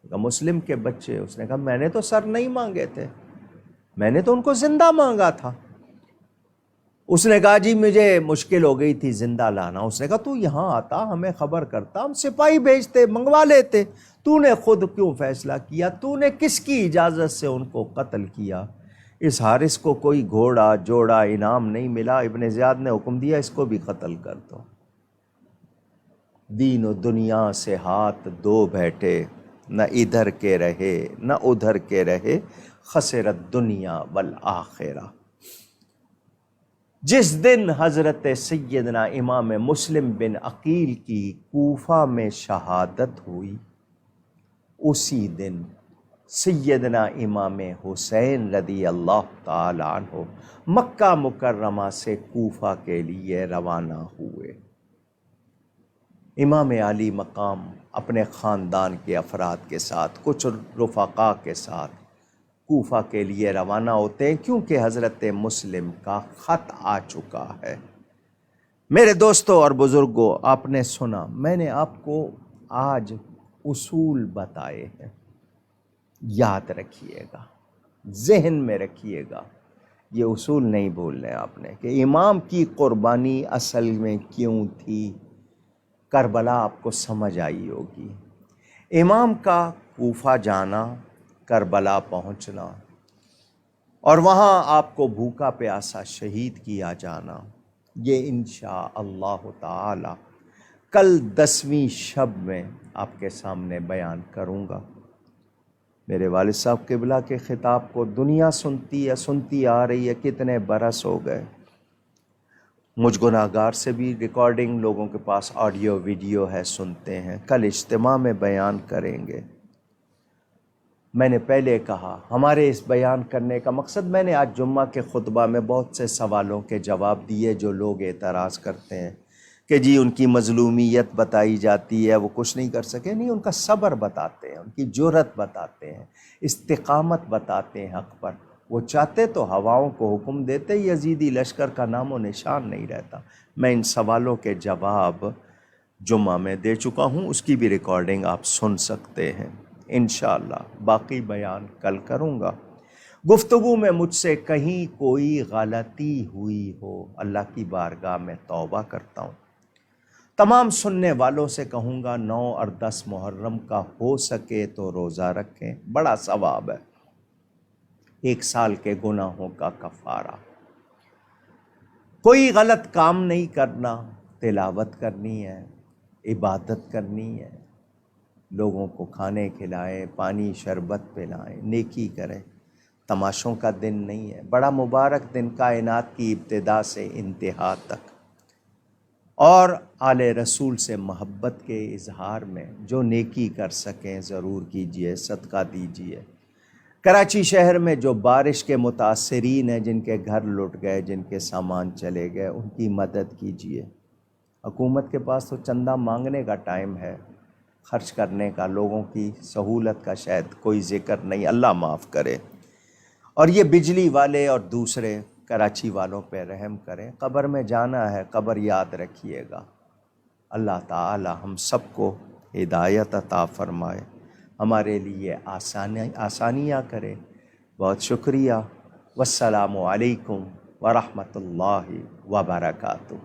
کہا، مسلم کے بچے۔ اس نے کہا، میں نے تو سر نہیں مانگے تھے، میں نے تو ان کو زندہ مانگا تھا۔ اس نے کہا، جی مجھے مشکل ہو گئی تھی زندہ لانا۔ اس نے کہا، تو یہاں آتا، ہمیں خبر کرتا، ہم سپاہی بھیجتے، منگوا لیتے، تو نے خود کیوں فیصلہ کیا؟ تو نے کس کی اجازت سے ان کو قتل کیا؟ اس حارث کو کوئی گھوڑا جوڑا انعام نہیں ملا، ابن زیاد نے حکم دیا، اس کو بھی قتل کر دو۔ دین و دنیا سے ہاتھ دو بیٹھے، نہ ادھر کے رہے نہ ادھر کے رہے، خسرت دنیا والآخرہ۔ جس دن حضرت سیدنا امام مسلم بن عقیل کی کوفہ میں شہادت ہوئی، اسی دن سیدنا امام حسین رضی اللہ تعالی عنہ مکہ مکرمہ سے کوفہ کے لیے روانہ ہوئے۔ امام علی مقام اپنے خاندان کے افراد کے ساتھ، کچھ رفقا کے ساتھ کوفہ کے لیے روانہ ہوتے ہیں، کیونکہ حضرت مسلم کا خط آ چکا ہے۔ میرے دوستوں اور بزرگوں، آپ نے سنا، میں نے آپ کو آج اصول بتائے ہیں، یاد رکھیے گا، ذہن میں رکھیے گا، یہ اصول نہیں بھولنے آپ نے، کہ امام کی قربانی اصل میں کیوں تھی۔ کربلا آپ کو سمجھ آئی ہوگی، امام کا کوفہ جانا، کربلا پہنچنا، اور وہاں آپ کو بھوکا پیاسا شہید کیا جانا، یہ انشاءاللہ تعالی کل 10ویں شب میں آپ کے سامنے بیان کروں گا۔ میرے والد صاحب قبلہ کے خطاب کو دنیا سنتی آ رہی ہے، کتنے برس ہو گئے۔ مجھ گناہگار سے بھی ریکارڈنگ لوگوں کے پاس آڈیو ویڈیو ہے، سنتے ہیں، کل اجتماع میں بیان کریں گے۔ میں نے پہلے کہا ہمارے اس بیان کرنے کا مقصد، میں نے آج جمعہ کے خطبہ میں بہت سے سوالوں کے جواب دیے جو لوگ اعتراض کرتے ہیں کہ جی ان کی مظلومیت بتائی جاتی ہے، وہ کچھ نہیں کر سکے. نہیں، ان کا صبر بتاتے ہیں، ان کی جرأت بتاتے ہیں، استقامت بتاتے ہیں حق پر. وہ چاہتے تو ہواؤں کو حکم دیتے، یزیدی لشکر کا نام و نشان نہیں رہتا. میں ان سوالوں کے جواب جمعہ میں دے چکا ہوں، اس کی بھی ریکارڈنگ آپ سن سکتے ہیں انشاءاللہ. باقی بیان کل کروں گا. گفتگو میں مجھ سے کہیں کوئی غلطی ہوئی ہو، اللہ کی بارگاہ میں توبہ کرتا ہوں. تمام سننے والوں سے کہوں گا 9 اور 10 محرم کا ہو سکے تو روزہ رکھیں، بڑا ثواب ہے. 1 سال کے گناہوں کا کفارہ. کوئی غلط کام نہیں کرنا، تلاوت کرنی ہے، عبادت کرنی ہے، لوگوں کو کھانے کھلائیں، پانی شربت پلائیں، نیکی کریں. تماشوں کا دن نہیں ہے، بڑا مبارک دن، کائنات کی ابتدا سے انتہا تک. اور آل رسول سے محبت کے اظہار میں جو نیکی کر سکیں ضرور کیجئے، صدقہ دیجئے. کراچی شہر میں جو بارش کے متاثرین ہیں، جن کے گھر لٹ گئے، جن کے سامان چلے گئے، ان کی مدد کیجئے. حکومت کے پاس تو چندہ مانگنے کا ٹائم ہے، خرچ کرنے کا، لوگوں کی سہولت کا شاید کوئی ذکر نہیں. اللہ معاف کرے. اور یہ بجلی والے اور دوسرے کراچی والوں پہ رحم کریں. قبر میں جانا ہے، قبر یاد رکھیے گا. اللہ تعالی ہم سب کو ہدایت عطا فرمائے، ہمارے لیے آسانیاں کرے. بہت شکریہ. والسلام علیکم ورحمۃ اللہ وبرکاتہ.